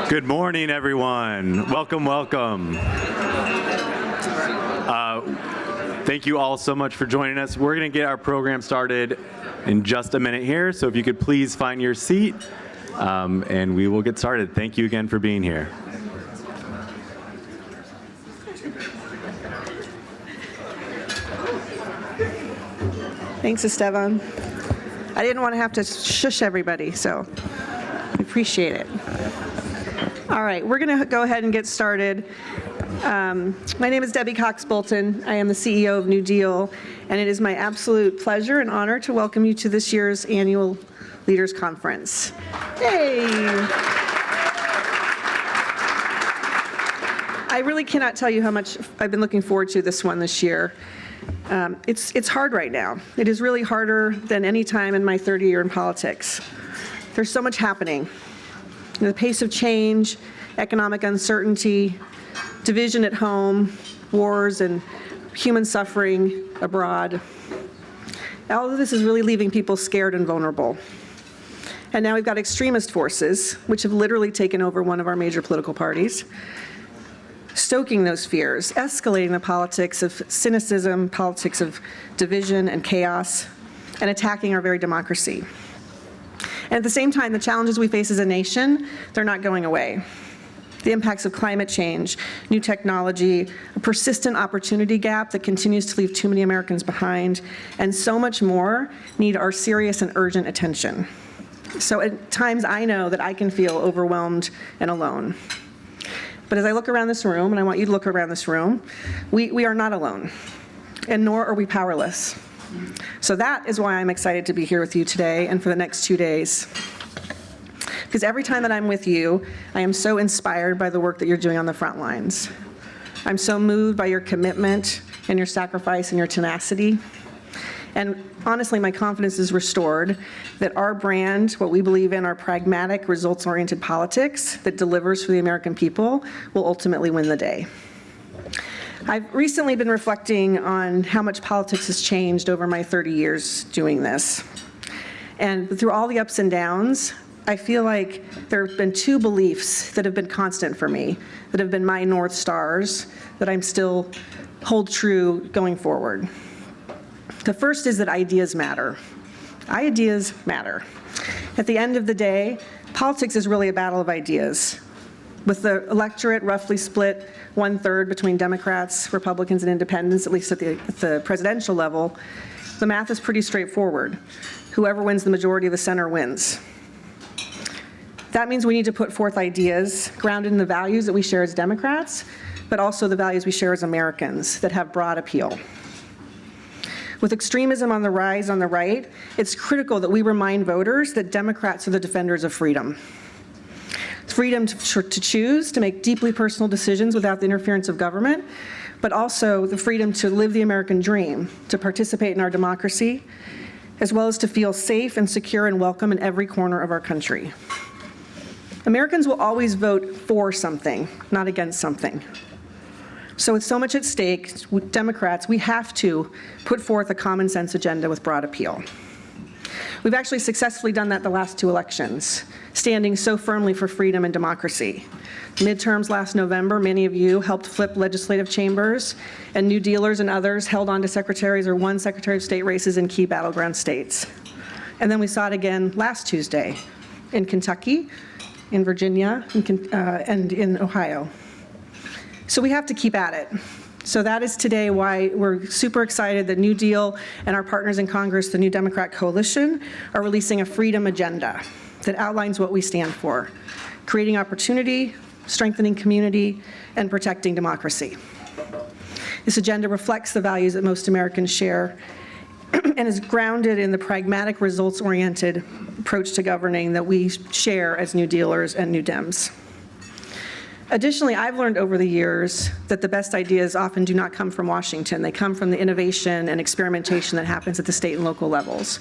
Good morning, everyone. Welcome, welcome. Thank you all so much for joining us. We're going to get our program started in just a minute here, so if you could please find your seat, and we will get started. Thank you again for being here. Thanks, Esteban. I didn't want to have to shush everybody, so I appreciate it. All right, we're going to go ahead and get started. My name is Debbie Cox-Bolton. I am the CEO of New Deal, and it is my absolute pleasure and honor to welcome you to this year's annual Leaders Conference. Hey! I really cannot tell you how much I've been looking forward to this one this year. It's hard right now. It is really harder than any time in my 30 years in politics. There's so much happening. The pace of change, economic uncertainty, division at home, wars and human suffering abroad. All of this is really leaving people scared and vulnerable. And now we've got extremist forces, which have literally taken over one of our major political parties, stoking those fears, escalating the politics of cynicism, politics of division and chaos, and attacking our very democracy. And at the same time, the challenges we face as a nation, they're not going away. The impacts of climate change, new technology, a persistent opportunity gap that continues to leave too many Americans behind, and so much more need our serious and urgent attention. So at times I know that I can feel overwhelmed and alone. But as I look around this room, and I want you to look around this room, we are not alone, and nor are we powerless. So that is why I'm excited to be here with you today and for the next 2 days. Because every time that I'm with you, I am so inspired by the work that you're doing on the front lines. I'm so moved by your commitment and your sacrifice and your tenacity. And honestly, my confidence is restored that our brand, what we believe in, our pragmatic, results-oriented politics that delivers for the American people, will ultimately win the day. I've recently been reflecting on how much politics has changed over my 30 years doing this. And through all the ups and downs, I feel like there have been two beliefs that have been constant for me, that have been my North Stars, that I'm still hold true going forward. The first is that ideas matter. Ideas matter. At the end of the day, politics is really a battle of ideas. With the electorate roughly split 1/3 between Democrats, Republicans, and Independents, at least at the presidential level, the math is pretty straightforward. Whoever wins the majority of the center wins. That means we need to put forth ideas grounded in the values that we share as Democrats, but also the values we share as Americans that have broad appeal. With extremism on the rise on the right, it's critical that we remind voters that Democrats are the defenders of freedom. Freedom to choose, to make deeply personal decisions without the interference of government, but also the freedom to live the American dream, to participate in our democracy, as well as to feel safe and secure and welcome in every corner of our country. Americans will always vote for something, not against something. So with so much at stake, with Democrats, we have to put forth a common sense agenda with broad appeal. We've actually successfully done that the last 2 elections, standing so firmly for freedom and democracy. Midterms last November, many of you helped flip legislative chambers, and New Dealers and others held on to secretaries or won Secretary of State races in key battleground states. And then we saw it again last Tuesday in Kentucky, in Virginia, and in Ohio. So we have to keep at it. So that is today why we're super excited that New Deal and our partners in Congress, the New Democrat Coalition, are releasing a freedom agenda that outlines what we stand for: creating opportunity, strengthening community, and protecting democracy. This agenda reflects the values that most Americans share and is grounded in the pragmatic, results-oriented approach to governing that we share as New Dealers and New Dems. Additionally, I've learned over the years that the best ideas often do not come from Washington. They come from the innovation and experimentation that happens at the state and local levels.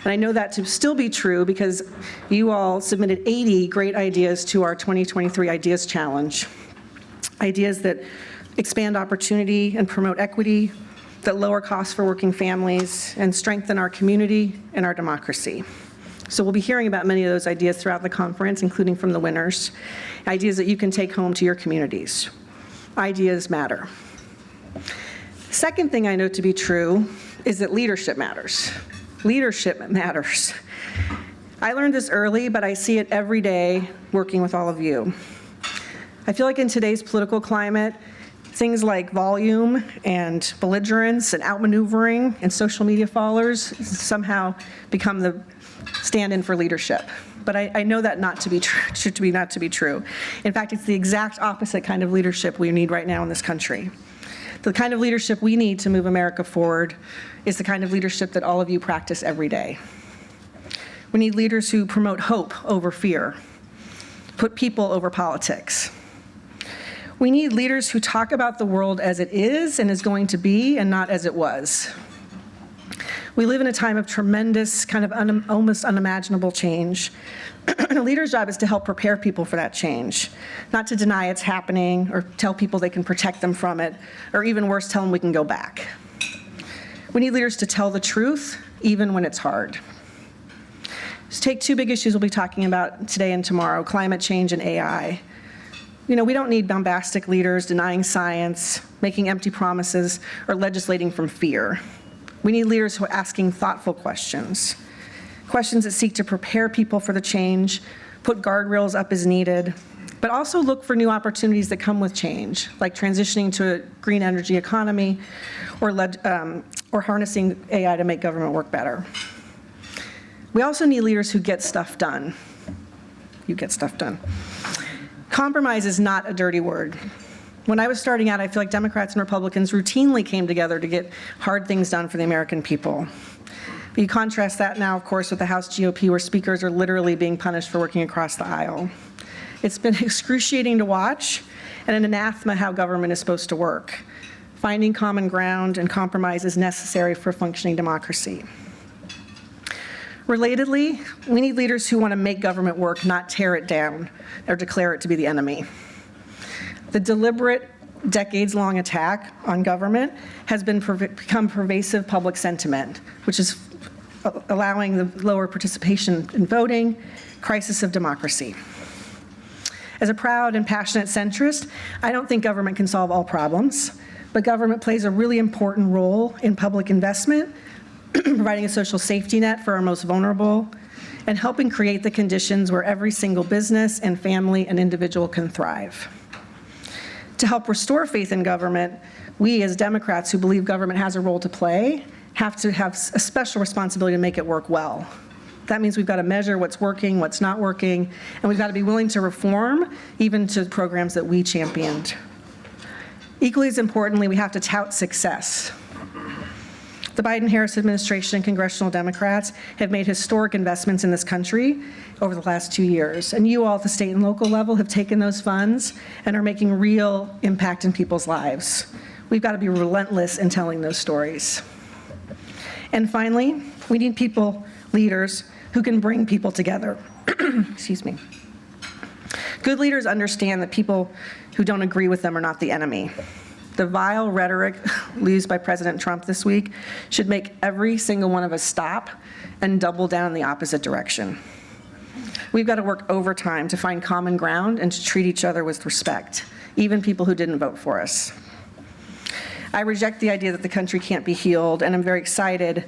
And I know that to still be true because you all submitted 80 great ideas to our 2023 Ideas Challenge. Ideas that expand opportunity and promote equity, that lower costs for working families, and strengthen our community and our democracy. So we'll be hearing about many of those ideas throughout the conference, including from the winners, ideas that you can take home to your communities. Ideas matter. Second thing I know to be true is that leadership matters. Leadership matters. I learned this early, but I see it every day working with all of you. I feel like in today's political climate, things like volume and belligerence and outmaneuvering and social media followers somehow become the stand-in for leadership. But I know that not to be true. In fact, it's the exact opposite kind of leadership we need right now in this country. The kind of leadership we need to move America forward is the kind of leadership that all of you practice every day. We need leaders who promote hope over fear, put people over politics. We need leaders who talk about the world as it is and is going to be and not as it was. We live in a time of tremendous, kind of almost unimaginable change. A leader's job is to help prepare people for that change, not to deny it's happening or tell people they can protect them from it, or even worse, tell them we can go back. We need leaders to tell the truth, even when it's hard. Let's take two big issues we'll be talking about today and tomorrow, climate change and AI. We don't need bombastic leaders denying science, making empty promises, or legislating from fear. We need leaders who are asking thoughtful questions, questions that seek to prepare people for the change, put guardrails up as needed, but also look for new opportunities that come with change, like transitioning to a green energy economy or harnessing AI to make government work better. We also need leaders who get stuff done. You get stuff done. Compromise is not a dirty word. When I was starting out, I feel like Democrats and Republicans routinely came together to get hard things done for the American people. But you contrast that now, of course, with the House GOP, where speakers are literally being punished for working across the aisle. It's been excruciating to watch and an anathema how government is supposed to work. Finding common ground and compromise is necessary for functioning democracy. Relatedly, we need leaders who want to make government work, not tear it down or declare it to be the enemy. The deliberate, decades-long attack on government has become pervasive public sentiment, which is allowing the lower participation in voting, crisis of democracy. As a proud and passionate centrist, I don't think government can solve all problems, but government plays a really important role in public investment, providing a social safety net for our most vulnerable, and helping create the conditions where every single business and family and individual can thrive. To help restore faith in government, we as Democrats who believe government has a role to play have to have a special responsibility to make it work well. That means we've got to measure what's working, what's not working, and we've got to be willing to reform, even to programs that we championed. Equally as importantly, we have to tout success. The Biden-Harris administration and congressional Democrats have made historic investments in this country over the last 2 years. And you all at the state and local level have taken those funds and are making real impact in people's lives. We've got to be relentless in telling those stories. And finally, we need people, leaders, who can bring people together. Excuse me. Good leaders understand that people who don't agree with them are not the enemy. The vile rhetoric used by President Trump this week should make every single one of us stop and double down in the opposite direction. We've got to work overtime to find common ground and to treat each other with respect, even people who didn't vote for us. I reject the idea that the country can't be healed, and I'm very excited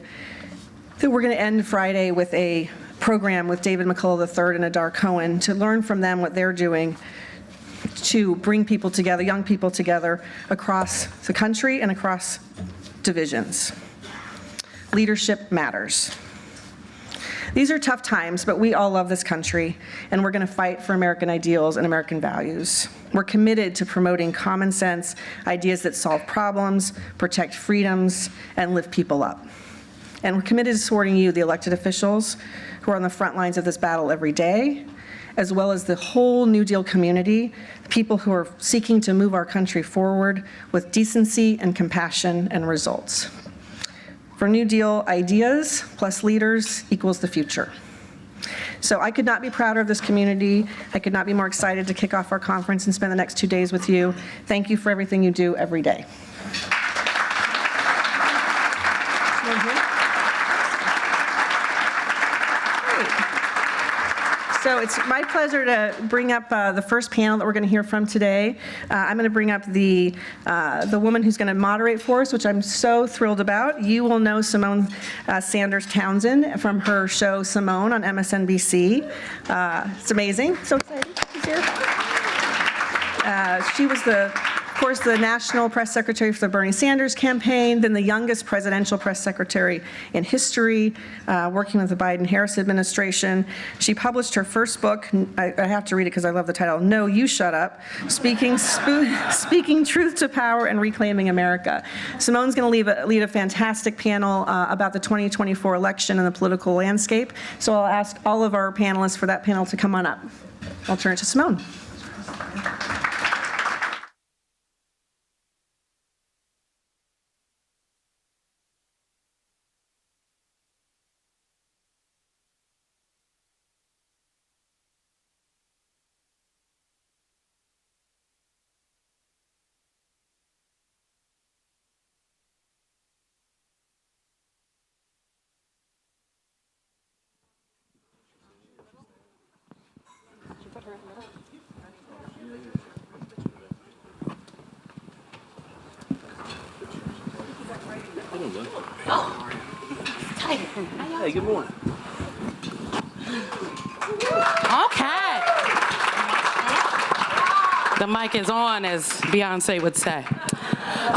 that we're going to end Friday with a program with David McCullough III and Adar Cohen to learn from them what they're doing to bring people together, young people together across the country and across divisions. Leadership matters. These are tough times, but we all love this country, and we're going to fight for American ideals and American values. We're committed to promoting common sense, ideas that solve problems, protect freedoms, and lift people up. And we're committed to supporting you, the elected officials, who are on the front lines of this battle every day, as well as the whole New Deal community, people who are seeking to move our country forward with decency and compassion and results. For New Deal, ideas plus leaders equals the future. So I could not be prouder of this community. I could not be more excited to kick off our conference and spend the next 2 days with you. Thank you for everything you do every day. Great. So it's my pleasure to bring up the first panel that we're going to hear from today. I'm going to bring up the woman who's going to moderate for us, which I'm so thrilled about. You will know Simone Sanders Townsend from her show Simone on MSNBC. It's amazing. So excited she's here. She was of course, the National Press Secretary for the Bernie Sanders campaign, then the youngest presidential press secretary in history, working with the Biden-Harris administration. She published her first book, I have to read it because I love the title, No, You Shut Up, Speaking Truth to Power and Reclaiming America. Simone's going to lead a fantastic panel about the 2024 election and the political landscape. So I'll ask all of our panelists for that panel to come on up. I'll turn it to Simone. Hey, good morning. Okay. The mic is on, as Beyonce would say.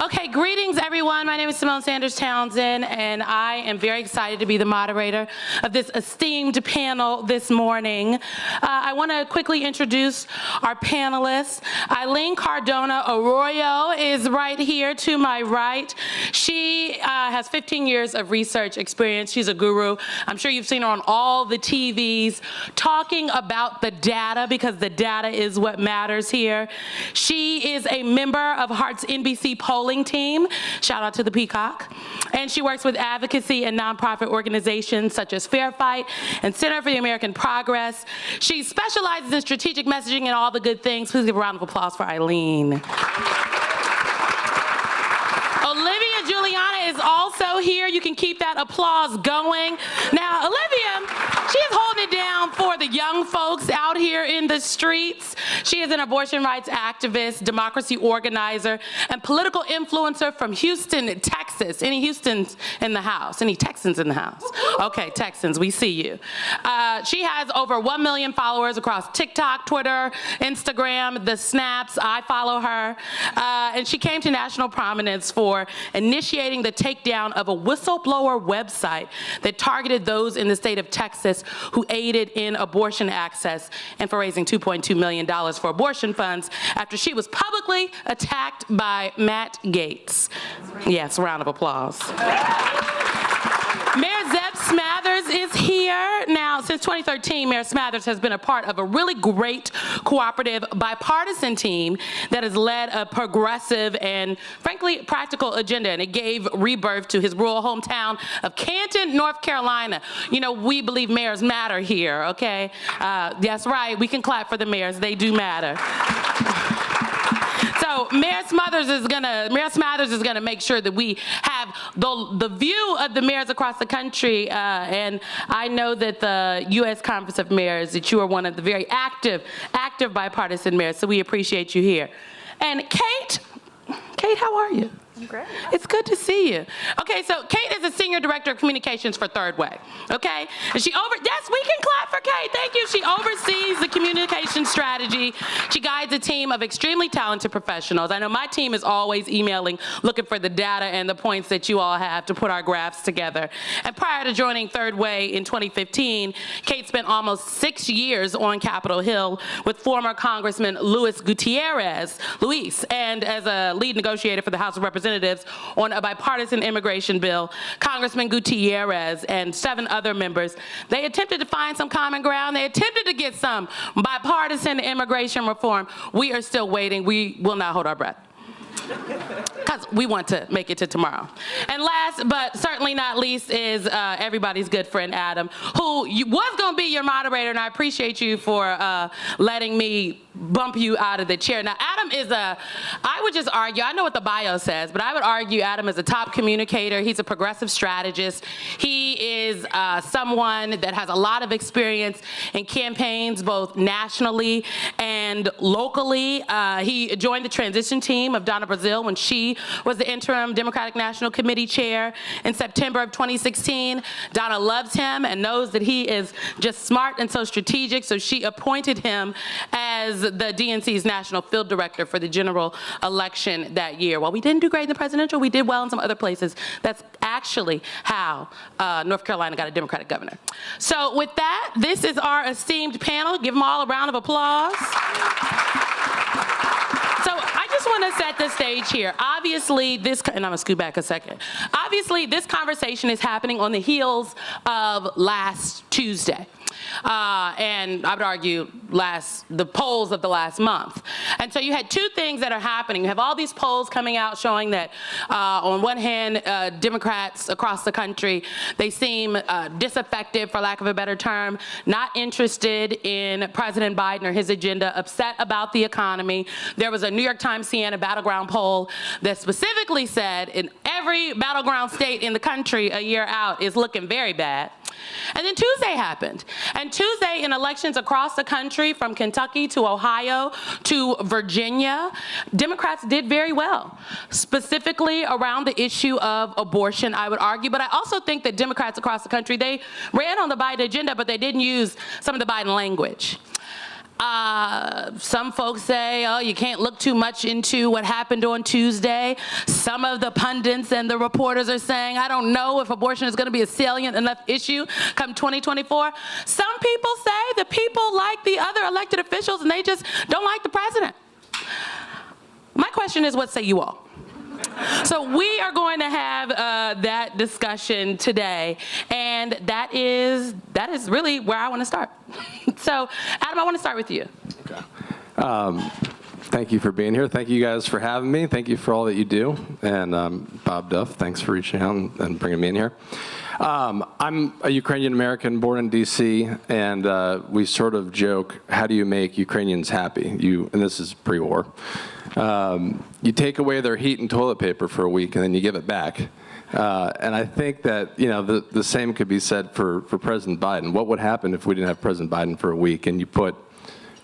Okay, greetings everyone. My name is Simone Sanders Townsend, and I am very excited to be the moderator of this esteemed panel this morning. I want to quickly introduce our panelists. Eileen Cardona Arroyo is right here to my right. She has 15 years of research experience. She's a guru. I'm sure you've seen her on all the TVs talking about the data, because the data is what matters here. She is a member of Hart's NBC polling team. Shout out to the Peacock. And she works with advocacy and nonprofit organizations such as Fair Fight and Center for the American Progress. She specializes in strategic messaging and all the good things. Please give a round of applause for Eileen. Olivia Juliana is also here. You can keep that applause going. Now, Olivia, she is holding it down for the young folks out here in the streets. She is an abortion rights activist, democracy organizer, and political influencer from Houston, Texas. Any Houstons in the house? Any Texans in the house? Okay, Texans, we see you. She has over 1 million followers across TikTok, Twitter, Instagram, the Snaps. I follow her. And she came to national prominence for initiating the takedown of a whistleblower website that targeted those in the state of Texas who aided in abortion access, and for raising $2.2 million for abortion funds after she was publicly attacked by Matt Gaetz. Yes, round of applause. Mayor Zeb Smathers is here. Now, since 2013, Mayor Smathers has been a part of a really great cooperative bipartisan team that has led a progressive and, frankly, practical agenda, and it gave rebirth to his rural hometown of Canton, North Carolina. You know, we believe mayors matter here, okay? That's right, we can clap for the mayors, they do matter. So Mayor Smathers is gonna make sure that we have the view of the mayors across the country, and I know that the U.S. Conference of Mayors, that you are one of the very active bipartisan mayors, so we appreciate you here. And Kate, how are you? I'm great. It's good to see you. Okay, so Kate is the Senior Director of Communications for Third Way, okay? And yes, we can clap for Kate, thank you. She oversees the communication strategy. She guides a team of extremely talented professionals. I know my team is always emailing, looking for the data and the points that you all have to put our graphs together. And prior to joining Third Way in 2015, Kate spent almost 6 years on Capitol Hill with former Congressman Luis Gutierrez, and as a lead negotiator for the House of Representatives on a bipartisan immigration bill, Congressman Gutierrez and 7 other members, they attempted to find some common ground. They attempted to get some bipartisan immigration reform. We are still waiting. We will not hold our breath, because we want to make it to tomorrow. And last but certainly not least is everybody's good friend Adam, who was going to be your moderator, and I appreciate you for letting me bump you out of the chair. Now, Adam is I would just argue, I know what the bio says, but I would argue Adam is a top communicator. He's a progressive strategist. He is someone that has a lot of experience in campaigns, both nationally and locally. He joined the transition team of Donna Brazile when she was the interim Democratic National Committee chair in September of 2016. Donna loves him and knows that he is just smart and so strategic, so she appointed him as the DNC's national field director for the general election that year. While we didn't do great in the presidential, we did well in some other places. That's actually how North Carolina got a Democratic governor. So with that, this is our esteemed panel. Give them all a round of applause. So I just want to set the stage here. Obviously, and I'm going to scoot back a second. Obviously, this conversation is happening on the heels of last Tuesday. And I would argue the polls of the last month. And so you had two things that are happening. You have all these polls coming out showing that on one hand, Democrats across the country, they seem disaffected, for lack of a better term, not interested in President Biden or his agenda, upset about the economy. There was a New York Times Siena battleground poll that specifically said in every battleground state in the country a year out is looking very bad. And then Tuesday happened. And Tuesday, in elections across the country, from Kentucky to Ohio to Virginia, Democrats did very well, specifically around the issue of abortion, I would argue. But I also think that Democrats across the country, they ran on the Biden agenda, but they didn't use some of the Biden language. Some folks say, oh, you can't look too much into what happened on Tuesday. Some of the pundits and the reporters are saying, I don't know if abortion is going to be a salient enough issue come 2024. Some people say the people like the other elected officials and they just don't like the president. My question is, what say you all? So we are going to have that discussion today, and that is really where I want to start. So, Adam, I want to start with you. Okay. Thank you for being here. Thank you guys for having me. Thank you for all that you do. And Bob Duff, thanks for reaching out and bringing me in here. I'm a Ukrainian American born in DC, and we sort of joke, how do you make Ukrainians happy? And this is pre-war. You take away their heat and toilet paper for a week, and then you give it back. And I think that the same could be said for President Biden. What would happen if we didn't have President Biden for a week, and you put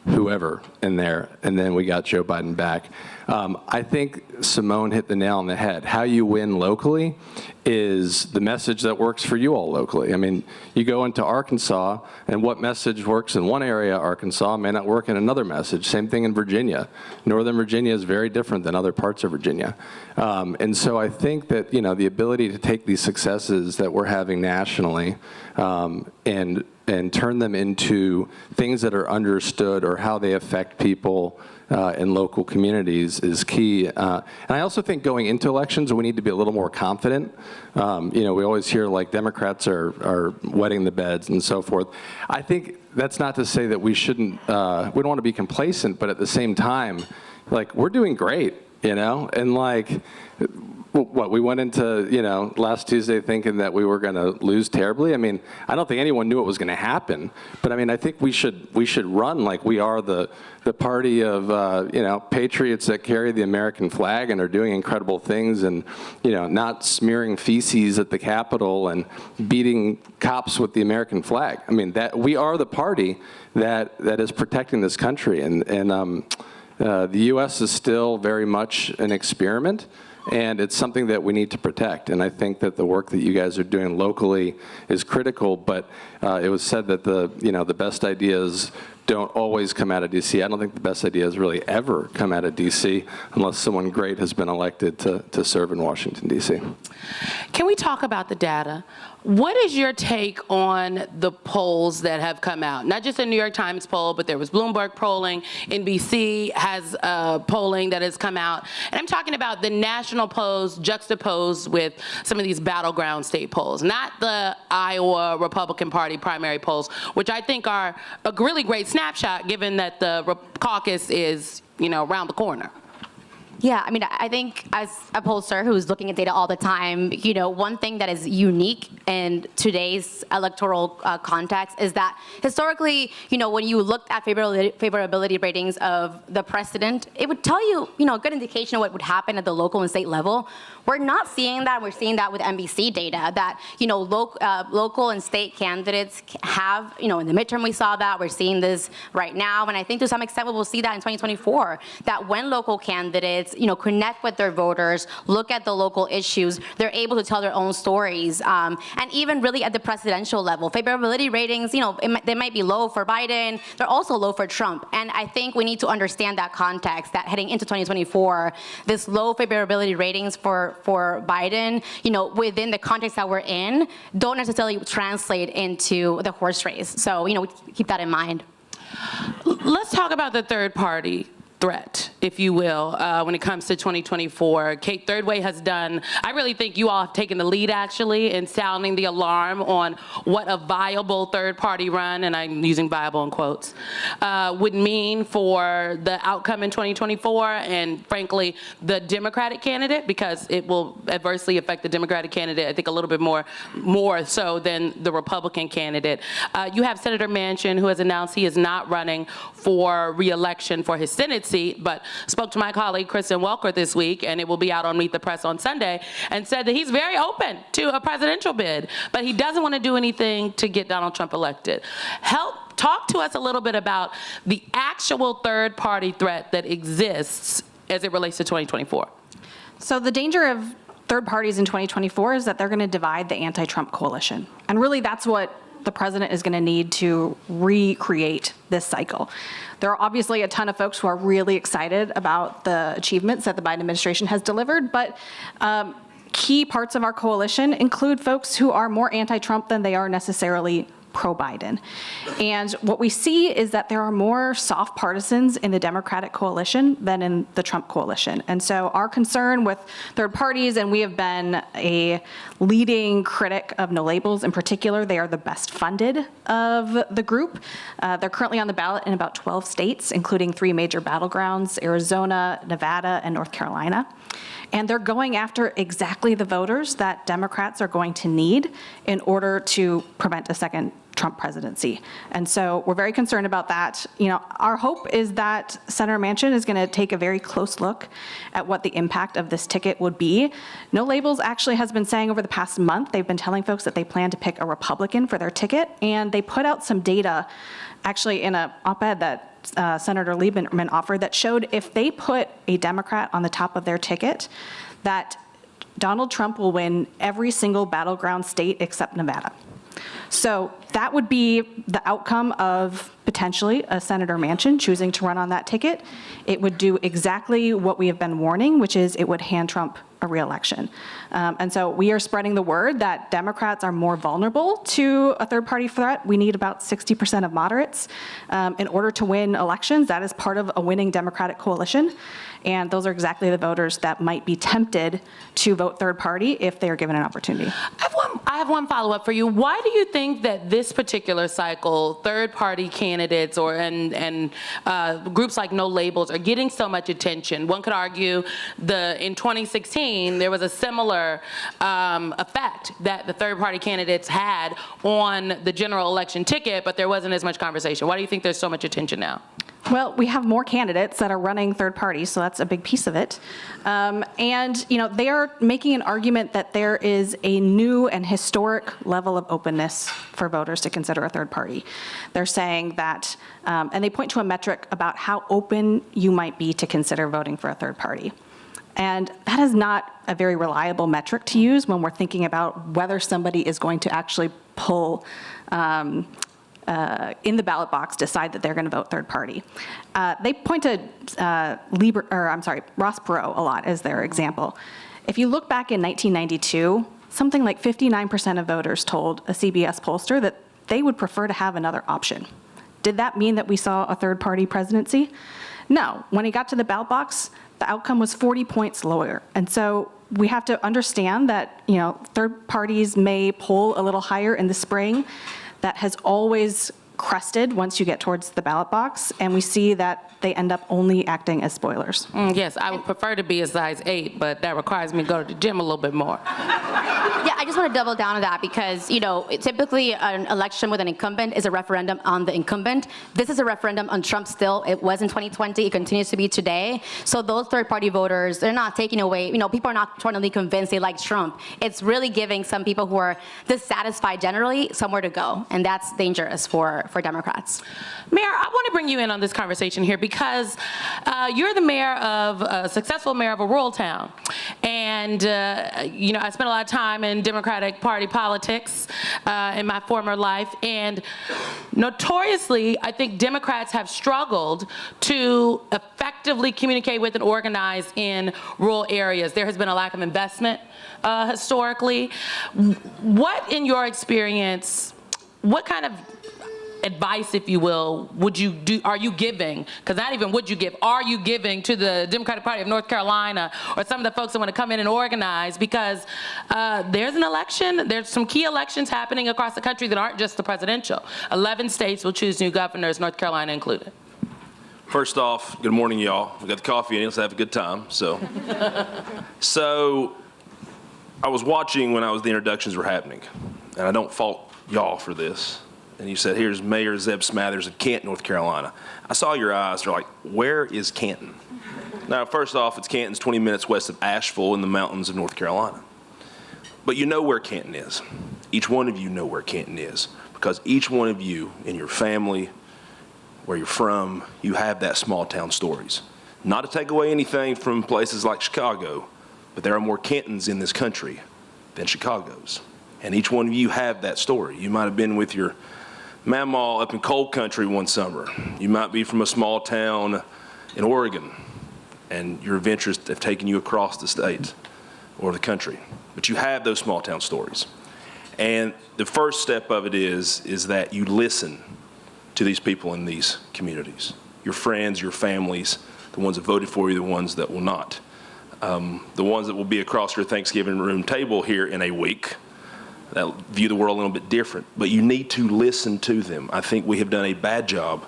whoever in there, and then we got Joe Biden back? I think Simone hit the nail on the head. How you win locally is the message that works for you all locally. I mean, you go into Arkansas, and what message works in one area of Arkansas may not work in another message. Same thing in Virginia. Northern Virginia is very different than other parts of Virginia. And so I think that, the ability to take these successes that we're having nationally and turn them into things that are understood or how they affect people in local communities is key. And I also think going into elections, we need to be a little more confident. We always hear like Democrats are wetting the beds and so forth. I think that's not to say that we shouldn't, we don't want to be complacent, but at the same time, like, we're doing great, and like, what, we went into, last Tuesday thinking that we were going to lose terribly. I mean, I don't think anyone knew it was going to happen. But I mean, I think we should run like we are the party of, patriots that carry the American flag and are doing incredible things and, not smearing feces at the Capitol and beating cops with the American flag. I mean, that we are the party that is protecting this country. And the U.S. is still very much an experiment. And it's something that we need to protect. And I think that the work that you guys are doing locally is critical, but it was said that the best ideas don't always come out of DC. I don't think the best ideas really ever come out of DC unless someone great has been elected to serve in Washington, DC. Can we talk about the data? What is your take on the polls that have come out? Not just a New York Times poll, but there was Bloomberg polling. NBC has polling that has come out. And I'm talking about the national polls juxtaposed with some of these battleground state polls, not the Iowa Republican Party primary polls, which I think are a really great snapshot given that the caucus is, around the corner. Yeah, I mean, I think as a pollster who's looking at data all the time, one thing that is unique in today's electoral context is that historically, when you looked at favorability ratings of the president, it would tell you, a good indication of what would happen at the local and state level. We're not seeing that. We're seeing that with NBC data that, local and state candidates have, in the midterm we saw that. We're seeing this right now. And I think to some extent we'll see that in 2024, that when local candidates, connect with their voters, look at the local issues, they're able to tell their own stories. And even really at the presidential level, favorability ratings, they might be low for Biden, they're also low for Trump. And I think we need to understand that context, that heading into 2024, this low favorability ratings for Biden, within the context that we're in, don't necessarily translate into the horse race. So, keep that in mind. Let's talk about the third party threat, if you will, when it comes to 2024. Kate, Third Way has done, I really think you all have taken the lead, actually, in sounding the alarm on what a viable third-party run, and I'm using viable in quotes, would mean for the outcome in 2024, and frankly, the Democratic candidate, because it will adversely affect the Democratic candidate, I think, a little bit more so than the Republican candidate. You have Senator Manchin, who has announced he is not running for re-election for his Senate seat, but spoke to my colleague Kristen Welker this week, and it will be out on Meet the Press on Sunday, and said that he's very open to a presidential bid, but he doesn't want to do anything to get Donald Trump elected. Talk to us a little bit about the actual third-party threat that exists as it relates to 2024. So the danger of third parties in 2024 is that they're going to divide the anti-Trump coalition. And really that's what the president is going to need to recreate this cycle. There are obviously a ton of folks who are really excited about the achievements that the Biden administration has delivered, but key parts of our coalition include folks who are more anti-Trump than they are necessarily pro-Biden. And what we see is that there are more soft partisans in the Democratic coalition than in the Trump coalition. And so our concern with third parties, and we have been a leading critic of no labels in particular, they are the best funded of the group. They're currently on the ballot in about 12 states, including 3 major battlegrounds, Arizona, Nevada, and North Carolina. And they're going after exactly the voters that Democrats are going to need in order to prevent a second Trump presidency. And so we're very concerned about that. Our hope is that Senator Manchin is going to take a very close look at what the impact of this ticket would be. No Labels actually has been saying over the past month, they've been telling folks that they plan to pick a Republican for their ticket, and they put out some data actually in an op-ed that Senator Lieberman offered that showed if they put a Democrat on the top of their ticket, that Donald Trump will win every single battleground state except Nevada. So that would be the outcome of potentially a Senator Manchin choosing to run on that ticket. It would do exactly what we have been warning, which is it would hand Trump a re-election. And so we are spreading the word that Democrats are more vulnerable to a third-party threat. We need about 60% of moderates in order to win elections. That is part of a winning Democratic coalition. And those are exactly the voters that might be tempted to vote third party if they are given an opportunity. I have one follow-up for you. Why do you think that this particular cycle, third-party candidates and groups like No Labels are getting so much attention? One could argue in 2016, there was a similar effect that the third-party candidates had on the general election ticket, but there wasn't as much conversation. Why do you think there's so much attention now? Well, we have more candidates that are running third parties, so that's a big piece of it. And they are making an argument that there is a new and historic level of openness for voters to consider a third party. They're saying that, and they point to a metric about how open you might be to consider voting for a third party. And that is not a very reliable metric to use when we're thinking about whether somebody is going to actually pull in the ballot box, decide that they're going to vote third party. They point to Ross Perot a lot as their example. If you look back in 1992, something like 59% of voters told a CBS pollster that they would prefer to have another option. Did that mean that we saw a third party presidency? No. When he got to the ballot box, the outcome was 40 points lower. And so we have to understand that, third parties may poll a little higher in the spring. That has always crested once you get towards the ballot box, and we see that they end up only acting as spoilers. Yes, I would prefer to be a size 8, but that requires me to go to the gym a little bit more. Yeah, I just want to double down on that because, typically an election with an incumbent is a referendum on the incumbent. This is a referendum on Trump still. It was in 2020. It continues to be today. So those third-party voters, they're not taking away, people are not trying to be convinced they like Trump. It's really giving some people who are dissatisfied generally somewhere to go, and that's dangerous for Democrats. Mayor, I want to bring you in on this conversation here because you're the mayor of a successful mayor of a rural town. And, I spent a lot of time in Democratic Party politics in my former life. And notoriously, I think Democrats have struggled to effectively communicate with and organize in rural areas. There has been a lack of investment historically. What, in your experience, what kind of advice, if you will, are you giving, because not even would you give, are you giving to the Democratic Party of North Carolina or some of the folks that want to come in and organize, because there's an election, there's some key elections happening across the country that aren't just the presidential. 11 states will choose new governors, North Carolina included. First off, good morning, y'all. We got the coffee in, let's have a good time. So I was watching when the introductions were happening, and I don't fault y'all for this. And you said, here's Mayor Zeb Smathers of Canton, North Carolina. I saw your eyes. They're like, where is Canton? Now, first off, Canton's 20 minutes west of Asheville in the mountains of North Carolina. But you know where Canton is. Each one of you know where Canton is because each one of you in your family, where you're from, you have that small town stories. Not to take away anything from places like Chicago, but there are more Cantons in this country than Chicago's. And each one of you have that story. You might have been with your Mamaw up in coal country one summer. You might be from a small town in Oregon, and your adventures have taken you across the state or the country. But you have those small town stories. And the first step of it is that you listen to these people in these communities, your friends, your families, the ones that voted for you, the ones that will not, the ones that will be across your Thanksgiving room table here in a week, that view the world a little bit different, but you need to listen to them. I think we have done a bad job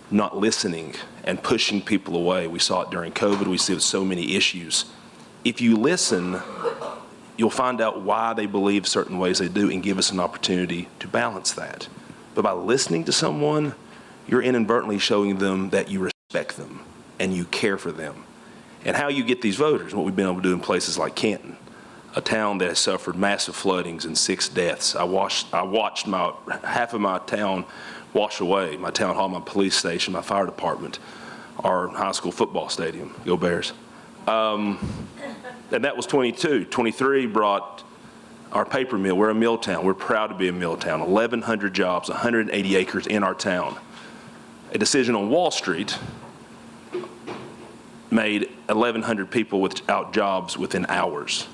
not listening and pushing people away. We saw it during COVID. We see it with so many issues. If you listen, you'll find out why they believe certain ways they do and give us an opportunity to balance that. But by listening to someone, you're inadvertently showing them that you respect them and you care for them. And how you get these voters, what we've been able to do in places like Canton, a town that has suffered massive floodings and 6 deaths. I watched half of my town wash away, my town hall, my police station, my fire department, our high school football stadium, go Bears. And that was 22. 23 brought our paper mill. We're a mill town. We're proud to be a mill town. 1,100 jobs, 180 acres in our town. A decision on Wall Street made 1,100 people without jobs within hours.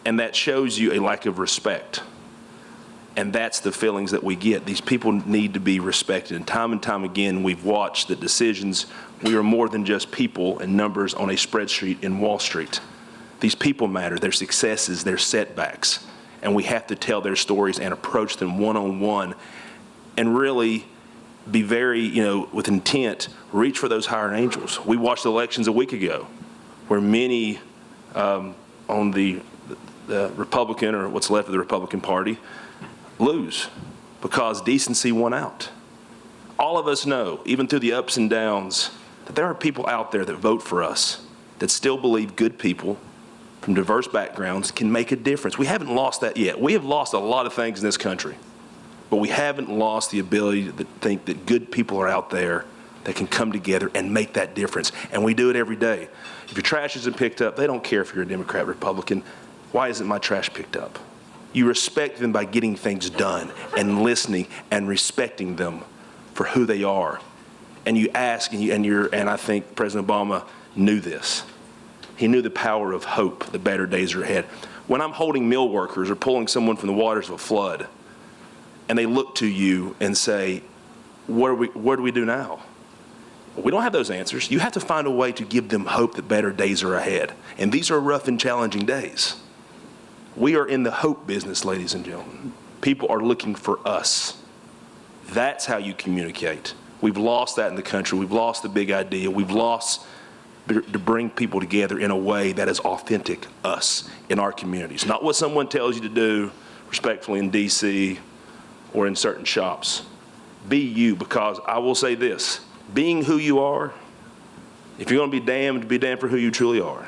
And that shows you a lack of respect. And that's the feelings that we get. These people need to be respected. And time again, we've watched the decisions. We are more than just people and numbers on a spreadsheet in Wall Street. These people matter, their successes, their setbacks. And we have to tell their stories and approach them one-on-one and really be very, with intent, reach for those higher angels. We watched the elections a week ago where many on the Republican, or what's left of the Republican Party, lose because decency won out. All of us know, even through the ups and downs, that there are people out there that vote for us that still believe good people from diverse backgrounds can make a difference. We haven't lost that yet. We have lost a lot of things in this country, but we haven't lost the ability to think that good people are out there that can come together and make that difference. And we do it every day. If your trash isn't picked up, they don't care if you're a Democrat, Republican. Why isn't my trash picked up? You respect them by getting things done and listening and respecting them for who they are. And you ask, and I think President Obama knew this. He knew the power of hope, the better days are ahead. When I'm holding mill workers or pulling someone from the waters of a flood, and they look to you and say, what do we do now? We don't have those answers. You have to find a way to give them hope that better days are ahead. And these are rough and challenging days. We are in the hope business, ladies and gentlemen. People are looking for us. That's how you communicate. We've lost that in the country. We've lost the big idea. We've lost to bring people together in a way that is authentic, us, in our communities. Not what someone tells you to do, respectfully, in D.C. or in certain shops. Be you, because I will say this, being who you are, if you're going to be damned for who you truly are.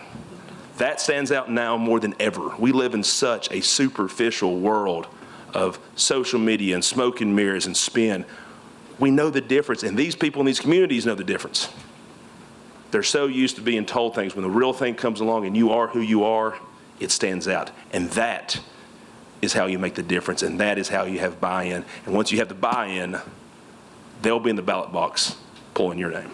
That stands out now more than ever. We live in such a superficial world of social media and smoke and mirrors and spin. We know the difference, and these people in these communities know the difference. They're so used to being told things. When the real thing comes along and you are who you are, it stands out. And that is how you make the difference, and that is how you have buy-in. And once you have the buy-in, they'll be in the ballot box pulling your name.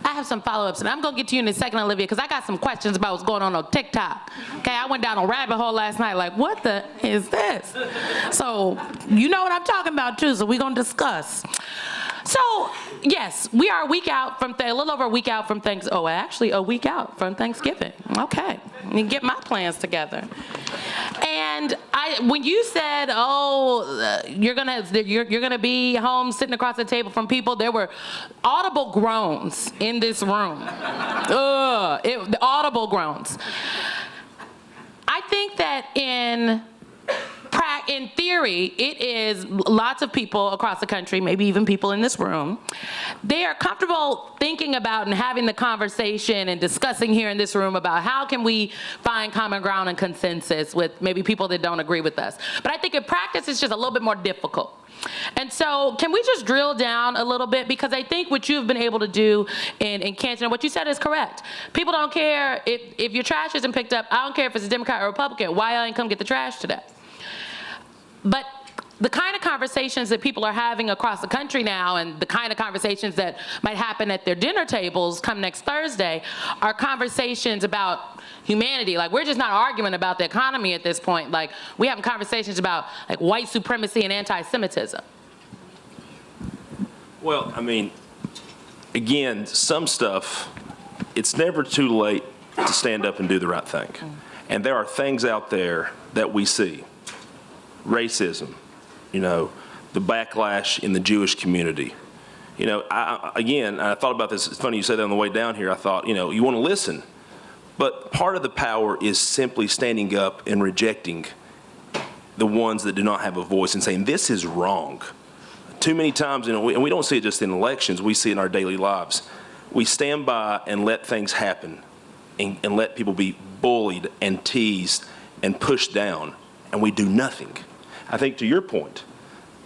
I have some follow-ups, and I'm going to get to you in a second, Olivia, because I got some questions about what's going on TikTok. Okay, I went down a rabbit hole last night, like, what the is this? So you know what I'm talking about, too, so we're going to discuss. So, yes, we are a week out from, a little over a week out from a week out from Thanksgiving. Okay, let me get my plans together. And when you said, you're gonna be home sitting across the table from people, there were audible groans in this room. The audible groans. I think that in theory, it is lots of people across the country, maybe even people in this room, they are comfortable thinking about and having the conversation and discussing here in this room about how can we find common ground and consensus with maybe people that don't agree with us. But I think in practice, it's just a little bit more difficult. And so can we just drill down a little bit? Because I think what you've been able to do in Canton, and what you said is correct. People don't care if your trash isn't picked up. I don't care if it's a Democrat or Republican. Why I ain't come get the trash today? But the kind of conversations that people are having across the country now, and the kind of conversations that might happen at their dinner tables come next Thursday, are conversations about humanity. Like, we're just not arguing about the economy at this point. Like, we're having conversations about like white supremacy and anti-Semitism. Well, I mean, again, some stuff, it's never too late to stand up and do the right thing. And there are things out there that we see. Racism, the backlash in the Jewish community. I thought about this. It's funny you said that on the way down here. I thought, you want to listen. But part of the power is simply standing up and rejecting the ones that do not have a voice and saying, this is wrong. Too many times, and we don't see it just in elections, we see it in our daily lives. We stand by and let things happen and let people be bullied and teased and pushed down, and we do nothing. I think to your point,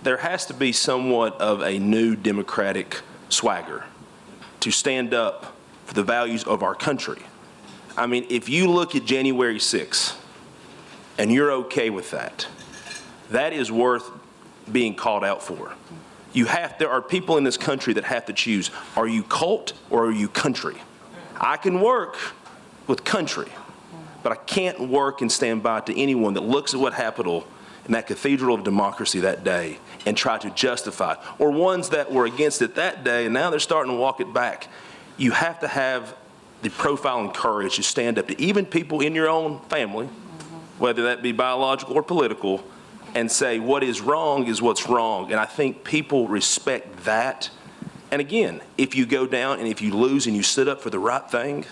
there has to be somewhat of a new democratic swagger to stand up for the values of our country. I mean, if you look at January 6th and you're okay with that, that is worth being called out for. There are people in this country that have to choose, are you cult or are you country? I can work with country, but I can't work and stand by to anyone that looks at what happened in that cathedral of democracy that day and try to justify it, or ones that were against it that day and now they're starting to walk it back. You have to have the profile and courage to stand up to even people in your own family, whether that be biological or political, and say what is wrong is what's wrong. And I think people respect that. And again, if you go down and if you lose and you sit up for the right thing,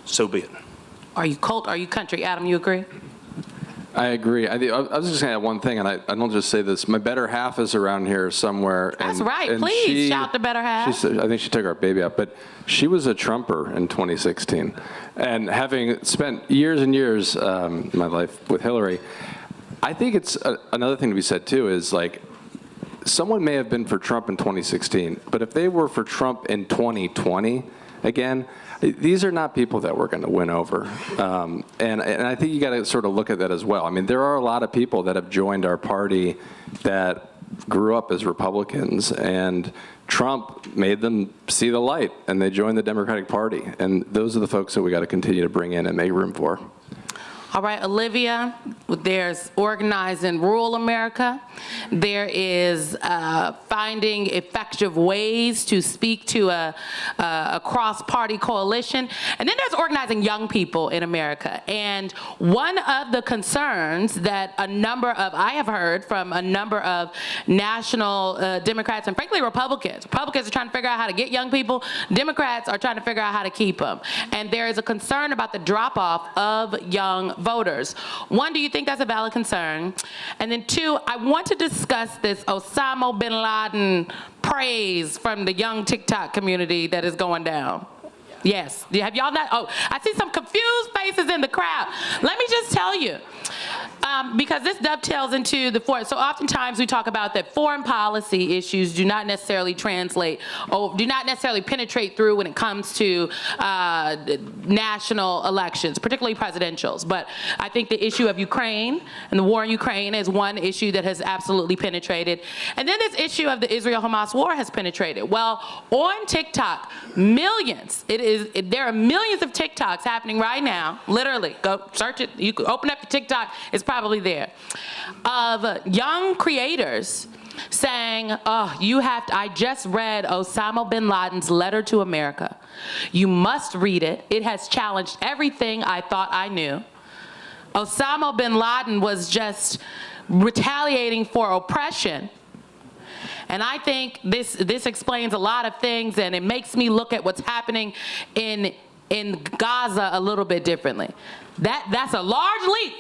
so be it. Are you cult? Are you country? Adam, you agree? I agree. I was just going to add one thing, and I don't just say this. My better half is around here somewhere. That's right. Please shout the better half. I think she took our baby out, but she was a Trumper in 2016. And having spent years and years in my life with Hillary, I think it's another thing to be said, too, is like someone may have been for Trump in 2016, but if they were for Trump in 2020, again, these are not people that we're going to win over. And I think you got to sort of look at that as well. I mean, there are a lot of people that have joined our party that grew up as Republicans, and Trump made them see the light, and they joined the Democratic Party. And those are the folks that we got to continue to bring in and make room for. All right, Olivia, there's organizing rural America. There is finding effective ways to speak to a cross-party coalition. And then there's organizing young people in America. And one of the concerns that I have heard from a number of national Democrats and frankly Republicans are trying to figure out how to get young people. Democrats are trying to figure out how to keep them. And there is a concern about the drop-off of young voters. One, do you think that's a valid concern? And then two, I want to discuss this Osama bin Laden praise from the young TikTok community that is going down. Yes. Have y'all not? Oh, I see some confused faces in the crowd. Let me just tell you, because this dovetails into so oftentimes we talk about that foreign policy issues do not necessarily translate or do not necessarily penetrate through when it comes to national elections, particularly presidentials. But I think the issue of Ukraine and the war in Ukraine is one issue that has absolutely penetrated. And then this issue of the Israel-Hamas war has penetrated. Well, on TikTok, there are millions of TikToks happening right now, literally, go search it, you can open up your TikTok, it's probably there, of young creators saying, I just read Osama bin Laden's letter to America. You must read it. It has challenged everything I thought I knew. Osama bin Laden was just retaliating for oppression. And I think this explains a lot of things, and it makes me look at what's happening in Gaza a little bit differently. That's a large leap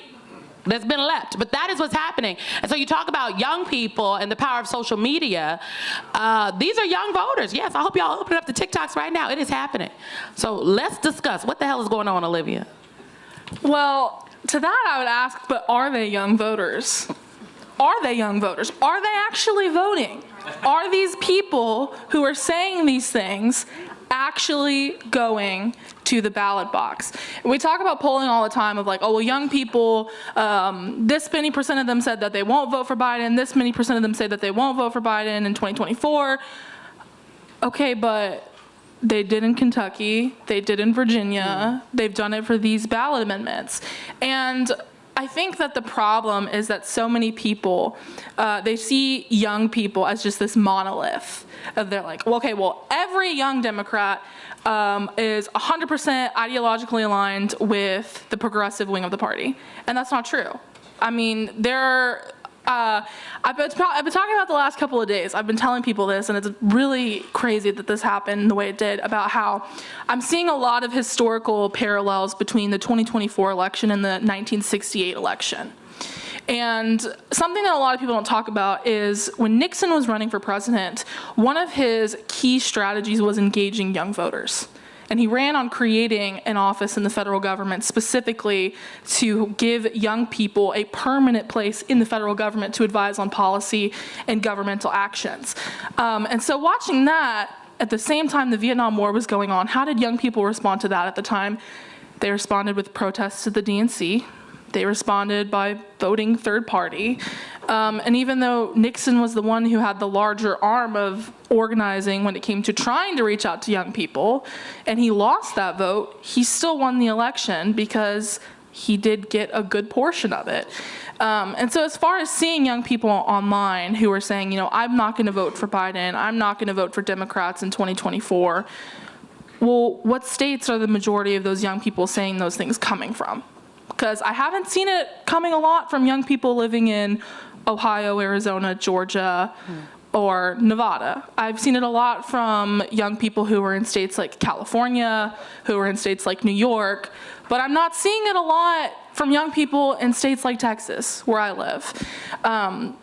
that's been left, but that is what's happening. And so you talk about young people and the power of social media. These are young voters. Yes, I hope y'all open up the TikToks right now. It is happening. So let's discuss what the hell is going on, Olivia. Well, to that I would ask, but are they young voters? Are they young voters? Are they actually voting? Are these people who are saying these things actually going to the ballot box? We talk about polling all the time of like, oh, well, young people, this many percent of them said that they won't vote for Biden, this many percent of them say that they won't vote for Biden in 2024. Okay, but they did in Kentucky, they did in Virginia, they've done it for these ballot amendments. And I think that the problem is that so many people, they see young people as just this monolith. They're like, well, okay, well, every young Democrat is 100% ideologically aligned with the progressive wing of the party. And that's not true. I mean, I've been talking about the last couple of days. I've been telling people this, and it's really crazy that this happened the way it did, about how I'm seeing a lot of historical parallels between the 2024 election and the 1968 election. And something that a lot of people don't talk about is when Nixon was running for president, one of his key strategies was engaging young voters. And he ran on creating an office in the federal government specifically to give young people a permanent place in the federal government to advise on policy and governmental actions. And so watching that, at the same time the Vietnam War was going on, how did young people respond to that at the time? They responded with protests to the DNC. They responded by voting third party. And even though Nixon was the one who had the larger arm of organizing when it came to trying to reach out to young people, and he lost that vote, he still won the election because he did get a good portion of it. And so as far as seeing young people online who are saying, I'm not going to vote for Biden, I'm not going to vote for Democrats in 2024, well, what states are the majority of those young people saying those things coming from? Because I haven't seen it coming a lot from young people living in Ohio, Arizona, Georgia, or Nevada. I've seen it a lot from young people who are in states like California, who are in states like New York, but I'm not seeing it a lot from young people in states like Texas, where I live.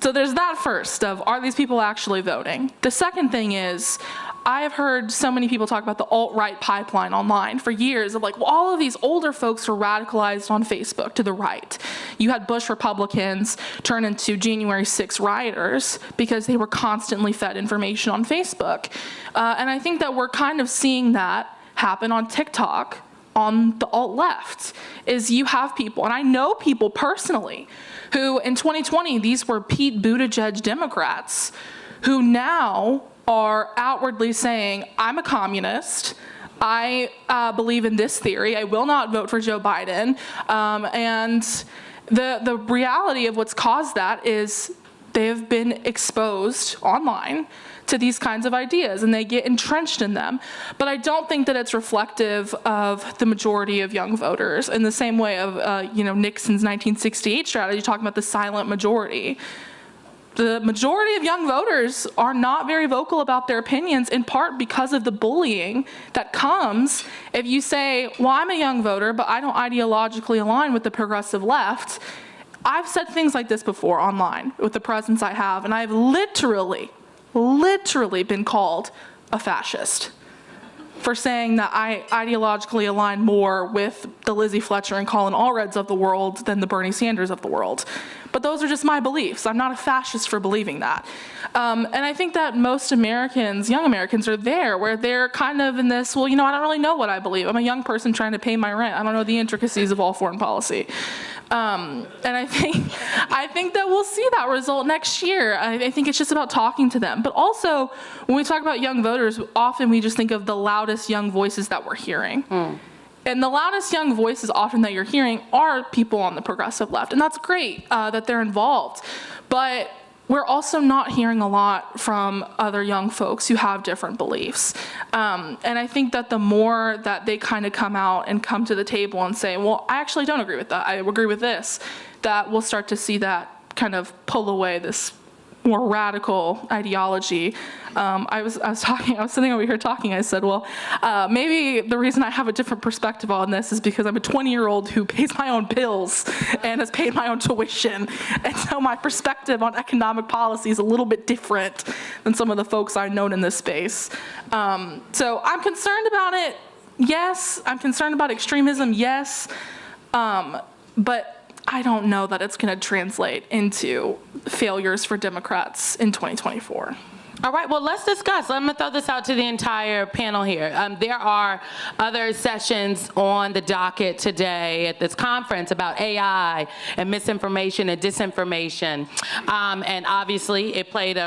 So there's that first of, are these people actually voting? The second thing is, I have heard so many people talk about the alt-right pipeline online for years of like, well, all of these older folks were radicalized on Facebook to the right. You had Bush Republicans turn into January 6 rioters because they were constantly fed information on Facebook. And I think that we're kind of seeing that happen on TikTok on the alt-left, is you have people, and I know people personally, who in 2020, these were Pete Buttigieg Democrats, who now are outwardly saying, I'm a communist, I believe in this theory. I will not vote for Joe Biden. And the reality of what's caused that is they have been exposed online to these kinds of ideas, and they get entrenched in them. But I don't think that it's reflective of the majority of young voters in the same way of Nixon's 1968 strategy, talking about the silent majority. The majority of young voters are not very vocal about their opinions, in part because of the bullying that comes if you say, well, I'm a young voter, but I don't ideologically align with the progressive left. I've said things like this before online with the presence I have, and I've literally been called a fascist for saying that I ideologically align more with the Lizzie Fletcher and Colin Allreds of the world than the Bernie Sanders of the world. But those are just my beliefs. I'm not a fascist for believing that. And I think that most Americans, young Americans, are there where they're kind of in this, well, I don't really know what I believe. I'm a young person trying to pay my rent. I don't know the intricacies of all foreign policy. And I think that we'll see that result next year. I think it's just about talking to them. But also, when we talk about young voters, often we just think of the loudest young voices that we're hearing. And the loudest young voices often that you're hearing are people on the progressive left. And that's great that they're involved. But we're also not hearing a lot from other young folks who have different beliefs. And I think that the more that they kind of come out and come to the table and say, well, I actually don't agree with that, I agree with this, that we'll start to see that kind of pull away this more radical ideology. I was sitting over here talking, I said, well, maybe the reason I have a different perspective on this is because I'm a 20-year-old who pays my own bills and has paid my own tuition. And so my perspective on economic policy is a little bit different than some of the folks I've known in this space. So I'm concerned about it, yes. I'm concerned about extremism, yes. But I don't know that it's going to translate into failures for Democrats in 2024. All right, well, let's discuss. I'm going to throw this out to the entire panel here. There are other sessions on the docket today at this conference about AI and misinformation and disinformation. And obviously, it played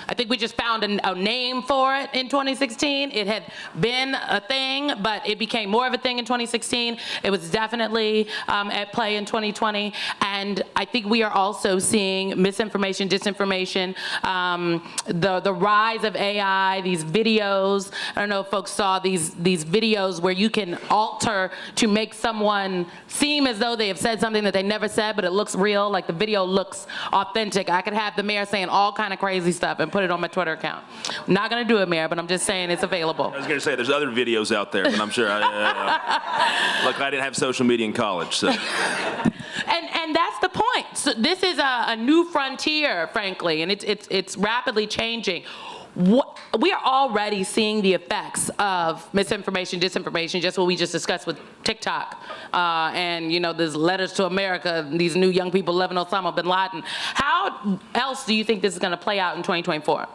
I think we just found a name for it in 2016. It had been a thing, but it became more of a thing in 2016. It was definitely at play in 2020. And I think we are also seeing misinformation, disinformation, the rise of AI, these videos. I don't know if folks saw these videos where you can alter to make someone seem as though they have said something that they never said, but it looks real, like the video looks authentic. I could have the mayor saying all kind of crazy stuff and put it on my Twitter account. I'm not going to do it, Mayor, but I'm just saying it's available. I was going to say, there's other videos out there, but I'm sure look, I didn't have social media in college, so. And that's the point. So this is a new frontier, frankly, and it's rapidly changing. We are already seeing the effects of misinformation, disinformation, just what we just discussed with TikTok. And, there's letters to America, these new young people loving Osama bin Laden. How else do you think this is going to play out in 2024?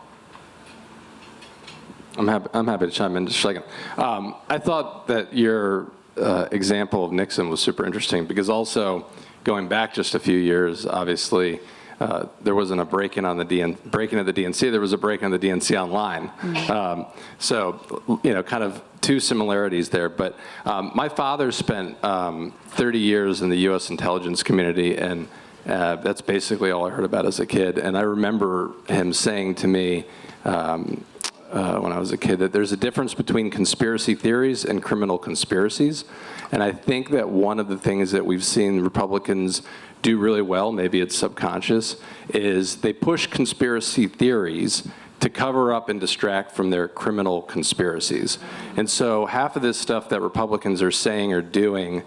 I'm happy to chime in just a second. I thought that your example of Nixon was super interesting because also going back just a few years, obviously, there wasn't a break-in of the DNC. There was a break-in of the DNC online. So, kind of two similarities there. But my father spent 30 years in the U.S. intelligence community, and that's basically all I heard about as a kid. And I remember him saying to me when I was a kid that there's a difference between conspiracy theories and criminal conspiracies. And I think that one of the things that we've seen Republicans do really well, maybe it's subconscious, is they push conspiracy theories to cover up and distract from their criminal conspiracies. And so half of this stuff that Republicans are saying or doing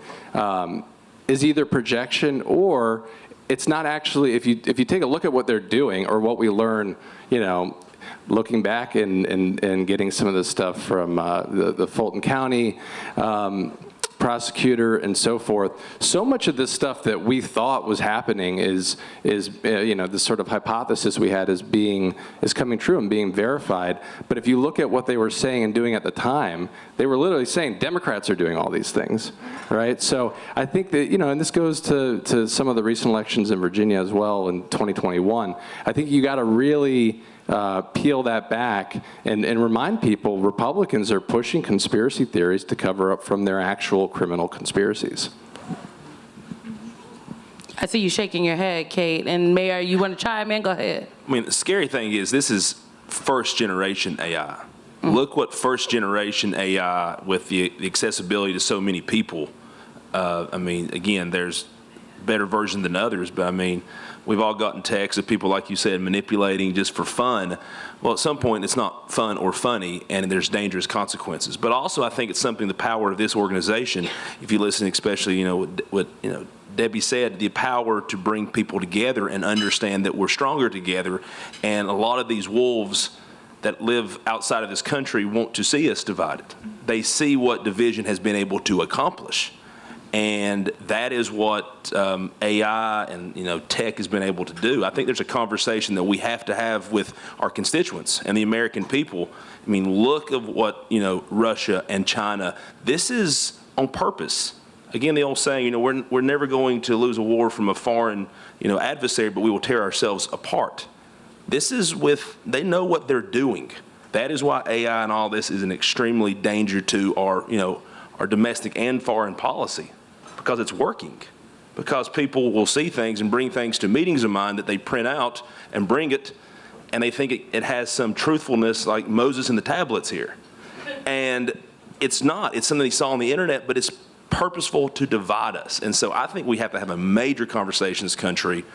is either projection or it's not actually, if you take a look at what they're doing or what we learn, looking back and getting some of this stuff from the Fulton County prosecutor and so forth. So much of this stuff that we thought was happening is this sort of hypothesis we had is coming true and being verified. But if you look at what they were saying and doing at the time, they were literally saying Democrats are doing all these things, right? So I think that, and this goes to some of the recent elections in Virginia as well in 2021. I think you got to really peel that back and remind people Republicans are pushing conspiracy theories to cover up from their actual criminal conspiracies. I see you shaking your head, Kate. And Mayor, you want to chime in? Go ahead. I mean, the scary thing is this is first generation AI. Look what first generation AI with the accessibility to so many people. I mean, again, there's better version than others, but I mean, we've all gotten texts of people, like you said, manipulating just for fun. Well, at some point, it's not fun or funny, and there's dangerous consequences. But also, I think it's something, the power of this organization, if you listen, especially, what Debbie said, the power to bring people together and understand that we're stronger together. And a lot of these wolves that live outside of this country want to see us divided. They see what division has been able to accomplish. And that is what AI and tech has been able to do. I think there's a conversation that we have to have with our constituents and the American people. I mean, look at what Russia and China. This is on purpose. Again, the old saying, we're never going to lose a war from a foreign adversary, but we will tear ourselves apart. This is they know what they're doing. That is why AI and all this is an extremely danger to our domestic and foreign policy. Because it's working. Because people will see things and bring things to meetings of mine that they print out and bring it, and they think it has some truthfulness like Moses and the tablets here. And it's not. It's something they saw on the internet, but it's purposeful to divide us. And so I think we have to have a major conversation in this country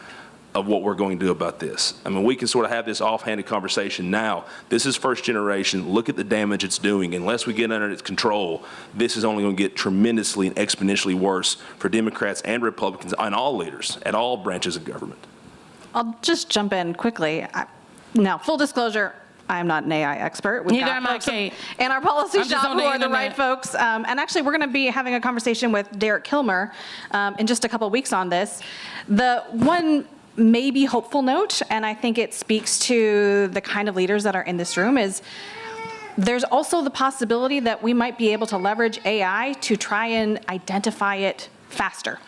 of what we're going to do about this. I mean, we can sort of have this offhanded conversation now. This is first generation. Look at the damage it's doing. Unless we get under its control, this is only going to get tremendously and exponentially worse for Democrats and Republicans and all leaders at all branches of government. I'll just jump in quickly. Now, full disclosure, I am not an AI expert. We've Neither got am I, folks Kate. in our policy I'm just shop on who the are the right internet. folks. And actually, we're going to be having a conversation with Derek Kilmer in just a couple weeks on this. The one maybe hopeful note, and I think it speaks to the kind of leaders that are in this room, is there's also the possibility that we might be able to leverage AI to try and identify it faster.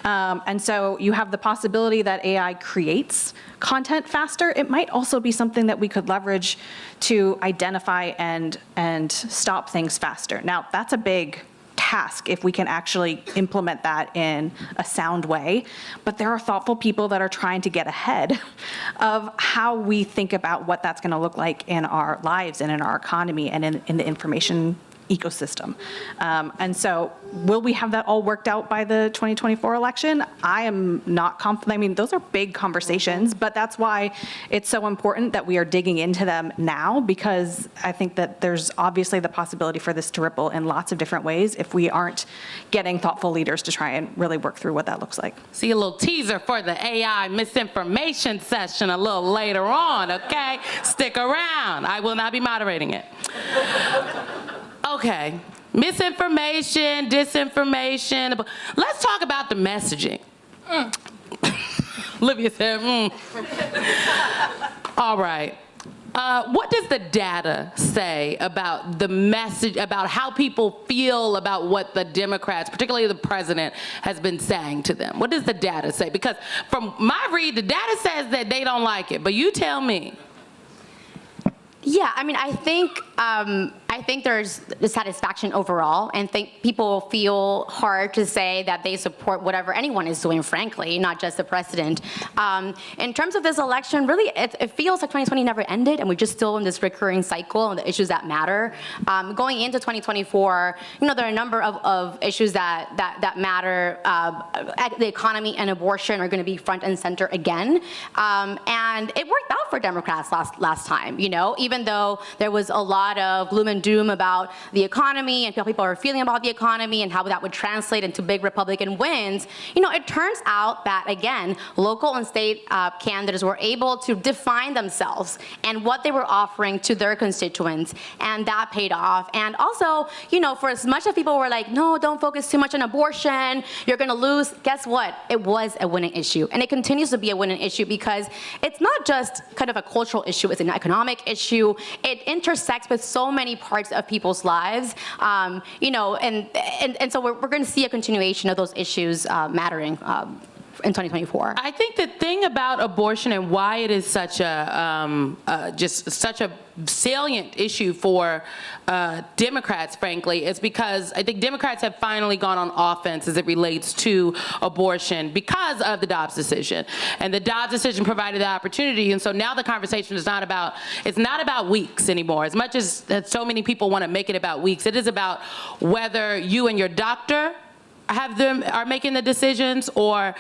And so you have the possibility that AI creates content faster. It might also be something that we could leverage to identify and stop things faster. Now, that's a big task if we can actually implement that in a sound way. But there are thoughtful people that are trying to get ahead of how we think about what that's going to look like in our lives and in our economy and in the information ecosystem. And so will we have that all worked out by the 2024 election? I am not confident. I mean, those are big conversations, but that's why it's so important that we are digging into them now, because I think that there's obviously the possibility for this to ripple in lots of different ways if we aren't getting thoughtful leaders to try and really work through what that looks like. See a little teaser for the AI misinformation session a little later on, okay? Stick around. I will not be moderating it. Okay, misinformation, disinformation. Let's talk about the messaging. Olivia said, All right. What does the data say about the message, about how people feel about what the Democrats, particularly the president, has been saying to them? What does the data say? Because from my read, the data says that they don't like it, but you tell me. Yeah, I mean, I think there's dissatisfaction overall, and think people feel hard to say that they support whatever anyone is doing, frankly, not just the president. In terms of this election, really, it feels like 2020 never ended, and we're just still in this recurring cycle on the issues that matter. Going into 2024, there are a number of issues that matter. The economy and abortion are going to be front and center again, and it worked out for Democrats last time. Even though there was a lot of gloom and doom about the economy and how people are feeling about the economy and how that would translate into big Republican wins, it turns out that, again, local and state candidates were able to define themselves and what they were offering to their constituents, and that paid off. And also, for as much as people were like, no, don't focus too much on abortion, you're going to lose, guess what? It was a winning issue, and it continues to be a winning issue because it's not just kind of a cultural issue, it's an economic issue. It intersects with so many parts of people's lives, and so we're going to see a continuation of those issues mattering in 2024. I think the thing about abortion and why it is such a just such a salient issue for Democrats, frankly, is because I think Democrats have finally gone on offense as it relates to abortion because of the Dobbs decision. And the Dobbs decision provided the opportunity, and so now the conversation is not about, it's not about weeks anymore. As much as so many people want to make it about weeks, it is about whether you and your doctor are making the decisions, or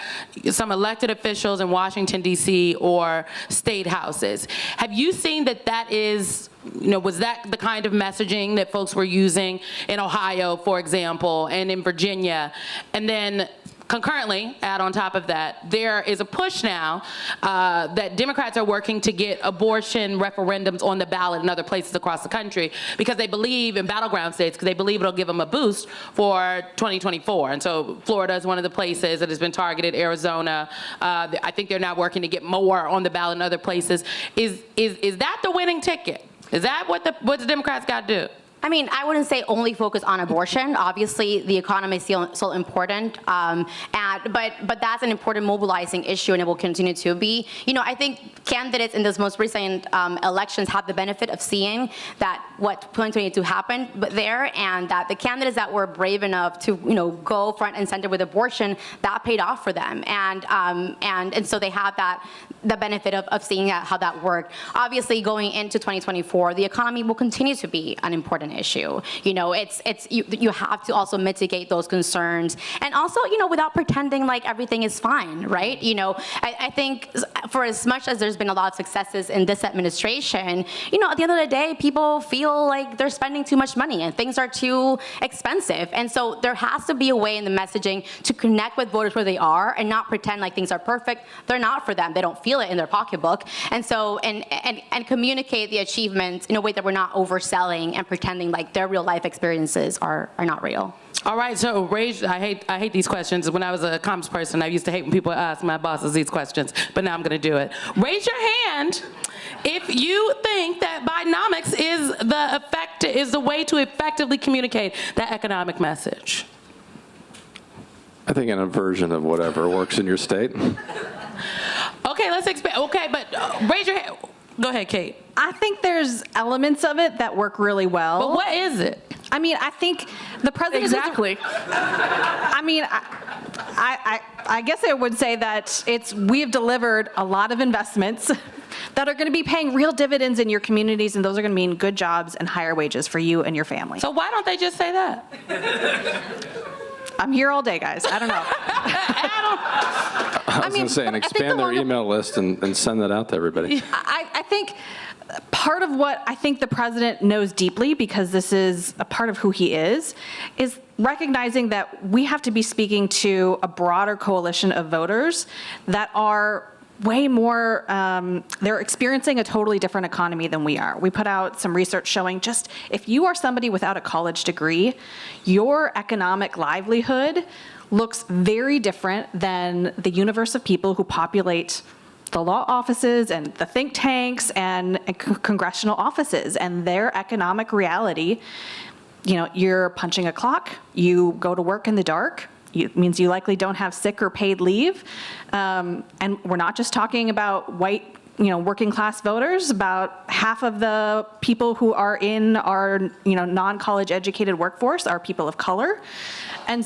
some elected officials in Washington, D.C. or state houses. Have you seen that is, was that the kind of messaging that folks were using in Ohio, for example, and in Virginia? And then concurrently, add on top of that, there is a push now that Democrats are working to get abortion referendums on the ballot in other places across the country because they believe, in battleground states, because they believe it'll give them a boost for 2024. And so Florida is one of the places that has been targeted, Arizona. I think they're now working to get more on the ballot in other places. Is that the winning ticket? Is that what the Democrats got to do? I mean, I wouldn't say only focus on abortion. Obviously, the economy is still important, but that's an important mobilizing issue, and it will continue to be. I think candidates in this most recent elections have the benefit of seeing that what 2022 happened there, and that the candidates that were brave enough to go front and center with abortion, that paid off for them, and so they have the benefit of seeing how that worked. Obviously, going into 2024, the economy will continue to be an important issue. You have to also mitigate those concerns, and also without pretending like everything is fine, right? I think for as much as there's been a lot of successes in this administration, at the end of the day, people feel like they're spending too much money and things are too expensive, and so there has to be a way in the messaging to connect with voters where they are and not pretend like things are perfect. They're not for them. They don't feel it in their pocketbook, and so and communicate the achievements in a way that we're not overselling and pretending like their real life experiences are not real. All right, so I hate these questions. When I was a comms person, I used to hate when people ask my bosses these questions, but now I'm going to do it. Raise your hand if you think that Bidenomics is the way to effectively communicate that economic message. I think a version of whatever works in your state. Okay, let's expand. Okay, but raise your hand. Go ahead, Kate. I think there's elements of it that work really well. But what is it? I mean, I think the president Exactly. I mean, I guess I would say that we have delivered a lot of investments that are going to be paying real dividends in your communities, and those are going to mean good jobs and higher wages for you and your family. So why don't they just say that? I'm here all day, guys. I don't know. I was going to say, and expand their email list and send that out to everybody. I think part of what I think the president knows deeply, because this is a part of who he is recognizing that we have to be speaking to a broader coalition of voters that are way more, they're experiencing a totally different economy than we are. We put out some research showing just if you are somebody without a college degree, your economic livelihood looks very different than the universe of people who populate the law offices and the think tanks and congressional offices, and their economic reality. You're punching a clock, you go to work in the dark, it means you likely don't have sick or paid leave. And we're not just talking about white, working class voters. About half of the people who are in our, non-college educated workforce are people of color. And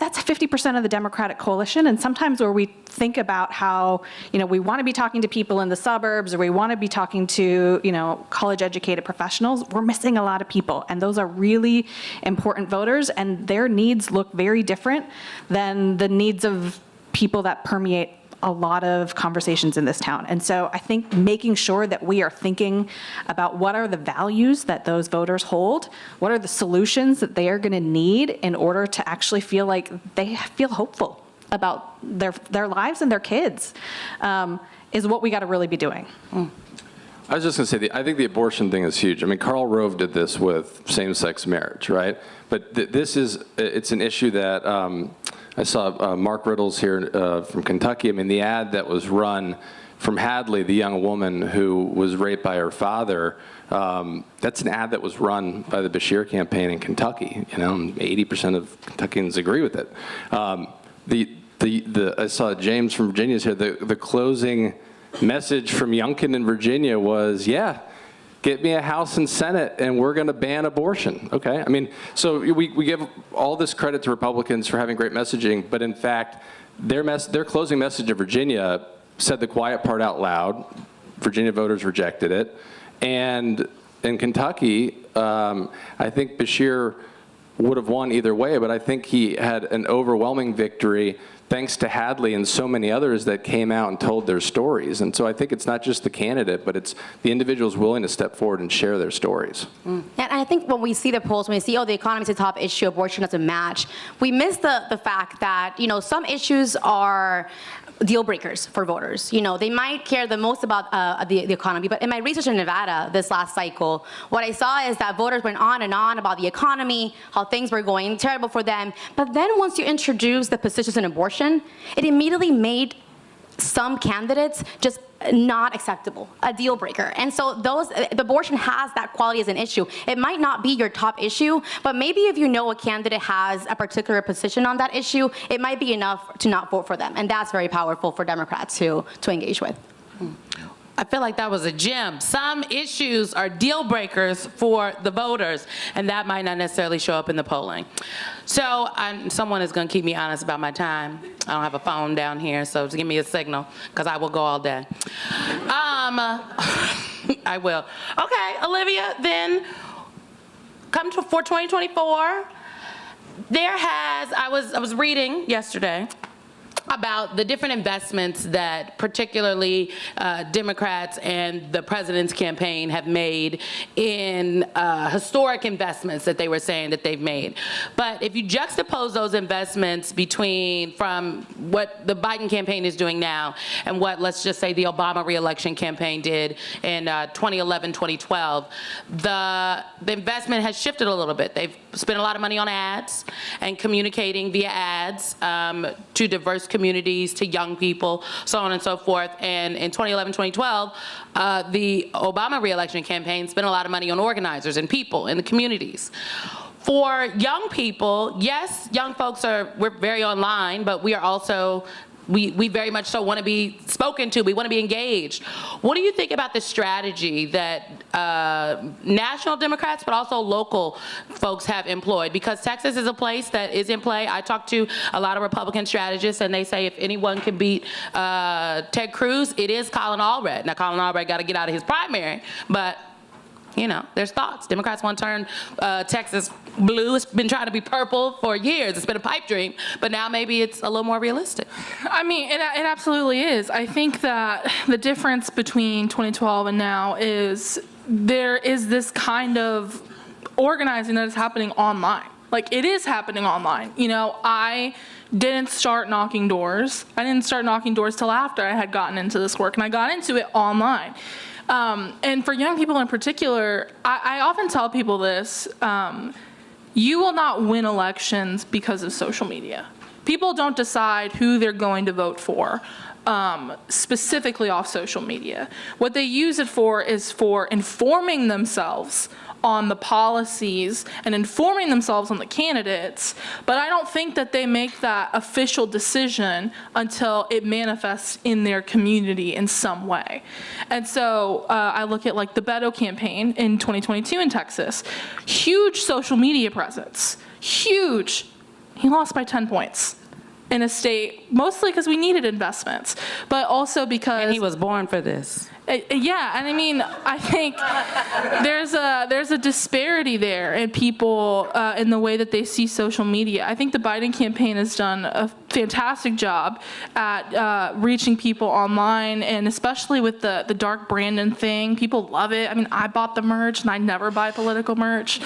that's 50% of the Democratic coalition. And sometimes where we think about how, we want to be talking to people in the suburbs, or we want to be talking to, college educated professionals, we're missing a lot of people. And those are really important voters, and their needs look very different than the needs of people that permeate a lot of conversations in this town. And so I think making sure that we are thinking about what are the values that those voters hold, what are the solutions that they are going to need in order to actually feel like they feel hopeful about their lives and their kids, is what we got to really be doing. I was just going to say, I think the abortion thing is huge. I mean, Karl Rove did this with same-sex marriage, right? But it's an issue that I saw Mark Riddles here from Kentucky. I mean, the ad that was run from Hadley, the young woman who was raped by her father, that's an ad that was run by the Bashir campaign in Kentucky. 80% of Kentuckians agree with it. The I saw James from Virginia's here. The closing message from Youngkin in Virginia was, yeah, get me a House and Senate, and we're going to ban abortion. Okay, I mean, so we give all this credit to Republicans for having great messaging, but in fact, their closing message of Virginia said the quiet part out loud. Virginia voters rejected it, and in Kentucky, I think Bashir would have won either way, but I think he had an overwhelming victory thanks to Hadley and so many others that came out and told their stories. And so I think it's not just the candidate, but it's the individuals willing to step forward and share their stories. And I think when we see the polls, when we see, oh, the economy is a top issue, abortion doesn't match, we miss the fact that, you know, some issues are deal breakers for voters. You know, they might care the most about the economy, but in my research in Nevada this last cycle, what I saw is that voters went on and on about the economy, how things were going terrible for them, but then once you introduce the positions in abortion, it immediately made some candidates just not acceptable, a deal breaker. And so abortion has that quality as an issue. It might not be your top issue, but maybe if you know a candidate has a particular position on that issue, it might be enough to not vote for them. And that's very powerful for Democrats to engage with. I feel like that was a gem. Some issues are deal breakers for the voters, and that might not necessarily show up in the polling. So someone is going to keep me honest about my time. I don't have a phone down here, so just give me a signal, because I will go all day. I will. Okay, Olivia, then for 2024, I was reading yesterday about the different investments that particularly Democrats and the president's campaign have made in historic investments that they were saying that they've made. But if you juxtapose those investments from what the Biden campaign is doing now and what, let's just say, the Obama re-election campaign did in 2011, 2012, the investment has shifted a little bit. They've spent a lot of money on ads and communicating via ads to diverse communities, to young people, so on and so forth. And in 2011, 2012, the Obama re-election campaign spent a lot of money on organizers and people in the communities. For young people, yes, young folks we're very online, but we are also, we very much so want to be spoken to. We want to be engaged. What do you think about the strategy that national Democrats, but also local folks have employed? Because Texas is a place that is in play. I talked to a lot of Republican strategists, and they say if anyone can beat Ted Cruz, it is Colin Allred. Now, Colin Allred got to get out of his primary, but you know, there's thoughts. Democrats want to turn Texas blue. It's been trying to be purple for years. It's been a pipe dream, but now maybe it's a little more realistic. I mean, it absolutely is. I think that the difference between 2012 and now is there is this kind of organizing that is happening online. Like, it is happening online. You know, I didn't start knocking doors. I didn't start knocking doors till after I had gotten into this work, and I got into it online. And for young people in particular, I often tell people this, you will not win elections because of social media. People don't decide who they're going to vote for specifically off social media. What they use it for is for informing themselves on the policies and informing themselves on the candidates, but I don't think that they make that official decision until it manifests in their community in some way. And so I look at like the Beto campaign in 2022 in Texas, huge social media presence, huge. He lost by 10 points in a state, mostly because we needed investments, but also because— And he was born for this. Yeah, and I mean, I think there's a disparity there in people in the way that they see social media. I think the Biden campaign has done a fantastic job at reaching people online, and especially with the Dark Brandon thing. People love it. I mean, I bought the merch, and I never buy political merch.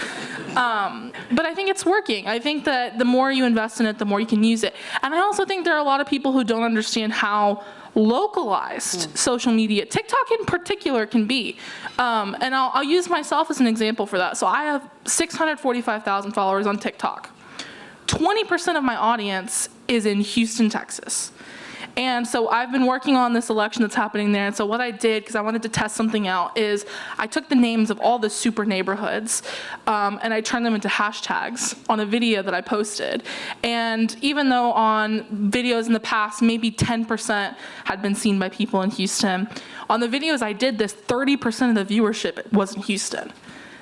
But I think it's working. I think that the more you invest in it, the more you can use it. And I also think there are a lot of people who don't understand how localized social media, TikTok in particular, can be. And I'll use myself as an example for that. So I have 645,000 followers on TikTok. 20% of my audience is in Houston, Texas. And so I've been working on this election that's happening there. And so what I did, because I wanted to test something out, is I took the names of all the super neighborhoods and I turned them into hashtags on a video that I posted. And even though on videos in the past, maybe 10% had been seen by people in Houston, on the videos I did this, 30% of the viewership was in Houston.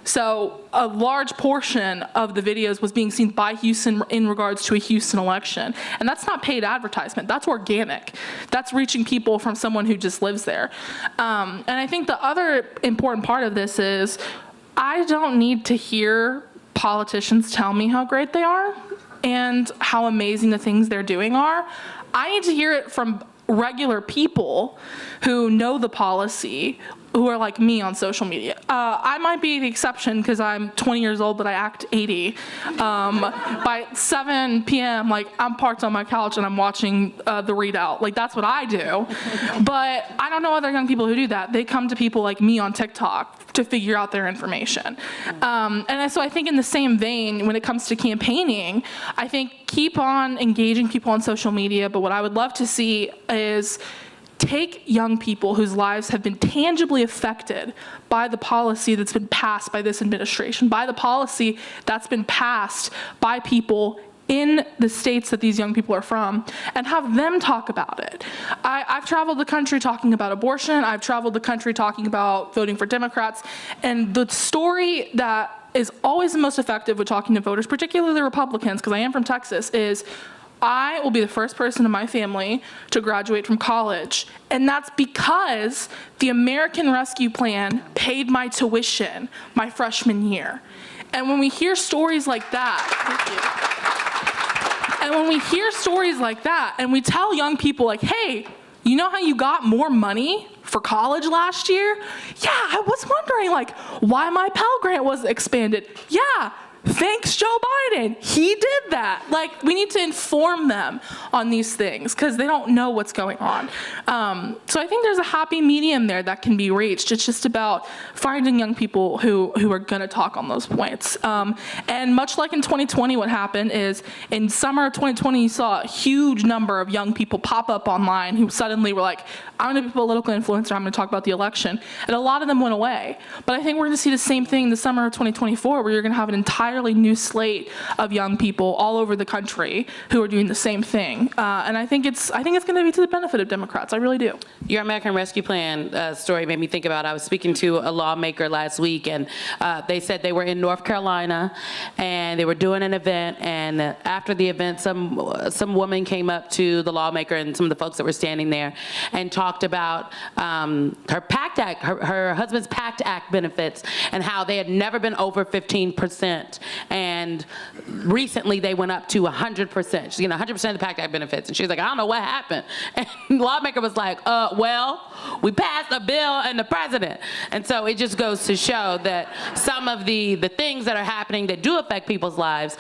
So a large portion of the videos was being seen by Houston in regards to a Houston election. And that's not paid advertisement, that's organic. That's reaching people from someone who just lives there. And I think the other important part of this is I don't need to hear politicians tell me how great they are and how amazing the things they're doing are. I need to hear it from regular people who know the policy, who are like me on social media. I might be the exception because I'm 20 years old, but I act 80. By 7 p.m., like, I'm parked on my couch and I'm watching the readout. Like, that's what I do. But I don't know other young people who do that. They come to people like me on TikTok to figure out their information. And so I think in the same vein, when it comes to campaigning, I think keep on engaging people on social media, but what I would love to see is take young people whose lives have been tangibly affected by the policy that's been passed by this administration, by the policy that's been passed by people in the states that these young people are from, and have them talk about it. I've traveled the country talking about abortion. I've traveled the country talking about voting for Democrats. And the story that is always the most effective with talking to voters, particularly Republicans, because I am from Texas, is I will be the first person in my family to graduate from college. And that's because the American Rescue Plan paid my tuition my freshman year. And when we hear stories like that, and when we hear stories like that, and we tell young people like, hey, you know how you got more money for college last year? Yeah, I was wondering like why my Pell Grant was expanded. Yeah, thanks Joe Biden, he did that. Like, we need to inform them on these things because they don't know what's going on. So I think there's a happy medium there that can be reached. It's just about finding young people who are gonna talk on those points. And much like in 2020, what happened is in summer of 2020, you saw a huge number of young people pop up online who suddenly were like, I'm gonna be a political influencer, I'm gonna talk about the election. And a lot of them went away. But I think we're gonna see the same thing the summer of 2024, where you're gonna have an entirely new slate of young people all over the country who are doing the same thing. And I think it's gonna be to the benefit of Democrats, I really do. Your American Rescue Plan story made me think about, I was speaking to a lawmaker last week, and they said they were in North Carolina, and they were doing an event, and after the event, some woman came up to the lawmaker and some of the folks that were standing there and talked about her PACT Act, her husband's PACT Act benefits, and how they had never been over 15%, and recently they went up to 100%. She's getting 100% of the PACT Act benefits, and she was like, I don't know what happened. And the lawmaker was like, well, we passed a bill and the president. And so it just goes to show that some of the things that are happening that do affect people's lives,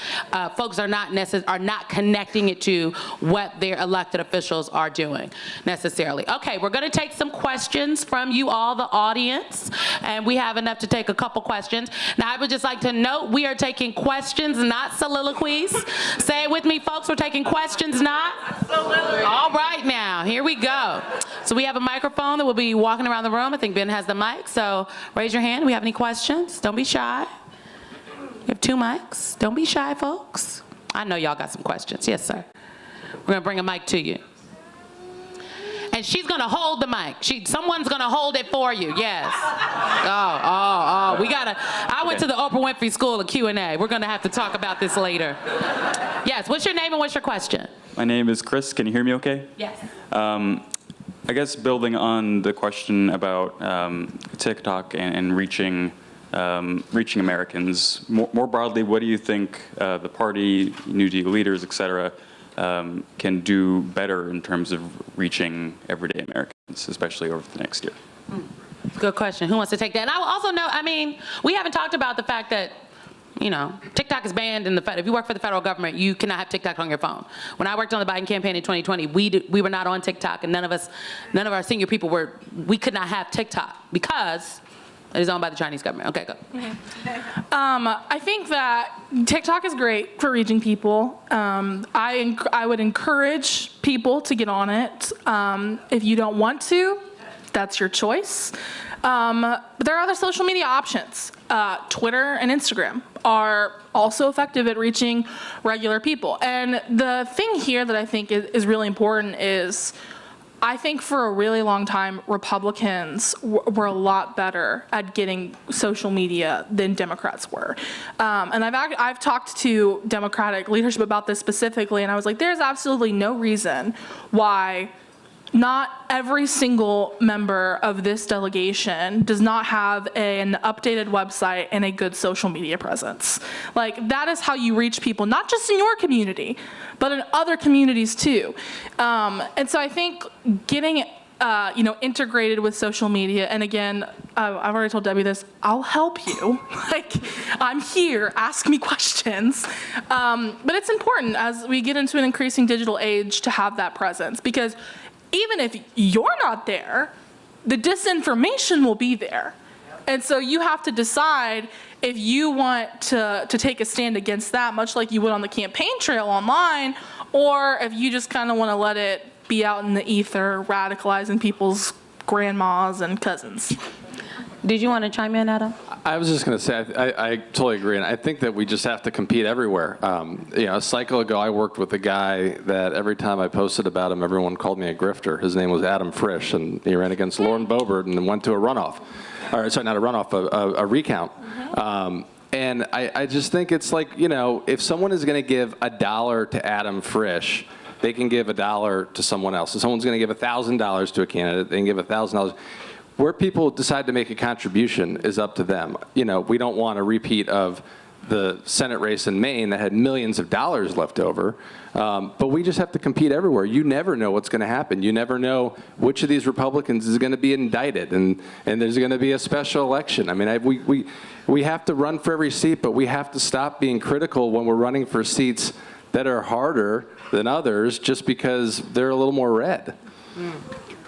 folks are not connecting it to what their elected officials are doing necessarily. Okay, we're gonna take some questions from you all, the audience, and we have enough to take a couple questions. Now, I would just like to note, we are taking questions, not soliloquies. Say it with me, folks, we're taking questions, not soliloquies. All right, now, here we go. So we have a microphone that will be walking around the room. I think Ben has the mic, so raise your hand. Do we have any questions? Don't be shy. We have 2 mics. Don't be shy, folks. I know y'all got some questions. Yes, sir. We're gonna bring a mic to you. And she's gonna hold the mic. Someone's gonna hold it for you, yes. Oh, we gotta, I went to the Oprah Winfrey School of Q&A. We're gonna have to talk about this later. Yes, what's your name and what's your question? My name is Chris, can you hear me okay? Yes. I guess building on the question about TikTok and reaching Americans, more broadly, what do you think the party, New Deal leaders, et cetera, can do better in terms of reaching everyday Americans, especially over the next year? Good question. Who wants to take that? And I will also note, I mean, we haven't talked about the fact that, you know, TikTok is banned in the if you work for the federal government, you cannot have TikTok on your phone. When I worked on the Biden campaign in 2020, we were not on TikTok, and none of our senior people we could not have TikTok because it is owned by the Chinese government. Okay, go. I think that TikTok is great for reaching people. I would encourage people to get on it. If you don't want to, that's your choice. But there are other social media options. Twitter and Instagram are also effective at reaching regular people. And the thing here that I think is really important is, I think for a really long time, Republicans were a lot better at getting social media than Democrats were. And I've talked to Democratic leadership about this specifically, and I was like, there's absolutely no reason why not every single member of this delegation does not have an updated website and a good social media presence. Like, that is how you reach people, not just in your community, but in other communities too. And so I think getting integrated with social media, and again, I've already told Debbie this, I'll help you. Like, I'm here, ask me questions. But it's important as we get into an increasing digital age to have that presence, because even if you're not there, the disinformation will be there. And so you have to decide if you want to take a stand against that, much like you would on the campaign trail online, or if you just kind of want to let it be out in the ether, radicalizing people's grandmas and cousins. Did you want to chime in, Adam? I was just going to say, I totally agree, and I think that we just have to compete everywhere. A cycle ago, I worked with a guy that every time I posted about him, everyone called me a grifter. His name was Adam Frisch, and he ran against Lauren Boebert and then went to a runoff. Or, sorry, not a runoff, a recount. And I just think it's like, if someone is going to give $1 to Adam Frisch, they can give $1 to someone else. If someone's going to give $1,000 to a candidate, they can give $1,000. Where people decide to make a contribution is up to them. We don't want a repeat of the Senate race in Maine that had millions of dollars left over, but we just have to compete everywhere. You never know what's going to happen. You never know which of these Republicans is going to be indicted, and there's going to be a special election. I mean, we have to run for every seat, but we have to stop being critical when we're running for seats that are harder than others just because they're a little more red.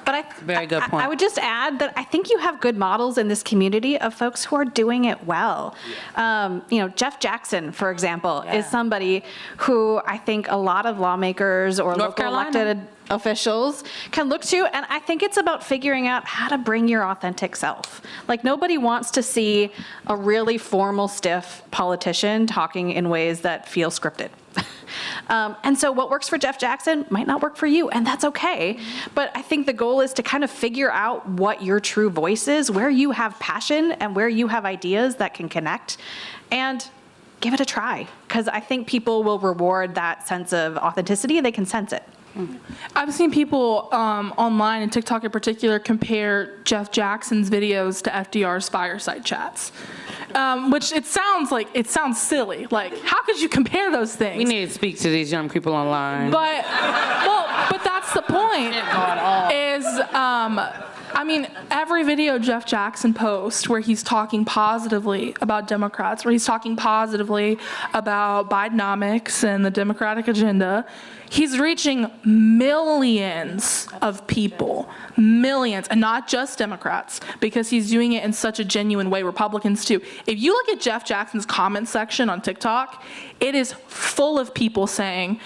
But Very good point. I would just add that I think you have good models in this community of folks who are doing it well. Jeff Jackson, for example, is somebody who I think a lot of lawmakers or local elected officials can look to, and I think it's about figuring out how to bring your authentic self. Like, nobody wants to see a really formal, stiff politician talking in ways that feel scripted. And so what works for Jeff Jackson might not work for you, and that's okay. But I think the goal is to kind of figure out what your true voice is, where you have passion and where you have ideas that can connect, and give it a try. Because I think people will reward that sense of authenticity. They can sense it. I've seen people online, and TikTok in particular, compare Jeff Jackson's videos to FDR's fireside chats, which it sounds silly. Like, how could you compare those things? We need to speak to these young people online. But that's the point. Every video Jeff Jackson posts where he's talking positively about Democrats, where he's talking positively about Bidenomics and the Democratic agenda, he's reaching millions of people, millions, and not just Democrats, because he's doing it in such a genuine way, Republicans too. If you look at Jeff Jackson's comment section on TikTok, it is full of people saying,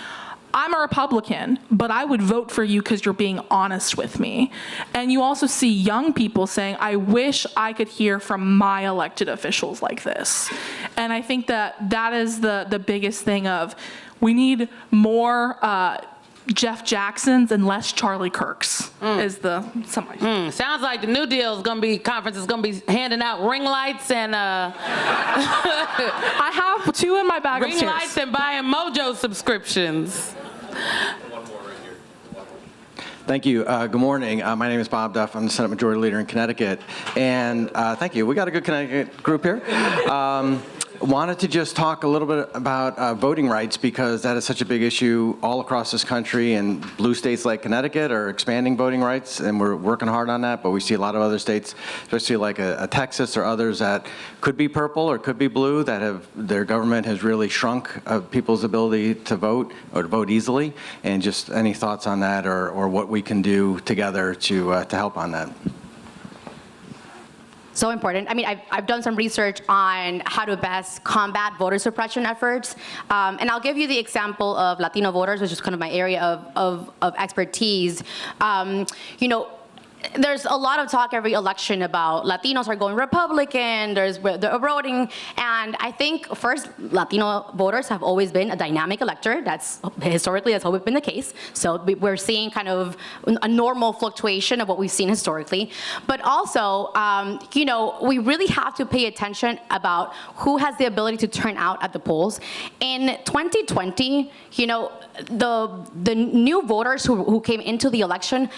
I'm a Republican, but I would vote for you because you're being honest with me. And you also see young people saying, I wish I could hear from my elected officials like this. And I think that is the biggest thing of, we need more Jeff Jacksons and less Charlie Kirks is the summary. Sounds like the New Deal conference is going to be handing out ring lights and I have 2 in my bag ring upstairs. lights and buying Mojo subscriptions. Thank you. Good morning. My name is Bob Duff. I'm the Senate Majority Leader in Connecticut. And thank you. We got a good Connecticut group here. Wanted to just talk a little bit about voting rights, because that is such a big issue all across this country, and blue states like Connecticut are expanding voting rights, and we're working hard on that, but we see a lot of other states, especially like a Texas or others, that could be purple or could be blue, that their government has really shrunk people's ability to vote or to vote easily. And just any thoughts on that, or what we can do together to help on that? So important. I mean, I've done some research on how to best combat voter suppression efforts. And I'll give you the example of Latino voters, which is kind of my area of expertise. You know, there's a lot of talk every election about Latinos are going Republican, they're eroding, and I think first, Latino voters have always been a dynamic electorate. That's always been the case. So we're seeing kind of a normal fluctuation of what we've seen historically. But also, you know, we really have to pay attention about who has the ability to turn out at the polls. In 2020, you know, the new voters who came into the election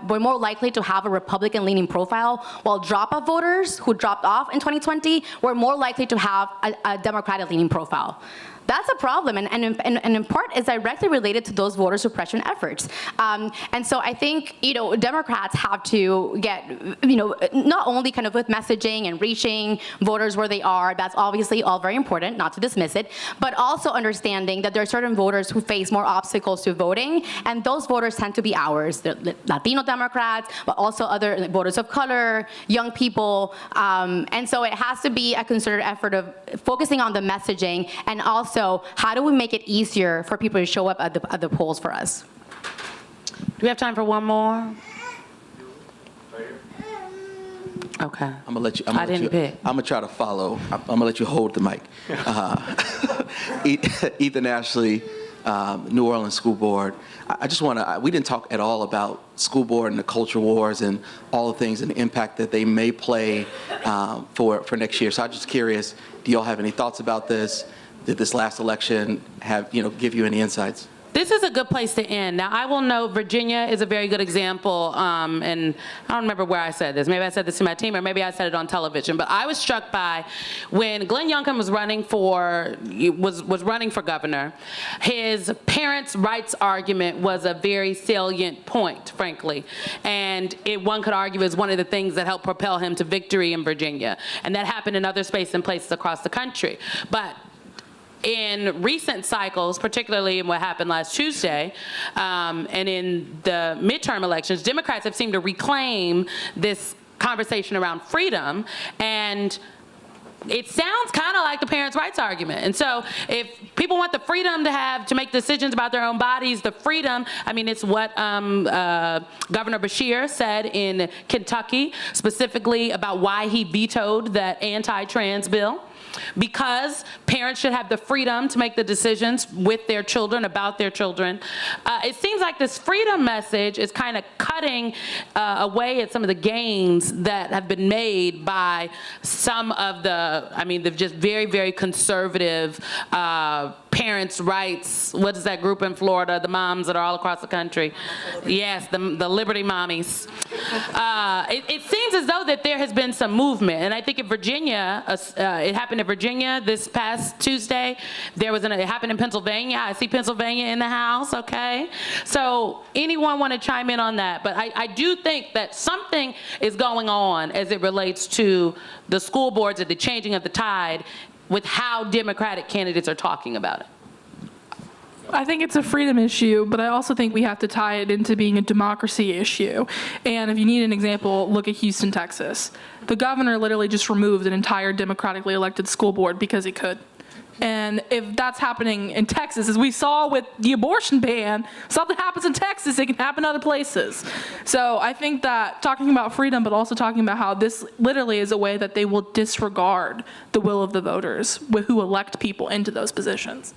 were more likely to have a Republican-leaning profile, while drop-off voters who dropped off in 2020 were more likely to have a Democratic-leaning profile. That's a problem, and in part is directly related to those voter suppression efforts. And so I think, you know, Democrats have to get, you know, not only kind of with messaging and reaching voters where they are, that's obviously all very important, not to dismiss it, but also understanding that there are certain voters who face more obstacles to voting, and those voters tend to be ours, the Latino Democrats, but also other voters of color, young people, and so it has to be a concerted effort of focusing on the messaging, and also how do we make it easier for people to show up at the polls for us? Do we have time for one more? Okay. I'm gonna let you. I didn't pick. I'm gonna try to follow. I'm gonna let you hold the mic. Ethan Ashley, New Orleans School Board. I just want to. We didn't talk at all about school board and the culture wars and all the things and the impact that they may play for next year. So I'm just curious. Do y'all have any thoughts about this? Did this last election give you any insights? This is a good place to end. Now, I will note Virginia is a very good example, and I don't remember where I said this. Maybe I said this to my team, or maybe I said it on television. But I was struck by when Glenn Youngkin was running for governor. His parents' rights argument was a very salient point, frankly, and one could argue is one of the things that helped propel him to victory in Virginia, and that happened in other spaces and places across the country. But in recent cycles, particularly in what happened last Tuesday, and in the midterm elections, Democrats have seemed to reclaim this conversation around freedom, and it sounds kind of like the parents' rights argument. And so if people want the freedom to make decisions about their own bodies, the freedom, I mean, it's what Governor Beshear said in Kentucky, specifically about why he vetoed that anti-trans bill. Because parents should have the freedom to make the decisions with their children, about their children. It seems like this freedom message is kind of cutting away at some of the gains that have been made by some of the just very, very conservative parents' rights. What is that group in Florida? The moms that are all across the country. Yes, the Liberty Mommies. It seems as though that there has been some movement, and I think in Virginia, it happened in Virginia this past Tuesday. It happened in Pennsylvania. I see Pennsylvania in the house, okay? So anyone want to chime in on that? But I do think that something is going on as it relates to the school boards and the changing of the tide with how Democratic candidates are talking about it. I think it's a freedom issue, but I also think we have to tie it into being a democracy issue. And if you need an example, look at Houston, Texas. The governor literally just removed an entire democratically elected school board because he could. And if that's happening in Texas, as we saw with the abortion ban, something happens in Texas, it can happen other places. So I think that talking about freedom, but also talking about how this literally is a way that they will disregard the will of the voters who elect people into those positions.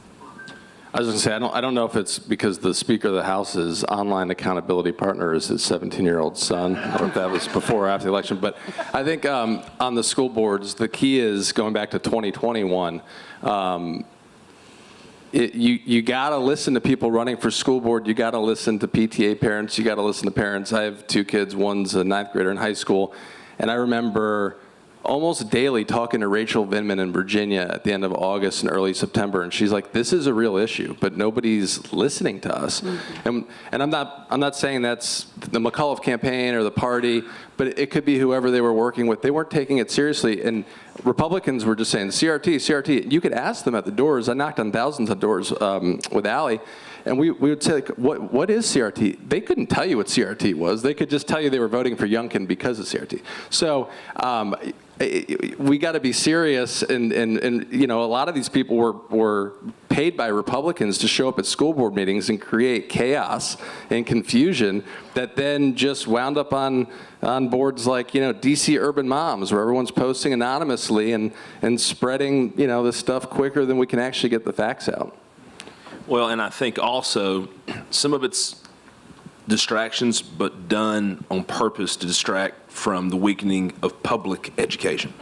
I was going to say, I don't know if it's because the Speaker of the House's online accountability partner is his 17-year-old son, or if that was before or after the election. But I think on the school boards, the key is going back to 2021. You got to listen to people running for school board. You got to listen to PTA parents. You got to listen to parents. I have two kids. One's a 9th grader in high school. And I remember almost daily talking to Rachel Vindman in Virginia at the end of August and early September, and she's like, "This is a real issue, but nobody's listening to us." Mm-hmm. And I'm not saying that's the McAuliffe campaign or the party, but it could be whoever they were working with. They weren't taking it seriously, and Republicans were just saying, CRT, CRT. You could ask them at the doors. I knocked on thousands of doors with Allie, and we would say, like, what is CRT? They couldn't tell you what CRT was. They could just tell you they were voting for Youngkin because of CRT. So we got to be serious, and you know, a lot of these people were paid by Republicans to show up at school board meetings and create chaos and confusion that then just wound up on boards like, you know, DC Urban Moms, where everyone's posting anonymously and spreading, you know, this stuff quicker than we can actually get the facts out. Well, and I think also some of it's distractions, but done on purpose to distract from the weakening of public education.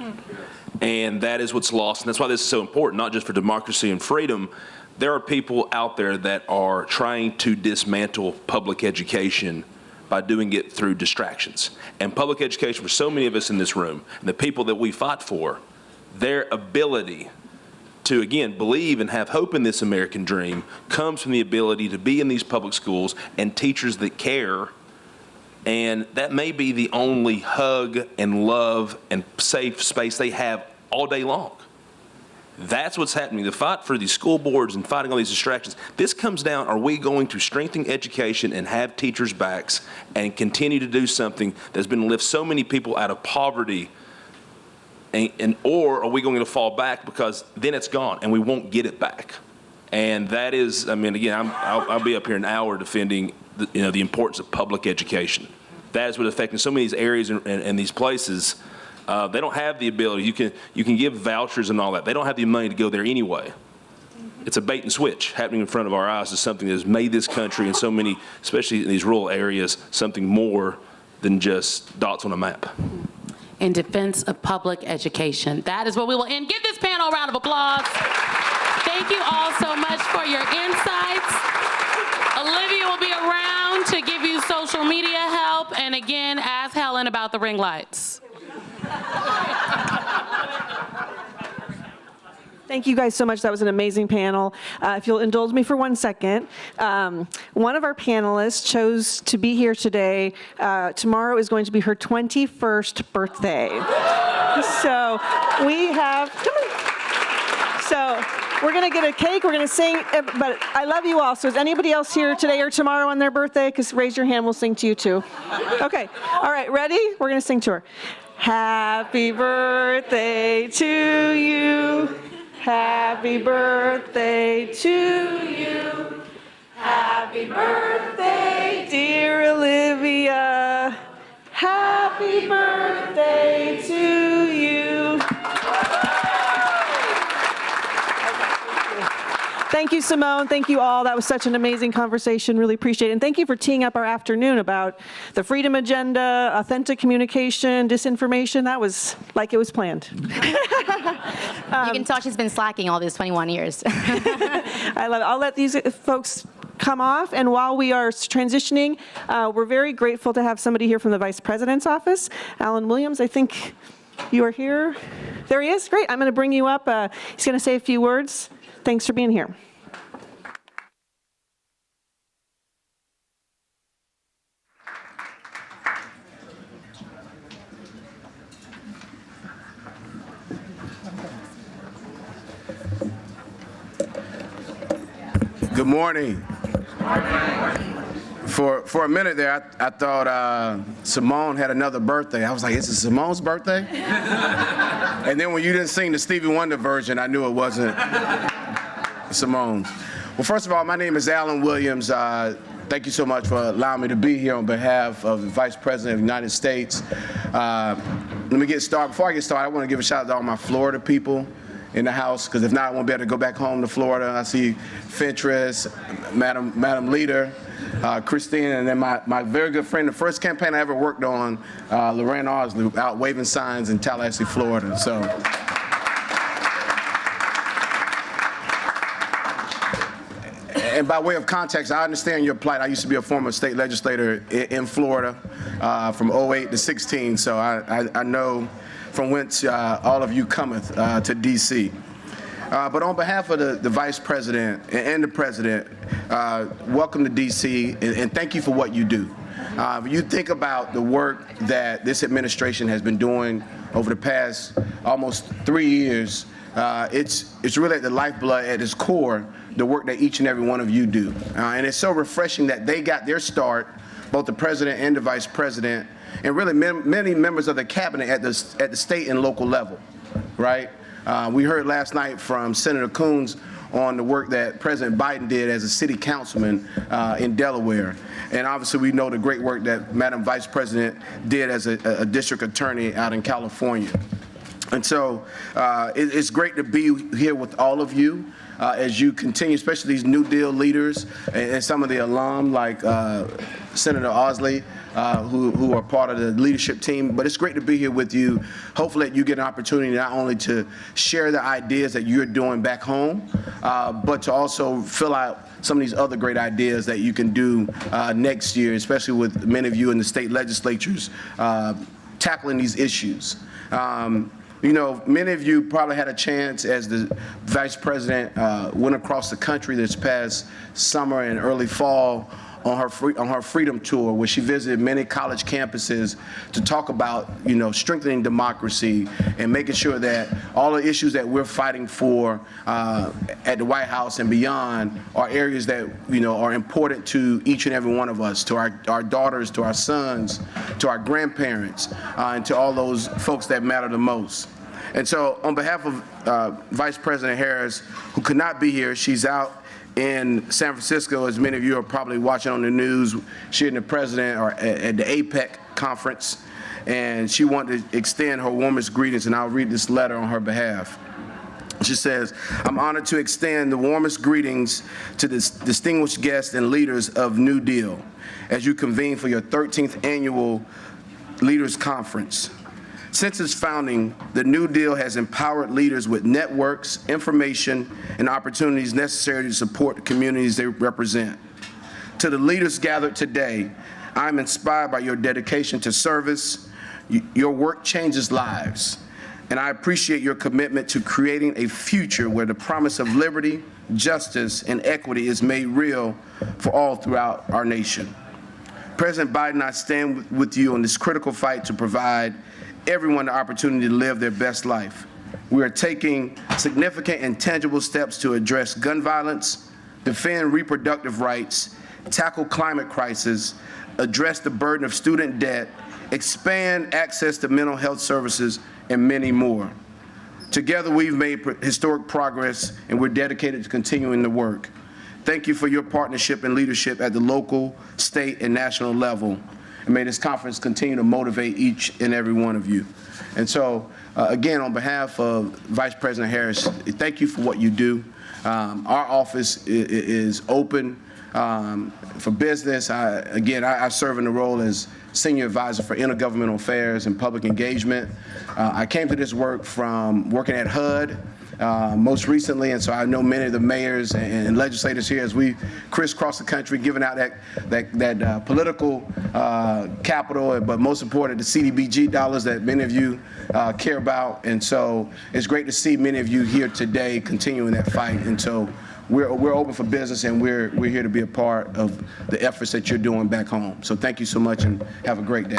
And that is what's lost. And that's why this is so important, not just for democracy and freedom. There are people out there that are trying to dismantle public education by doing it through distractions. And public education, for so many of us in this room, and the people that we fought for, their ability to, again, believe and have hope in this American dream comes from the ability to be in these public schools and teachers that care. And that may be the only hug and love and safe space they have all day long. That's what's happening. The fight for these school boards and fighting all these distractions, this comes down, are we going to strengthen education and have teachers' backs and continue to do something that's been to lift so many people out of poverty, or are we going to fall back because then it's gone and we won't get it back? And that is, I mean, again, I'll be up here an hour defending the importance of public education. That is what's affecting so many of these areas and these places. They don't have the ability. You can give vouchers and all that. They don't have the money to go there anyway. It's a bait and switch happening in front of our eyes. Is something that has made this country and so many, especially in these rural areas, something more than just dots on a map. In defense of public education. That is what we will end. Give this panel a round of applause. Thank you all so much for your insights. Olivia will be around to give you social media help. And again, ask Helen about the ring lights. Thank you guys so much. That was an amazing panel. If you'll indulge me for 1 second, one of our panelists chose to be here today. Tomorrow is going to be her 21st birthday. So we have, come on. So we're going to get a cake, we're going to sing, but I love you all. So is anybody else here today or tomorrow on their birthday? Because raise your hand, we'll sing to you too. Okay, all right, ready? We're going to sing to her. Happy birthday to you. Happy birthday to you. Happy birthday, dear Olivia. Happy birthday to you. Thank you, Simone. Thank you all. That was such an amazing conversation. Really appreciate it. And thank you for teeing up our afternoon about the freedom agenda, authentic communication, disinformation. That was like it was planned. You can tell she's been slacking all these 21 years. I love it. I'll let these folks come off. And while we are transitioning, we're very grateful to have somebody here from the Vice President's office. Alan Williams, I think you are here. There he is. Great. I'm going to bring you up. He's going to say a few words. Thanks for being here. Good morning. For a minute there, I thought Simone had another birthday. I was like, is it Simone's birthday? And then when you didn't sing the Stevie Wonder version, I knew it wasn't Simone's. Well, first of all, my name is Alan Williams. Thank you so much for allowing me to be here on behalf of the Vice President of the United States. Let me get started. Before I get started, I want to give a shout out to all my Florida people in the house, because if not, I won't be able to go back home to Florida. I see Fentress, Madam Leader, Christine, and then my very good friend, the first campaign I ever worked on, Lorraine Osley, out waving signs in Tallahassee, Florida. So. And by way of context, I understand your plight. I used to be a former state legislator in Florida from 08 to 16, so I know from whence all of you cometh to D.C. But on behalf of the Vice President and the President, welcome to D.C. and thank you for what you do. You think about the work that this administration has been doing over the past almost 3 years. It's really at the lifeblood, at its core, the work that each and every one of you do. And it's so refreshing that they got their start, both the president and the vice president, and really many members of the cabinet at the state and local level, right? We heard last night from Senator Coons on the work that President Biden did as a city councilman in Delaware. And obviously we know the great work that Madam Vice President did as a district attorney out in California. And so it's great to be here with all of you as you continue, especially these New Deal leaders and some of the alum like Senator Osley, who are part of the leadership team. But it's great to be here with you. Hopefully that you get an opportunity not only to share the ideas that you're doing back home, but to also fill out some of these other great ideas that you can do next year, especially with many of you in the state legislatures tackling these issues. You know, many of you probably had a chance as the vice president went across the country this past summer and early fall on her Freedom Tour, where she visited many college campuses to talk about, you know, strengthening democracy and making sure that all the issues that we're fighting for at the White House and beyond are areas that, you know, are important to each and every one of us, to our daughters, to our sons, to our grandparents, and to all those folks that matter the most. And so on behalf of Vice President Harris, who could not be here, she's out in San Francisco, as many of you are probably watching on the news. She and the president are at the APEC conference, and she wanted to extend her warmest greetings, and I'll read this letter on her behalf. She says, I'm honored to extend the warmest greetings to the distinguished guests and leaders of New Deal as you convene for your 13th annual Leaders Conference. Since its founding, the New Deal has empowered leaders with networks, information, and opportunities necessary to support the communities they represent. To the leaders gathered today, I'm inspired by your dedication to service. Your work changes lives, and I appreciate your commitment to creating a future where the promise of liberty, justice, and equity is made real for all throughout our nation. President Biden, I stand with you on this critical fight to provide everyone the opportunity to live their best life. We are taking significant and tangible steps to address gun violence, defend reproductive rights, tackle climate crisis, address the burden of student debt, expand access to mental health services, and many more. Together, we've made historic progress, and we're dedicated to continuing the work. Thank you for your partnership and leadership at the local, state, and national level. And may this conference continue to motivate each and every one of you. And so, again, on behalf of Vice President Harris, thank you for what you do. Our office is open for business. I serve in the role as Senior Advisor for Intergovernmental Affairs and Public Engagement. I came to this work from working at HUD, most recently, and so I know many of the mayors and legislators here as we crisscross the country giving out that political capital, but most important, the CDBG dollars that many of you care about. And so it's great to see many of you here today continuing that fight. And so we're open for business, and we're here to be a part of the efforts that you're doing back home. So thank you so much, and have a great day.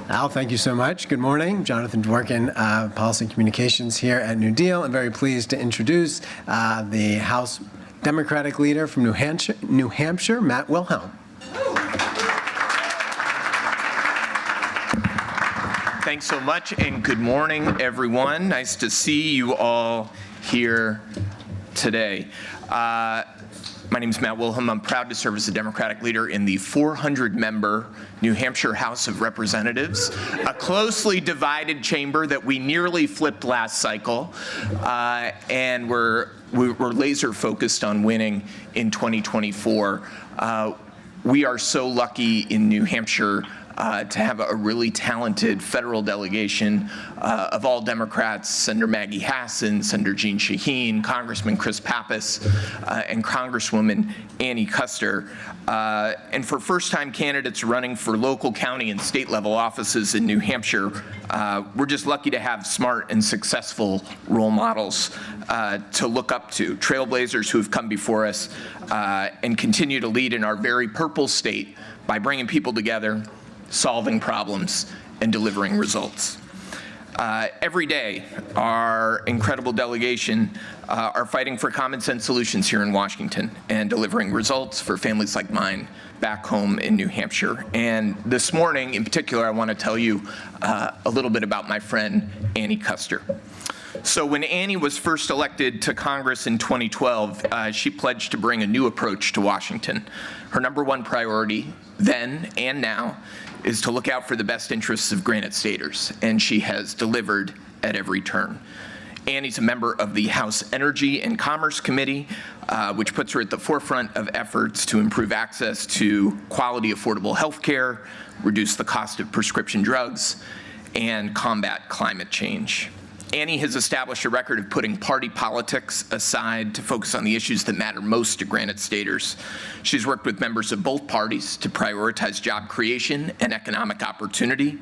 Al, thank you so much. Good morning. Jonathan Dworkin, Policy and Communications here at New Deal. I'm very pleased to introduce the House Democratic leader from New Hampshire, Matt Wilhelm. Thanks so much, and good morning, everyone. Nice to see you all here today. My name is Matt Wilhelm. I'm proud to serve as the Democratic leader in the 400-member New Hampshire House of Representatives, a closely divided chamber that we nearly flipped last cycle, and we're laser focused on winning in 2024. We are so lucky in New Hampshire to have a really talented federal delegation of all Democrats, Senator Maggie Hassan, Senator Jeanne Shaheen, Congressman Chris Pappas, and Congresswoman Annie Kuster. And for first-time candidates running for local, county, and state-level offices in New Hampshire, we're just lucky to have smart and successful role models to look up to, trailblazers who have come before us and continue to lead in our very purple state by bringing people together, solving problems, and delivering results. Every day, our incredible delegation are fighting for common sense solutions here in Washington and delivering results for families like mine back home in New Hampshire. And this morning, in particular, I want to tell you a little bit about my friend, Annie Kuster. So when Annie was first elected to Congress in 2012, she pledged to bring a new approach to Washington. Her #1 priority then and now is to look out for the best interests of Granite Staters, and she has delivered at every turn. Annie's a member of the House Energy and Commerce Committee, which puts her at the forefront of efforts to improve access to quality, affordable health care, reduce the cost of prescription drugs, and combat climate change. Annie has established a record of putting party politics aside to focus on the issues that matter most to Granite Staters. She's worked with members of both parties to prioritize job creation and economic opportunity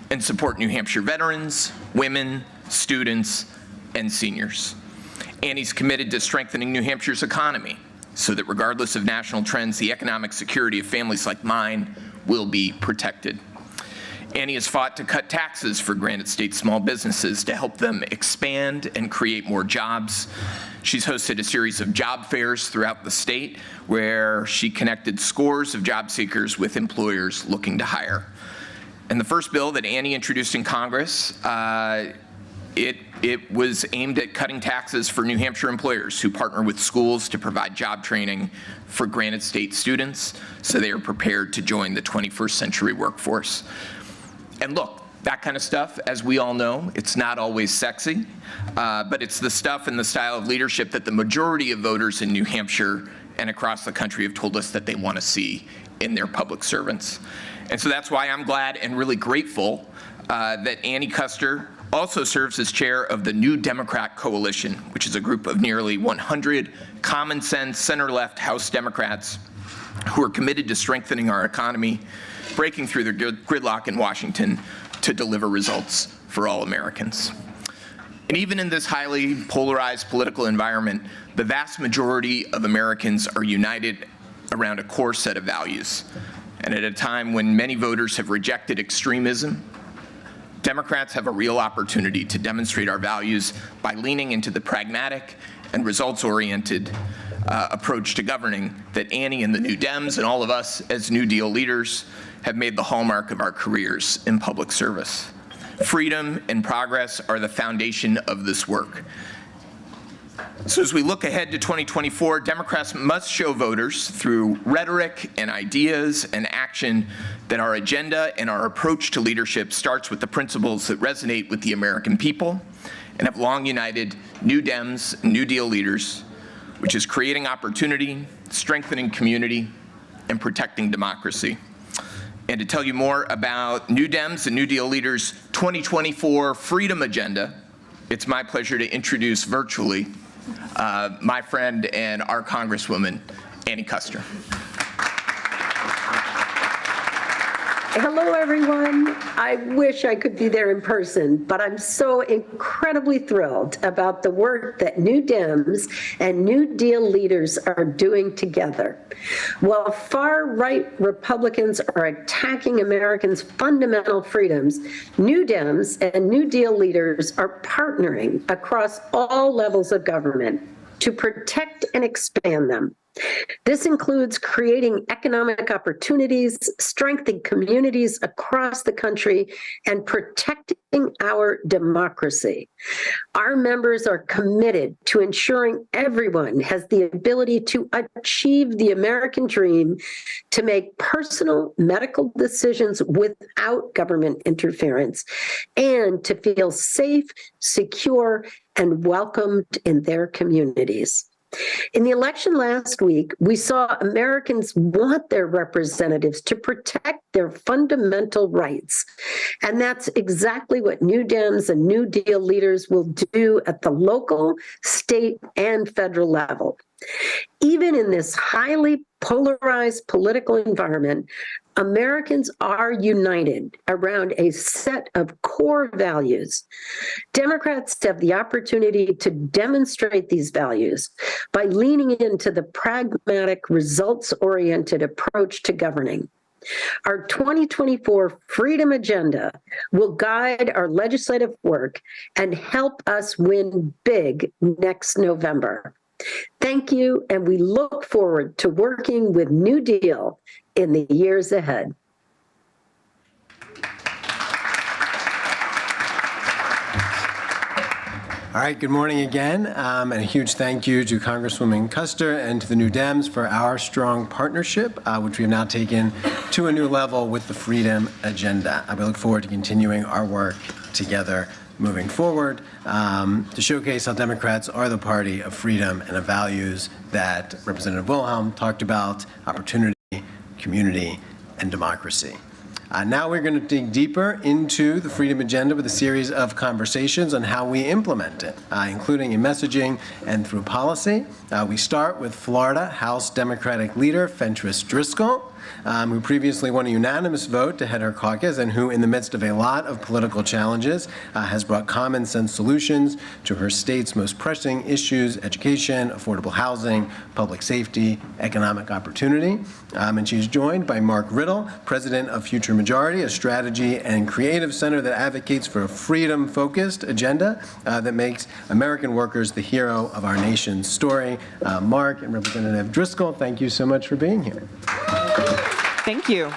and support New Hampshire veterans, women, students, and seniors. Annie's committed to strengthening New Hampshire's economy so that regardless of national trends, the economic security of families like mine will be protected. Annie has fought to cut taxes for Granite State small businesses to help them expand and create more jobs. She's hosted a series of job fairs throughout the state where she connected scores of job seekers with employers looking to hire. And the first bill that Annie introduced in Congress, it was aimed at cutting taxes for New Hampshire employers who partner with schools to provide job training for Granite State students so they are prepared to join the 21st century workforce. And look, that kind of stuff, as we all know, it's not always sexy, but it's the stuff and the style of leadership that the majority of voters in New Hampshire and across the country have told us that they want to see in their public servants. And so that's why I'm glad and really grateful that Annie Kuster also serves as chair of the New Democrat Coalition, which is a group of nearly 100 common sense, center-left House Democrats who are committed to strengthening our economy, breaking through the gridlock in Washington to deliver results for all Americans. And even in this highly polarized political environment, the vast majority of Americans are united around a core set of values. And at a time when many voters have rejected extremism, Democrats have a real opportunity to demonstrate our values by leaning into the pragmatic and results-oriented approach to governing that Annie and the New Dems and all of us as New Deal leaders have made the hallmark of our careers in public service. Freedom and progress are the foundation of this work. So as we look ahead to 2024, Democrats must show voters through rhetoric and ideas and action that our agenda and our approach to leadership starts with the principles that resonate with the American people and have long united New Dems and New Deal leaders, which is creating opportunity, strengthening community, and protecting democracy. And to tell you more about New Dems and New Deal leaders' 2024 Freedom Agenda, it's my pleasure to introduce virtually my friend and our Congresswoman, Annie Kuster. Hello, everyone. I wish I could be there in person, but I'm so incredibly thrilled about the work that New Dems and New Deal leaders are doing together. While far-right Republicans are attacking Americans' fundamental freedoms, New Dems and New Deal leaders are partnering across all levels of government to protect and expand them. This includes creating economic opportunities, strengthening communities across the country, and protecting our democracy. Our members are committed to ensuring everyone has the ability to achieve the American dream, to make personal medical decisions without government interference, and to feel safe, secure, and welcomed in their communities. In the election last week, we saw Americans want their representatives to protect their fundamental rights. And that's exactly what New Dems and New Deal leaders will do at the local, state, and federal level. Even in this highly polarized political environment, Americans are united around a set of core values. Democrats have the opportunity to demonstrate these values by leaning into the pragmatic, results-oriented approach to governing. Our 2024 Freedom Agenda will guide our legislative work and help us win big next November. Thank you, and we look forward to working with New Deal in the years ahead. All right, good morning again, and a huge thank you to Congresswoman Custer and to the New Dems for our strong partnership, which we have now taken to a new level with the Freedom Agenda. We look forward to continuing our work together moving forward to showcase how Democrats are the party of freedom and of values that Representative Wilhelm talked about: opportunity, community, and democracy. Now we're going to dig deeper into the Freedom Agenda with a series of conversations on how we implement it, including in messaging and through policy. We start with Florida House Democratic leader Fentrice Driscoll, who previously won a unanimous vote to head her caucus and who, in the midst of a lot of political challenges, has brought common sense solutions to her state's most pressing issues: education, affordable housing, public safety, economic opportunity. And she's joined by Mark Riddle, president of Future Majority, a strategy and creative center that advocates for a freedom-focused agenda that makes American workers the hero of our nation's story. Mark and Representative Driscoll, thank you so much for being here. Thank you.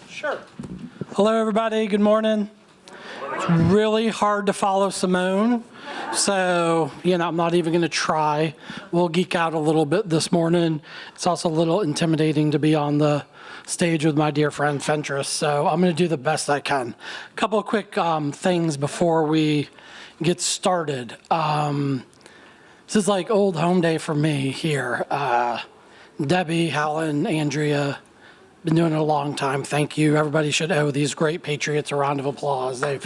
Sure. Hello, everybody. Good morning. It's really hard to follow Simone, so, I'm not even going to try. We'll geek out a little bit this morning. It's also a little intimidating to be on the stage with my dear friend Fentrice, so I'm going to do the best I can. A couple of quick things before we get started. This is like old home day for me here. Debbie, Helen, Andrea, been doing it a long time. Thank you. Everybody should owe these great patriots a round of applause. They've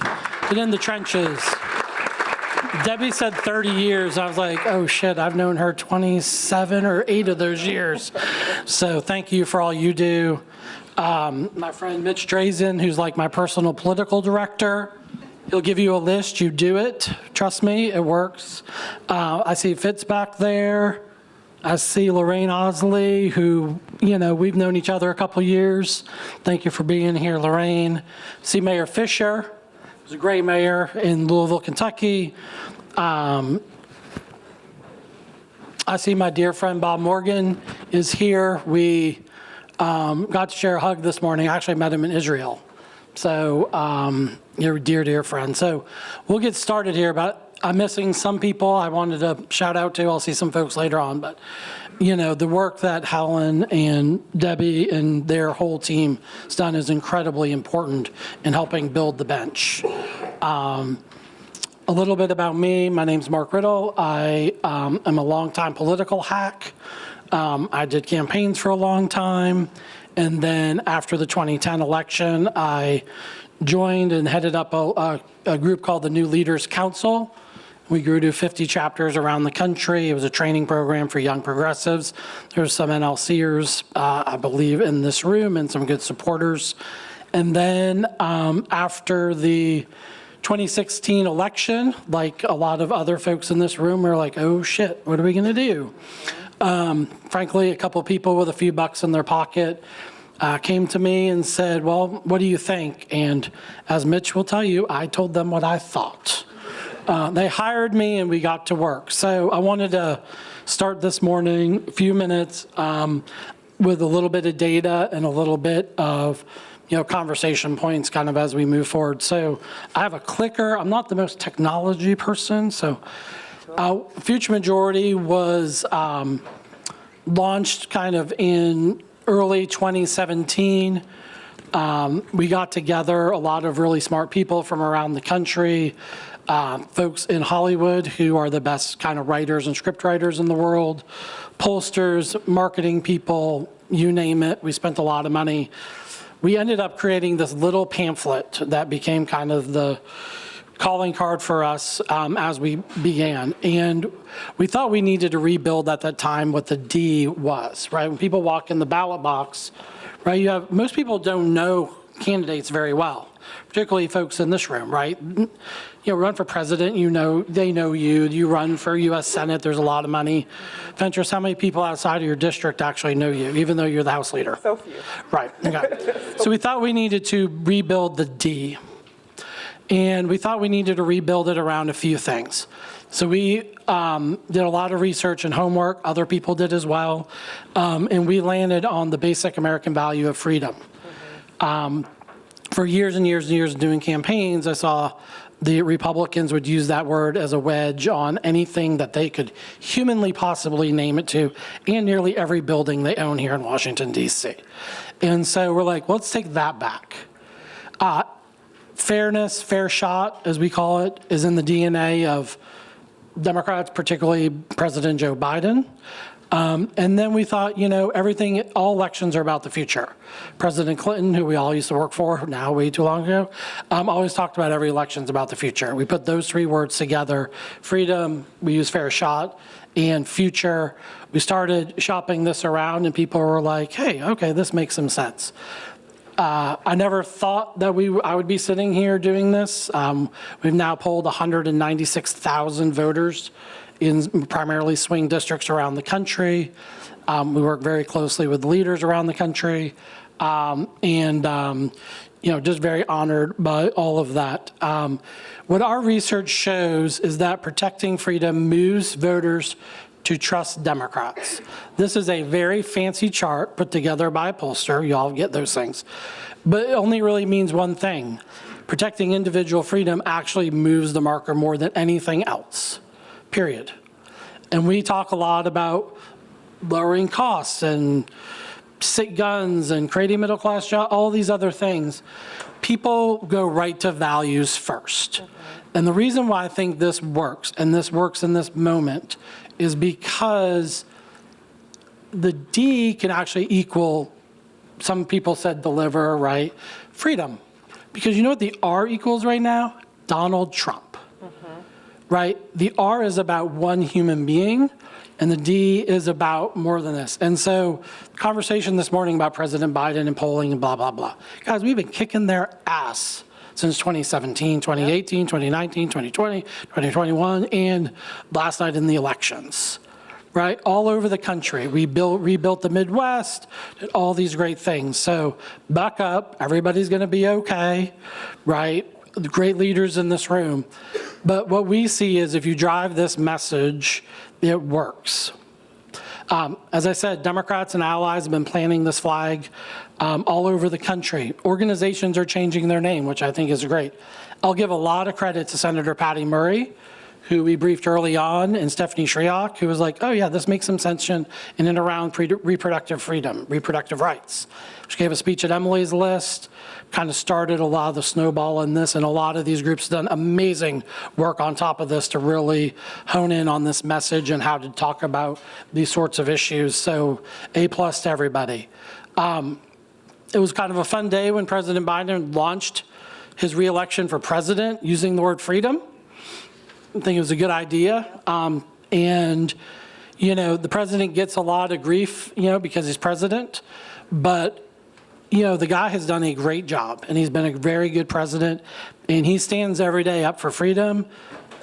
been in the trenches. Debbie said 30 years. I was like, oh shit, I've known her 27 or 8 of those years. So thank you for all you do. My friend Mitch Drazen, who's like my personal political director, he'll give you a list, you do it. Trust me, it works. I see Fitz back there. I see Lorraine Osley, who, we've known each other a couple years. Thank you for being here, Lorraine. See Mayor Fisher, who's a great mayor in Louisville, Kentucky. I see my dear friend Bob Morgan is here. We got to share a hug this morning. I actually met him in Israel. So you're a dear, dear friend. So we'll get started here, but I'm missing some people I wanted to shout out to. I'll see some folks later on, but the work that Helen and Debbie and their whole team has done is incredibly important in helping build the bench. A little bit about me. My name's Mark Riddle. I am a longtime political hack. I did campaigns for a long time. And then after the 2010 election, I joined and headed up a group called the New Leaders Council. We grew to 50 chapters around the country. It was a training program for young progressives. There's some NLCers, I believe, in this room and some good supporters. And then after the 2016 election, like a lot of other folks in this room, were like, oh shit, what are we gonna do? Frankly, a couple people with a few bucks in their pocket came to me and said, well, what do you think? And as Mitch will tell you, I told them what I thought. They hired me and we got to work. So I wanted to start this morning, a few minutes, with a little bit of data and a little bit of conversation points kind of as we move forward. So I have a clicker. I'm not the most technology person. So Future Majority was launched kind of in early 2017. We got together a lot of really smart people from around the country. folks in Hollywood who are the best kind of writers and script writers in the world, pollsters, marketing people, you name it. We spent a lot of money. We ended up creating this little pamphlet that became kind of the calling card for us as we began. And we thought we needed to rebuild at that time what the D was, right? When people walk in the ballot box, right, most people don't know candidates very well, particularly folks in this room, right? Run for president, they know you. You run for U.S. Senate, there's a lot of money. Ventures, how many people outside of your district actually know you, even though you're the House leader? So few. Right, okay. So we thought we needed to rebuild the D. And we thought we needed to rebuild it around a few things. So we did a lot of research and homework, other people did as well, and we landed on the basic American value of freedom. For years and years and years doing campaigns, I saw the Republicans would use that word as a wedge on anything that they could humanly possibly name it to, and nearly every building they own here in Washington, D.C. And so we're like, let's take that back. Fairness, fair shot, as we call it, is in the DNA of Democrats, particularly President Joe Biden. And then we thought, all elections are about the future. President Clinton, who we all used to work for now way too long ago, always talked about every election's about the future. We put those three words together, freedom, we use fair shot, and future. We started shopping this around and people were like, hey, okay, this makes some sense. I never thought that I would be sitting here doing this. We've now polled 196,000 voters in primarily swing districts around the country. We work very closely with leaders around the country, just very honored by all of that. What our research shows is that protecting freedom moves voters to trust Democrats. This is a very fancy chart put together by a pollster. You all get those things. But it only really means one thing. Protecting individual freedom actually moves the marker more than anything else, period. And we talk a lot about lowering costs and sick guns and creating middle-class jobs, all these other things. People go right to values first. And the reason why I think this works, and this works in this moment, is because the D can actually equal, some people said deliver, right? Freedom. Because you know what the R equals right now? Donald Trump, right? The R is about one human being, and the D is about more than this. And so the conversation this morning about President Biden and polling and blah, blah, blah. Guys, we've been kicking their ass since 2017, 2018, 2019, 2020, 2021, and last night in the elections, right? All over the country. We rebuilt the Midwest, did all these great things. So buck up, everybody's gonna be okay, right? The great leaders in this room. But what we see is if you drive this message, it works. As I said, Democrats and allies have been planting this flag all over the country. Organizations are changing their name, which I think is great. I'll give a lot of credit to Senator Patty Murray, who we briefed early on, and Stephanie Shryock, who was like, oh yeah, this makes some sense in and around reproductive freedom, reproductive rights. She gave a speech at Emily's List, kind of started a lot of the snowball in this, and a lot of these groups have done amazing work on top of this to really hone in on this message and how to talk about these sorts of issues. So A+ to everybody. It was kind of a fun day when President Biden launched his re-election for president using the word freedom. I think it was a good idea. The president gets a lot of grief, because he's president, but the guy has done a great job, and he's been a very good president, and he stands every day up for freedom.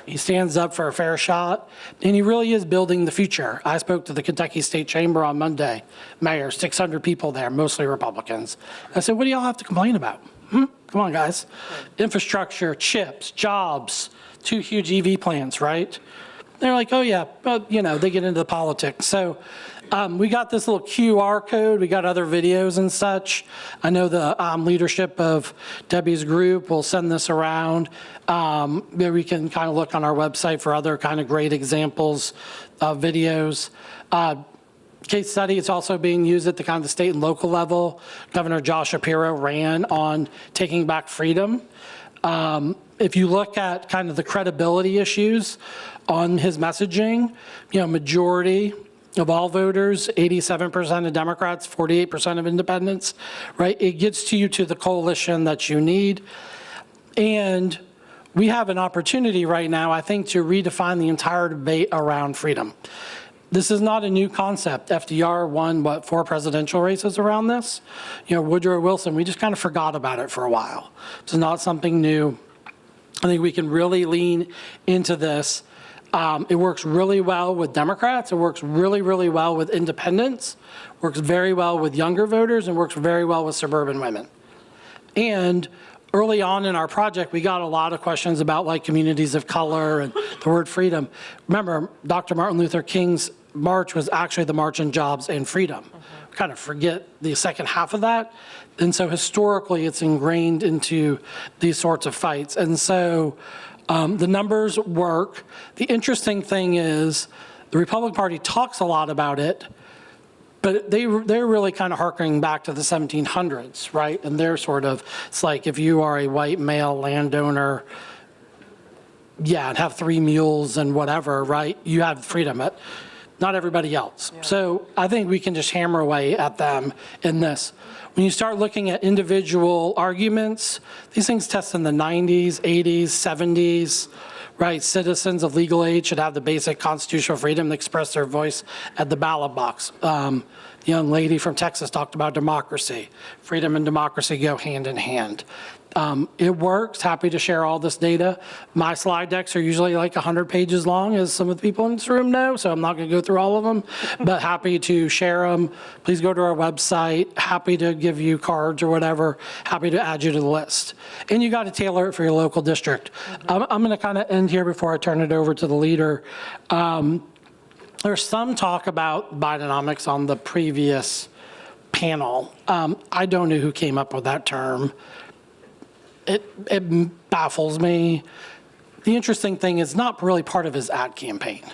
He stands up for a fair shot, and he really is building the future. I spoke to the Kentucky State Chamber on Monday, mayor, 600 people there, mostly Republicans. I said, what do y'all have to complain about? Come on, guys. Infrastructure, chips, jobs, 2 huge EV plants, right? They're like, oh yeah, but they get into the politics. So we got this little QR code. We got other videos and such. I know the leadership of Debbie's group will send this around. We can kind of look on our website for other kind of great examples of videos. Case study, it's also being used at the kind of the state and local level. Governor Josh Shapiro ran on taking back freedom. If you look at kind of the credibility issues on his messaging, majority of all voters, 87% of Democrats, 48% of independents, right? It gets to you to the coalition that you need. And we have an opportunity right now, I think, to redefine the entire debate around freedom. This is not a new concept. FDR won, 4 presidential races around this? Woodrow Wilson, we just kind of forgot about it for a while. It's not something new. I think we can really lean into this. It works really well with Democrats. It works really, really well with independents. Works very well with younger voters, and works very well with suburban women. And early on in our project, we got a lot of questions about like communities of color and the word freedom. Remember, Dr. Martin Luther King's march was actually the March on Jobs and Freedom. We kind of forget the second half of that. And so historically, it's ingrained into these sorts of fights. And so the numbers work. The interesting thing is the Republican Party talks a lot about it, but they're really kind of harkening back to the 1700s, right? And they're sort of, it's like if you are a white male landowner, and have 3 mules and whatever, right? You have freedom. Not everybody else. Yeah. So I think we can just hammer away at them in this. When you start looking at individual arguments, these things test in the 90s, 80s, 70s, right? Citizens of legal age should have the basic constitutional freedom to express their voice at the ballot box. The young lady from Texas talked about democracy. Freedom and democracy go hand in hand. It works. Happy to share all this data. My slide decks are usually like 100 pages long, as some of the people in this room know, so I'm not going to go through all of them, but happy to share them. Please go to our website. Happy to give you cards or whatever. Happy to add you to the list. And you got to tailor it for your local district. I'm going to kind of end here before I turn it over to the leader. There's some talk about Bidenomics on the previous panel. I don't know who came up with that term. It baffles me. The interesting thing is not really part of his ad campaign,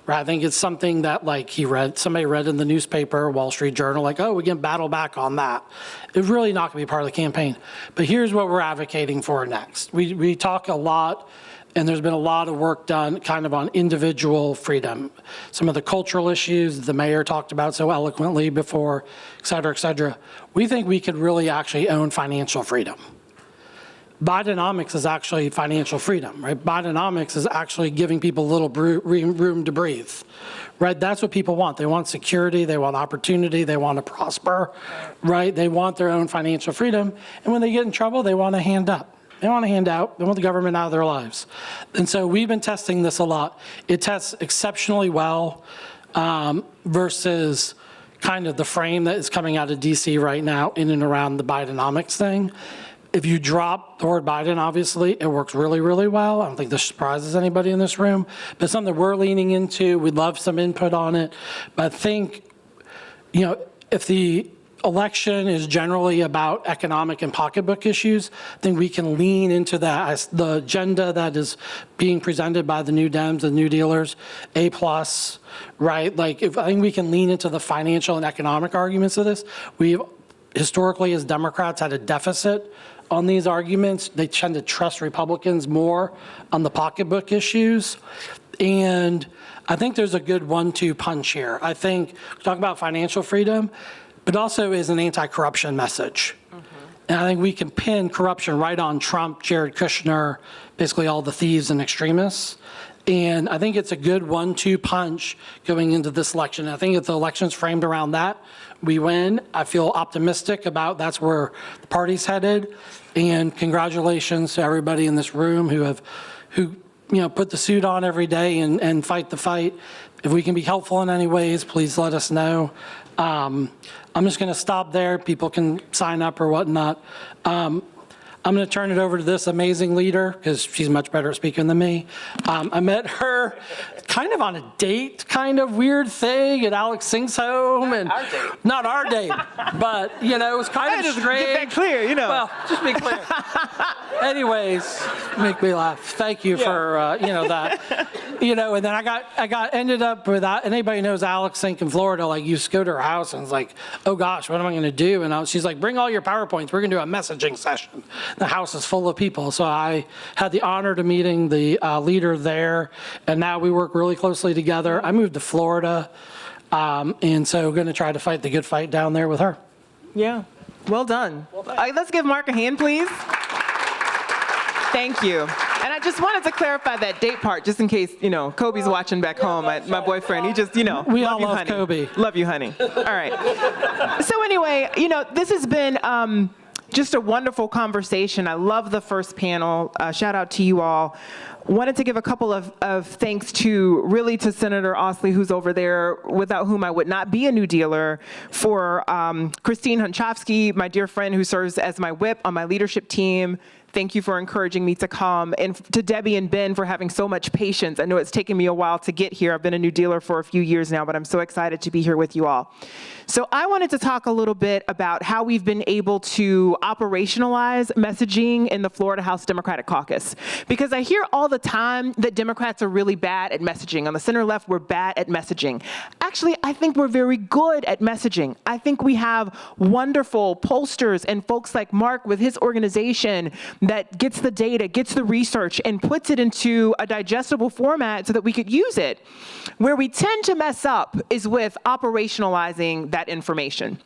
right? I think it's something that like somebody read in the newspaper, Wall Street Journal, like, oh, we can battle back on that. It's really not gonna be part of the campaign. But here's what we're advocating for next. We talk a lot, and there's been a lot of work done kind of on individual freedom. Some of the cultural issues the mayor talked about so eloquently before, et cetera, et cetera. We think we could really actually own financial freedom. Bidenomics is actually financial freedom, right? Bidenomics is actually giving people a little room to breathe, right? That's what people want. They want security, they want opportunity, they want to prosper, right? They want their own financial freedom. And when they get in trouble, they want to hand up. They want to hand out. They want the government out of their lives. And so we've been testing this a lot. It tests exceptionally well versus kind of the frame that is coming out of DC right now in and around the Bidenomics thing. If you drop the word Biden, obviously, it works really, really well. I don't think this surprises anybody in this room, but it's something we're leaning into. We'd love some input on it. But I think, if the election is generally about economic and pocketbook issues, then we can lean into that as the agenda that is being presented by the New Dems and New Dealers, A+, right? Like, I think we can lean into the financial and economic arguments of this. We've historically, as Democrats, had a deficit on these arguments. They tend to trust Republicans more on the pocketbook issues. And I think there's a good 1-2 punch here. I think we talk about financial freedom, but also is an anti-corruption message. And I think we can pin corruption right on Trump, Jared Kushner, basically all the thieves and extremists. And I think it's a good 1-2 punch going into this election. I think if the election's framed around that, we win. I feel optimistic about that's where the party's headed. And congratulations to everybody in this room who put the suit on every day and fight the fight. If we can be helpful in any ways, please let us know. I'm just going to stop there. People can sign up or whatnot. I'm going to turn it over to this amazing leader because she's much better at speaking than me. I met her kind of on a date, kind of weird thing at Alex Singh's home. And not our date, but, it was kind of strange. Get that clear, Well, just be clear. Anyways, make me laugh. Thank you for, that. And then I ended up with that. And anybody knows Alex Sink in Florida, like you just go to her house and it's like, oh gosh, what am I going to do? And she's like, bring all your PowerPoints. We're going to do a messaging session. the House is full of people. So I had the honor to meeting the leader there, and now we work really closely together. I moved to Florida, and so going to try to fight the good fight down there with her. Yeah, well done. Let's give Mark a hand, please. Thank you. And I just wanted to clarify that date part, just in case, Kobe's watching back home. My boyfriend, he just, We love all you, love honey. Kobe. Love you, honey. All right. So anyway, this has been just a wonderful conversation. I love the first panel. Shout out to you all. Wanted to give a couple of thanks to Senator Osley, who's over there, without whom I would not be a New Dealer, for Christine Hunchovsky, my dear friend who serves as my whip on my leadership team. Thank you for encouraging me to come. And to Debbie and Ben for having so much patience. I know it's taken me a while to get here. I've been a New Dealer for a few years now, but I'm so excited to be here with you all. So I wanted to talk a little bit about how we've been able to operationalize messaging in the Florida House Democratic Caucus. Because I hear all the time that Democrats are really bad at messaging. On the center left, we're bad at messaging. Actually, I think we're very good at messaging. I think we have wonderful pollsters and folks like Mark with his organization that gets the data, gets the research, and puts it into a digestible format so that we could use it. Where we tend to mess up is with operationalizing that information.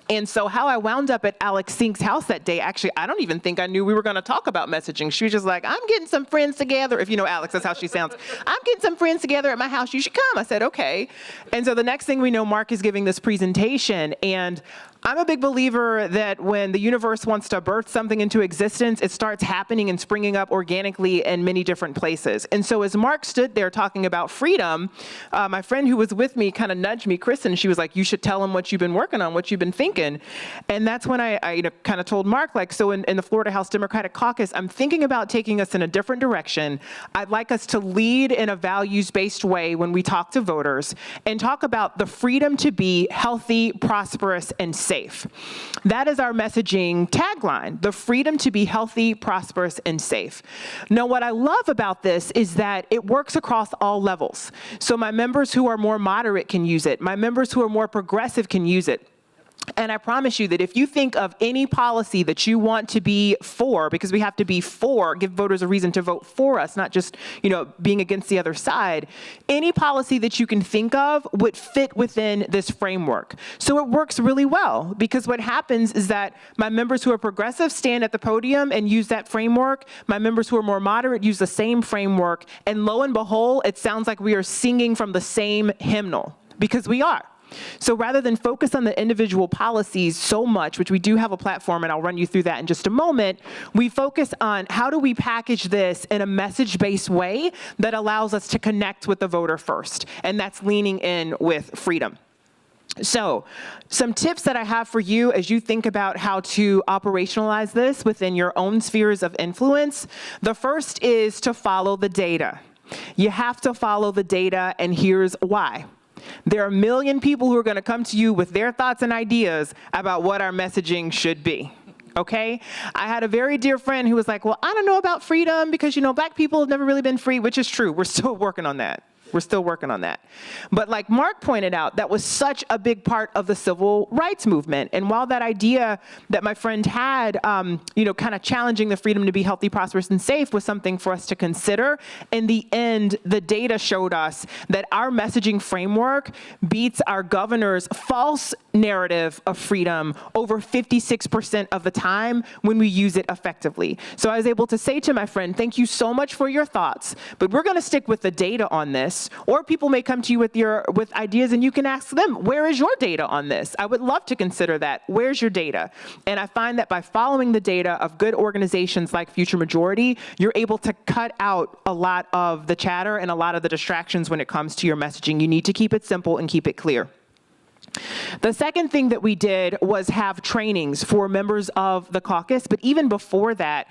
And so how I wound up at Alex Sink's house that day, actually, I don't even think I knew we were going to talk about messaging. She was just like, I'm getting some friends together. If you know Alex, that's how she sounds. I'm getting some friends together at my house. You should come. I said, okay. And so the next thing we know, Mark is giving this presentation. And I'm a big believer that when the universe wants to birth something into existence, it starts happening and springing up organically in many different places. And so as Mark stood there talking about freedom, my friend who was with me kind of nudged me, Kristen, she was like, you should tell him what you've been working on, what you've been thinking. And that's when I kind of told Mark, like, so in the Florida House Democratic Caucus, I'm thinking about taking us in a different direction. I'd like us to lead in a values-based way when we talk to voters and talk about the freedom to be healthy, prosperous, and safe. That is our messaging tagline, the freedom to be healthy, prosperous, and safe. Now, what I love about this is that it works across all levels. So my members who are more moderate can use it. My members who are more progressive can use it. And I promise you that if you think of any policy that you want to be for, because we have to be for, give voters a reason to vote for us, not just, being against the other side, any policy that you can think of would fit within this framework. So it works really well, because what happens is that my members who are progressive stand at the podium and use that framework. My members who are more moderate use the same framework. And lo and behold, it sounds like we are singing from the same hymnal, because we are. So rather than focus on the individual policies so much, which we do have a platform, and I'll run you through that in just a moment, we focus on how do we package this in a message-based way that allows us to connect with the voter first, and that's leaning in with freedom. So some tips that I have for you as you think about how to operationalize this within your own spheres of influence. The first is to follow the data. You have to follow the data, and here's why. There are a million people who are going to come to you with their thoughts and ideas about what our messaging should be. Okay? I had a very dear friend who was like, well, I don't know about freedom because, black people have never really been free, which is true. We're still working on that. We're still working on that. But like Mark pointed out, that was such a big part of the civil rights movement. And while that idea that my friend had, kind of challenging the freedom to be healthy, prosperous, and safe was something for us to consider, in the end, the data showed us that our messaging framework beats our governor's false narrative of freedom over 56% of the time when we use it effectively. So I was able to say to my friend, thank you so much for your thoughts, but we're going to stick with the data on this. Or people may come to you with ideas, and you can ask them, where is your data on this? I would love to consider that. Where's your data? And I find that by following the data of good organizations like Future Majority, you're able to cut out a lot of the chatter and a lot of the distractions when it comes to your messaging. You need to keep it simple and keep it clear. The second thing that we did was have trainings for members of the caucus, but even before that,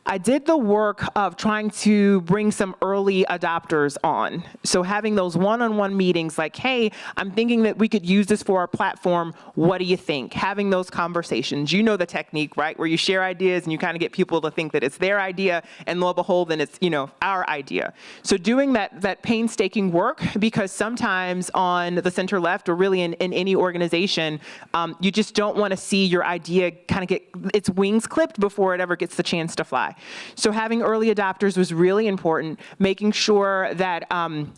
I did the work of trying to bring some early adopters on. So having those one-on-one meetings like, hey, I'm thinking that we could use this for our platform. What do you think? Having those conversations. You know the technique, right? Where you share ideas and you kind of get people to think that it's their idea, and lo and behold, then it's, our idea. So doing that painstaking work, because sometimes on the center left, or really in any organization, you just don't want to see your idea kind of get its wings clipped before it ever gets the chance to fly. So having early adopters was really important, making sure that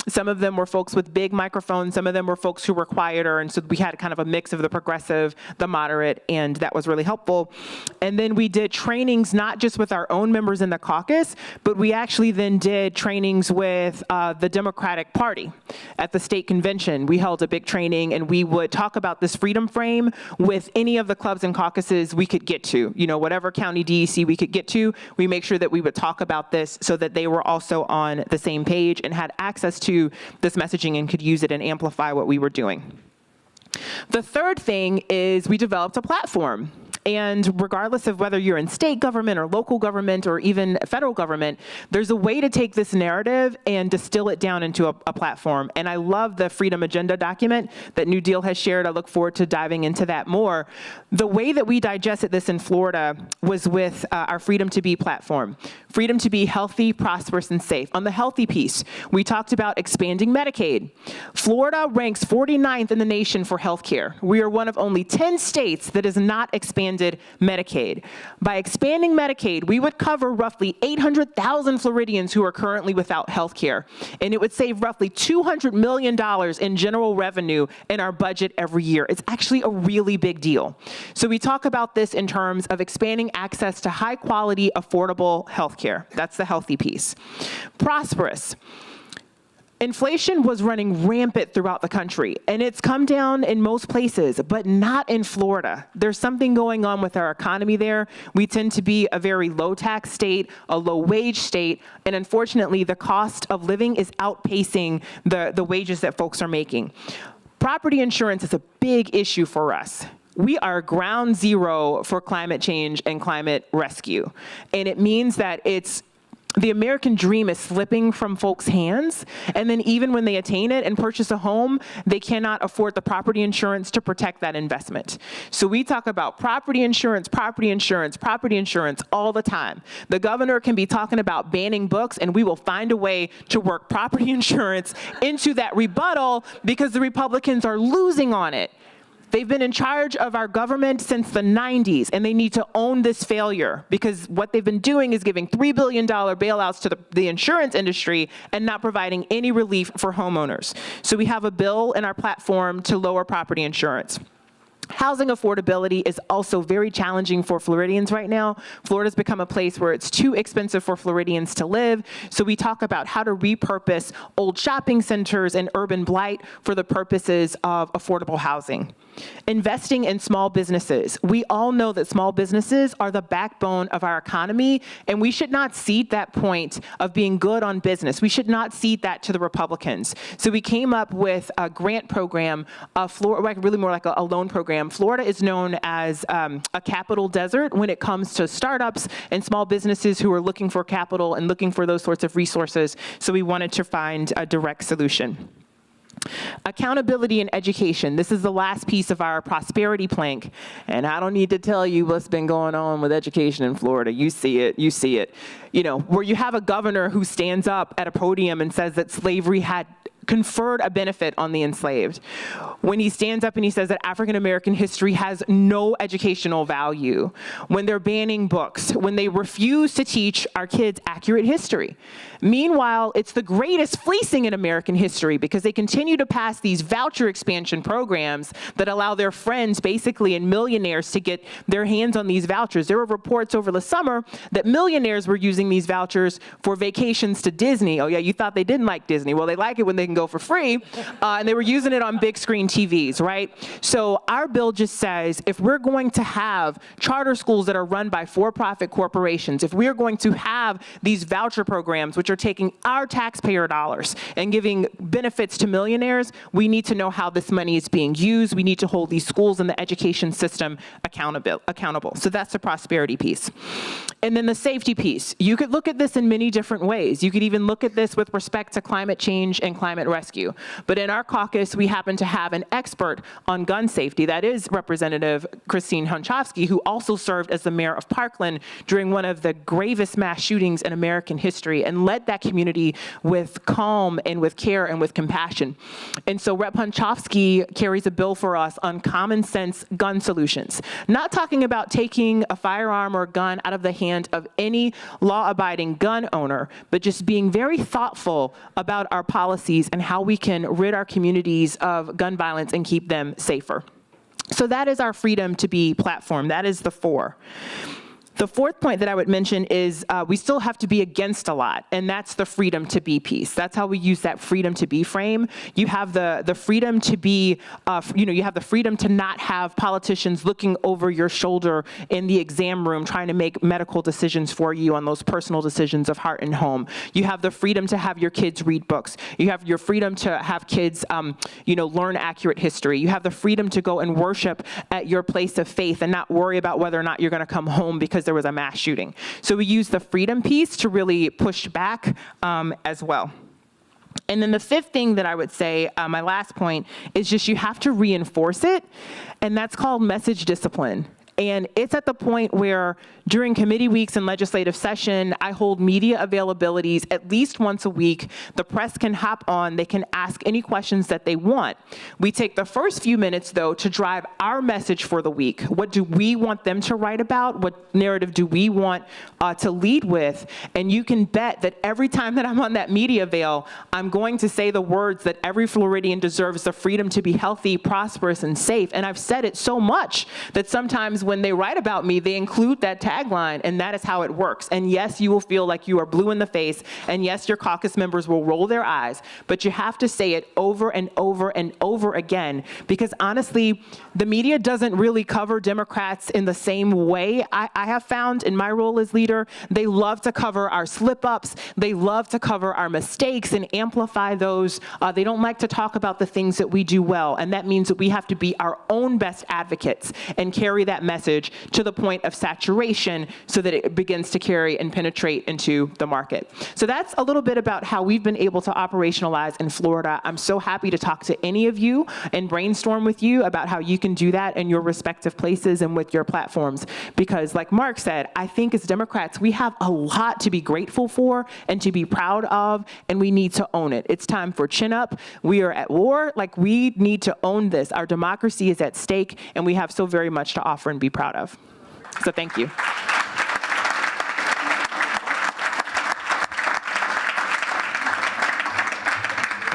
some of them were folks with big microphones, some of them were folks who were quieter, and so we had kind of a mix of the progressive, the moderate, and that was really helpful. And then we did trainings not just with our own members in the caucus, but we actually then did trainings with the Democratic Party. At the state convention, we held a big training, and we would talk about this freedom frame with any of the clubs and caucuses we could get to. Whatever county DEC we could get to, we make sure that we would talk about this so that they were also on the same page and had access to this messaging and could use it and amplify what we were doing. The third thing is we developed a platform. And regardless of whether you're in state government or local government or even federal government, there's a way to take this narrative and distill it down into a platform. And I love the Freedom Agenda document that New Deal has shared. I look forward to diving into that more. The way that we digested this in Florida was with our Freedom to Be platform. Freedom to be healthy, prosperous, and safe. On the healthy piece, we talked about expanding Medicaid. Florida ranks 49th in the nation for healthcare. We are one of only 10 states that has not expanded Medicaid. By expanding Medicaid, we would cover roughly 800,000 Floridians who are currently without health care, and it would save roughly $200 million in general revenue in our budget every year. It's actually a really big deal. So we talk about this in terms of expanding access to high-quality, affordable health care. That's the healthy piece. Prosperous. Inflation was running rampant throughout the country, and it's come down in most places, but not in Florida. There's something going on with our economy there. We tend to be a very low-tax state, a low-wage state, and unfortunately, the cost of living is outpacing the wages that folks are making. Property insurance is a big issue for us. We are ground zero for climate change and climate rescue, and it means that the American dream is slipping from folks' hands, and then even when they attain it and purchase a home, they cannot afford the property insurance to protect that investment. So we talk about property insurance, property insurance, property insurance all the time. The governor can be talking about banning books, and we will find a way to work property insurance into that rebuttal because the Republicans are losing on it. They've been in charge of our government since the 90s, and they need to own this failure because what they've been doing is giving $3 billion bailouts to the insurance industry and not providing any relief for homeowners. So we have a bill in our platform to lower property insurance. Housing affordability is also very challenging for Floridians right now. Florida's become a place where it's too expensive for Floridians to live. So we talk about how to repurpose old shopping centers and urban blight for the purposes of affordable housing. Investing in small businesses. We all know that small businesses are the backbone of our economy, and we should not cede that point of being good on business. We should not cede that to the Republicans. So we came up with a grant program, really more like a loan program. Florida is known as a capital desert when it comes to startups and small businesses who are looking for capital and looking for those sorts of resources. So we wanted to find a direct solution. Accountability in education. This is the last piece of our prosperity plank. And I don't need to tell you what's been going on with education in Florida. You see it, you see it. Where you have a governor who stands up at a podium and says that slavery had conferred a benefit on the enslaved. When he stands up and he says that African American history has no educational value. When they're banning books. When they refuse to teach our kids accurate history. Meanwhile, it's the greatest fleecing in American history because they continue to pass these voucher expansion programs that allow their friends basically and millionaires to get their hands on these vouchers. There were reports over the summer that millionaires were using these vouchers for vacations to Disney. Oh yeah, you thought they didn't like Disney. Well, they like it when they can go for free, and they were using it on big screen TVs, right? So our bill just says if we're going to have charter schools that are run by for-profit corporations, if we are going to have these voucher programs which are taking our taxpayer dollars and giving benefits to millionaires, we need to know how this money is being used. We need to hold these schools and the education system accountable. So that's the prosperity piece. And then the safety piece. You could look at this in many different ways. You could even look at this with respect to climate change and climate rescue. But in our caucus, we happen to have an expert on gun safety. That is Representative Christine Hunchofsky, who also served as the mayor of Parkland during one of the gravest mass shootings in American history and led that community with calm and with care and with compassion. And so Rep. Hunchofsky carries a bill for us on common sense gun solutions. Not talking about taking a firearm or a gun out of the hand of any law-abiding gun owner, but just being very thoughtful about our policies and how we can rid our communities of gun violence and keep them safer. So that is our freedom to be platform. That is the 4. The 4th point that I would mention is we still have to be against a lot, and that's the freedom to be piece. That's how we use that freedom to be frame. You have the freedom to be, you have the freedom to not have politicians looking over your shoulder in the exam room trying to make medical decisions for you on those personal decisions of heart and home. You have the freedom to have your kids read books. You have your freedom to have kids, learn accurate history. You have the freedom to go and worship at your place of faith and not worry about whether or not you're going to come home because there was a mass shooting. So we use the freedom piece to really push back as well. And then the 5th thing that I would say, my last point, is just you have to reinforce it, and that's called message discipline. And it's at the point where during committee weeks and legislative session, I hold media availabilities at least once a week. The press can hop on, they can ask any questions that they want. We take the first few minutes, though, to drive our message for the week. What do we want them to write about? What narrative do we want to lead with? And you can bet that every time that I'm on that media veil, I'm going to say the words that every Floridian deserves the freedom to be healthy, prosperous, and safe. And I've said it so much that sometimes when they write about me, they include that tagline, and that is how it works. And yes, you will feel like you are blue in the face, and yes, your caucus members will roll their eyes, but you have to say it over and over and over again, because honestly, the media doesn't really cover Democrats in the same way. I have found in my role as leader, they love to cover our slip-ups, they love to cover our mistakes and amplify those. They don't like to talk about the things that we do well, and that means that we have to be our own best advocates and carry that message to the point of saturation so that it begins to carry and penetrate into the market. So that's a little bit about how we've been able to operationalize in Florida. I'm so happy to talk to any of you and brainstorm with you about how you can do that in your respective places and with your platforms. Because like Mark said, I think as Democrats, we have a lot to be grateful for and to be proud of, and we need to own it. It's time for chin up. We are at war. Like, we need to own this. Our democracy is at stake, and we have so very much to offer and be proud of. So thank you.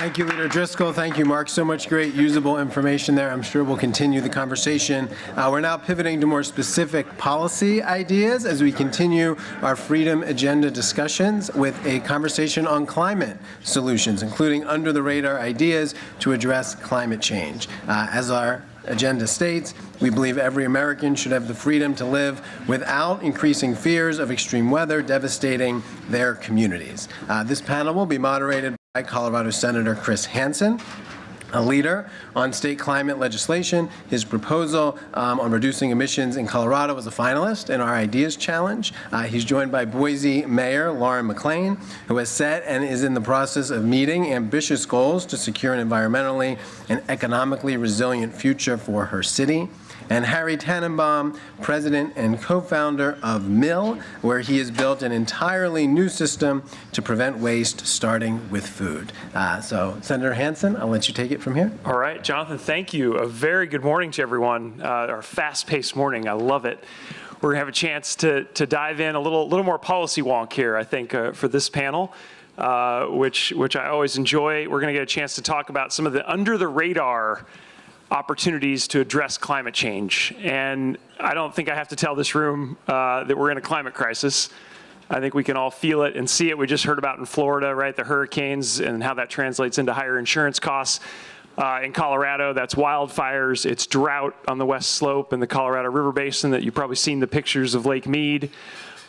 Thank you, Leader Driscoll. Thank you, Mark. So much great usable information there. I'm sure we'll continue the conversation. We're now pivoting to more specific policy ideas as we continue our Freedom Agenda discussions with a conversation on climate solutions, including under-the-radar ideas to address climate change. As our agenda states, we believe every American should have the freedom to live without increasing fears of extreme weather devastating their communities. This panel will be moderated by Colorado Senator Chris Hansen, a leader on state climate legislation. His proposal on reducing emissions in Colorado was a finalist in our Ideas Challenge. He's joined by Boise Mayor Lauren McLean, who has set and is in the process of meeting ambitious goals to secure an environmentally and economically resilient future for her city. And Harry Tannenbaum, president and co-founder of Mill, where he has built an entirely new system to prevent waste, starting with food. So, Senator Hansen, I'll let you take it from here. All right, Jonathan, thank you. A very good morning to everyone. Our fast-paced morning, I love it. We're gonna have a chance to dive in a little more policy wonk here, I think, for this panel. Which I always enjoy. We're gonna get a chance to talk about some of the under-the-radar opportunities to address climate change. And I don't think I have to tell this room that we're in a climate crisis. I think we can all feel it and see it. We just heard about in Florida, right, the hurricanes and how that translates into higher insurance costs. In Colorado, that's wildfires, it's drought on the west slope in the Colorado River Basin that you've probably seen the pictures of Lake Mead.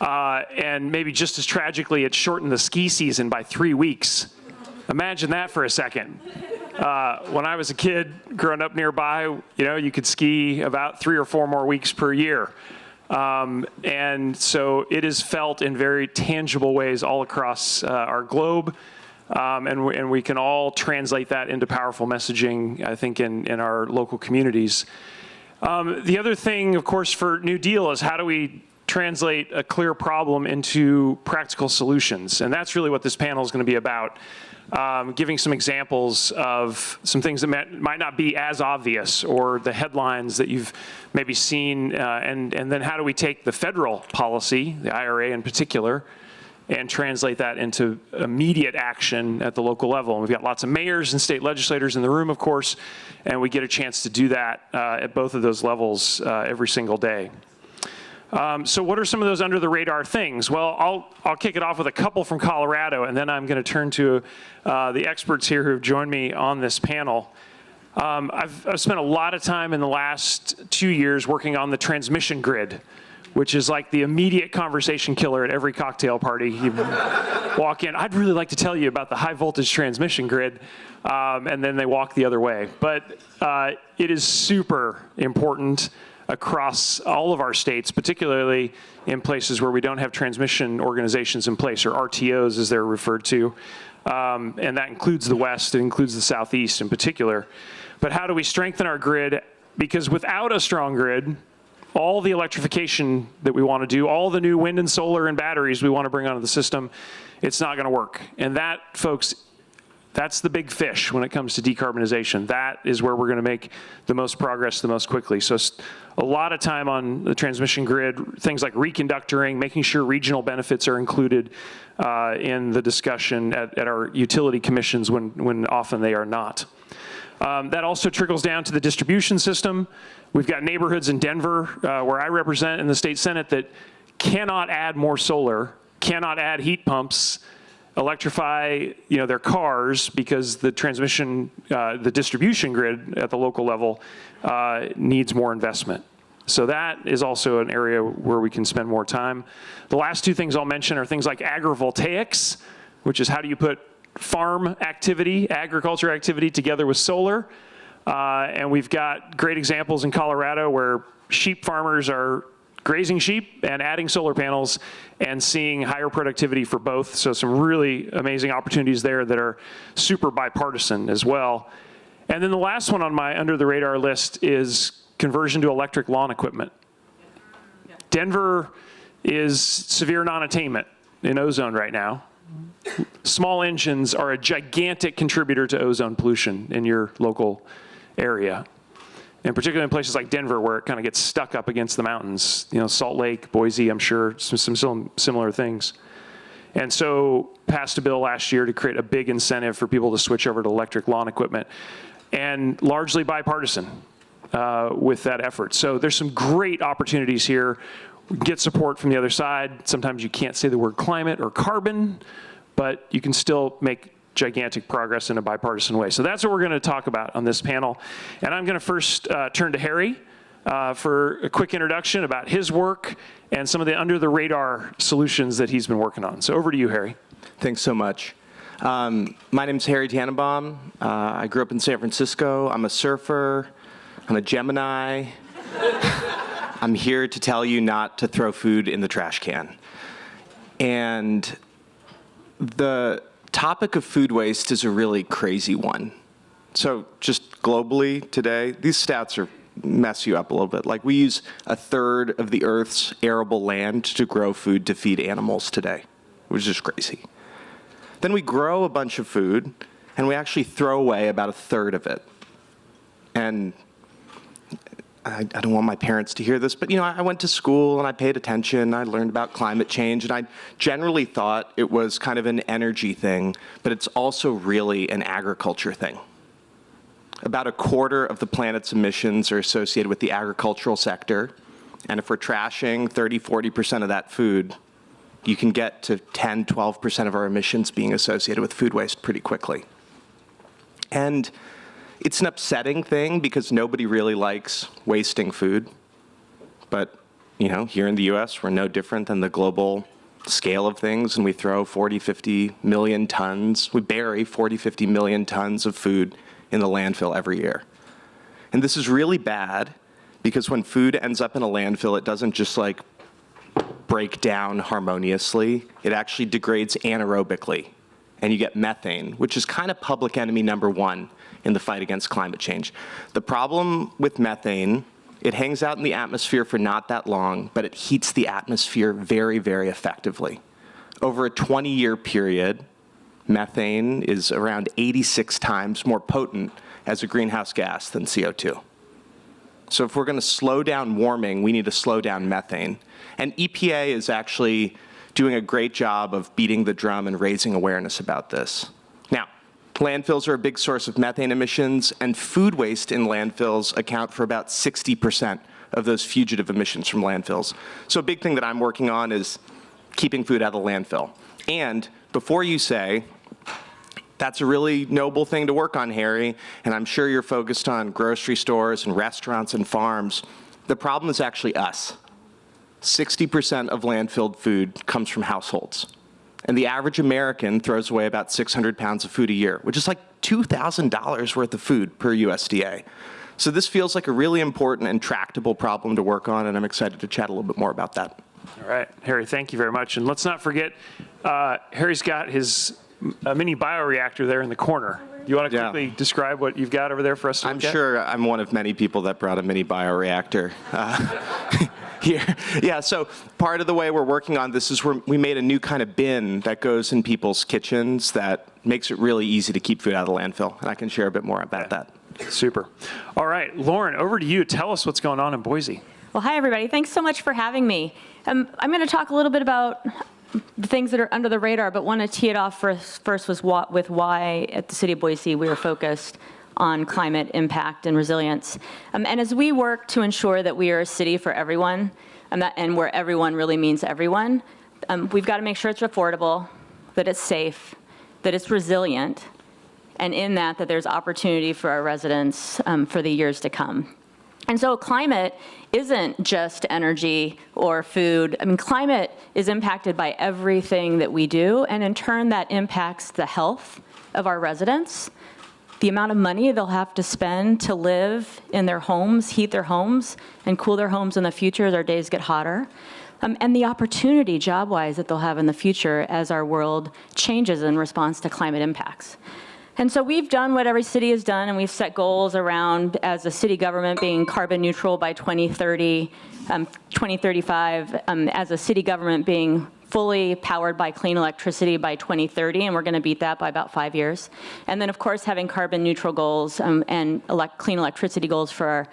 And maybe just as tragically, it shortened the ski season by 3 weeks. Imagine that for a second. When I was a kid growing up nearby, you could ski about 3 or 4 more weeks per year. And so it is felt in very tangible ways all across our globe. And we can all translate that into powerful messaging, I think, in our local communities. The other thing, of course, for New Deal is how do we translate a clear problem into practical solutions? And that's really what this panel is going to be about. Giving some examples of some things that might not be as obvious, or the headlines that you've maybe seen, and then how do we take the federal policy, the IRA in particular, and translate that into immediate action at the local level. And we've got lots of mayors and state legislators in the room, of course, and we get a chance to do that at both of those levels every single day. So what are some of those under the radar things? Well, I'll kick it off with a couple from Colorado, and then I'm going to turn to the experts here who have joined me on this panel. I've spent a lot of time in the last 2 years working on the transmission grid, which is like the immediate conversation killer at every cocktail party. You walk in, I'd really like to tell you about the high voltage transmission grid, and then they walk the other way. But it is super important across all of our states, particularly in places where we don't have transmission organizations in place, or RTOs as they're referred to. And that includes the West, it includes the Southeast in particular. But how do we strengthen our grid? Because without a strong grid, all the electrification that we want to do, all the new wind and solar and batteries we want to bring onto the system, it's not going to work. And that, folks, that's the big fish when it comes to decarbonization. That is where we're going to make the most progress the most quickly. So a lot of time on the transmission grid, things like reconductoring, making sure regional benefits are included in the discussion at our utility commissions when often they are not. That also trickles down to the distribution system. We've got neighborhoods in Denver, where I represent in the state Senate, that cannot add more solar, cannot add heat pumps, electrify, their cars, because the transmission, the distribution grid at the local level needs more investment. So that is also an area where we can spend more time. The last two things I'll mention are things like agrivoltaics, which is how do you put farm activity, agriculture activity together with solar. And we've got great examples in Colorado where sheep farmers are grazing sheep and adding solar panels and seeing higher productivity for both. So some really amazing opportunities there that are super bipartisan as well. And then the last one on my under the radar list is conversion to electric lawn equipment. Denver is severe non-attainment in ozone right now. Small engines are a gigantic contributor to ozone pollution in your local area. And particularly in places like Denver, where it kind of gets stuck up against the mountains, Salt Lake, Boise, I'm sure, some similar things. And so passed a bill last year to create a big incentive for people to switch over to electric lawn equipment, and largely bipartisan with that effort. So there's some great opportunities here. We can get support from the other side. Sometimes you can't say the word climate or carbon, but you can still make gigantic progress in a bipartisan way. So that's what we're going to talk about on this panel. And I'm going to first turn to Harry for a quick introduction about his work and some of the under the radar solutions that he's been working on. So over to you, Harry. Thanks so much. My name's Harry Tannenbaum. I grew up in San Francisco. I'm a surfer. I'm a Gemini. I'm here to tell you not to throw food in the trash can. And the topic of food waste is a really crazy one. So just globally today, these stats mess you up a little bit. Like, we use 1/3 of the Earth's arable land to grow food to feed animals today, which is crazy. Then we grow a bunch of food, and we actually throw away about 1/3 of it. And I don't want my parents to hear this, but I went to school and I paid attention. I learned about climate change, and I generally thought it was kind of an energy thing, but it's also really an agriculture thing. About 1/4 of the planet's emissions are associated with the agricultural sector, and if we're trashing 30–40% of that food, you can get to 10–12% of our emissions being associated with food waste pretty quickly. And it's an upsetting thing because nobody really likes wasting food. But, here in the US, we're no different than the global scale of things, and we throw 40–50 million tons, we bury 40–50 million tons of food in the landfill every year. And this is really bad because when food ends up in a landfill, it doesn't just like break down harmoniously. It actually degrades anaerobically, and you get methane, which is kind of public enemy number one in the fight against climate change. The problem with methane, it hangs out in the atmosphere for not that long, but it heats the atmosphere very, very effectively. Over a 20-year period, methane is around 86 times more potent as a greenhouse gas than CO2. So if we're going to slow down warming, we need to slow down methane. And EPA is actually doing a great job of beating the drum and raising awareness about this. Now, landfills are a big source of methane emissions, and food waste in landfills account for about 60% of those fugitive emissions from landfills. So a big thing that I'm working on is keeping food out of the landfill. And before you say, that's a really noble thing to work on, Harry, and I'm sure you're focused on grocery stores and restaurants and farms, the problem is actually us. 60% of landfilled food comes from households. And the average American throws away about 600 pounds of food a year, which is like $2,000 worth of food per USDA. So this feels like a really important and tractable problem to work on, and I'm excited to chat a little bit more about that. All right, Harry, thank you very much. And let's not forget, Harry's got his mini bioreactor there in the corner. Do you want to quickly describe what you've got over there for us to look at? I'm sure I'm one of many people that brought a mini bioreactor here. Yeah, so part of the way we're working on this is we made a new kind of bin that goes in people's kitchens that makes it really easy to keep food out of the landfill. And I can share a bit more about that. Super. All right, Lauren, over to you. Tell us what's going on in Boise. Well, hi, everybody. Thanks so much for having me. I'm going to talk a little bit about the things that are under the radar, but want to tee it off first with why at the City of Boise we are focused on climate impact and resilience. And as we work to ensure that we are a city for everyone, and where everyone really means everyone, we've got to make sure it's affordable, that it's safe, that it's resilient, and in that there's opportunity for our residents for the years to come. And so climate isn't just energy or food. I mean, climate is impacted by everything that we do, and in turn that impacts the health of our residents, the amount of money they'll have to spend to live in their homes, heat their homes, and cool their homes in the future as our days get hotter, and the opportunity job-wise that they'll have in the future as our world changes in response to climate impacts. And so we've done what every city has done, and we've set goals around, as a city government, being carbon neutral by 2030, 2035, as a city government being fully powered by clean electricity by 2030, and we're going to beat that by about 5 years. And then, of course, having carbon neutral goals and clean electricity goals for our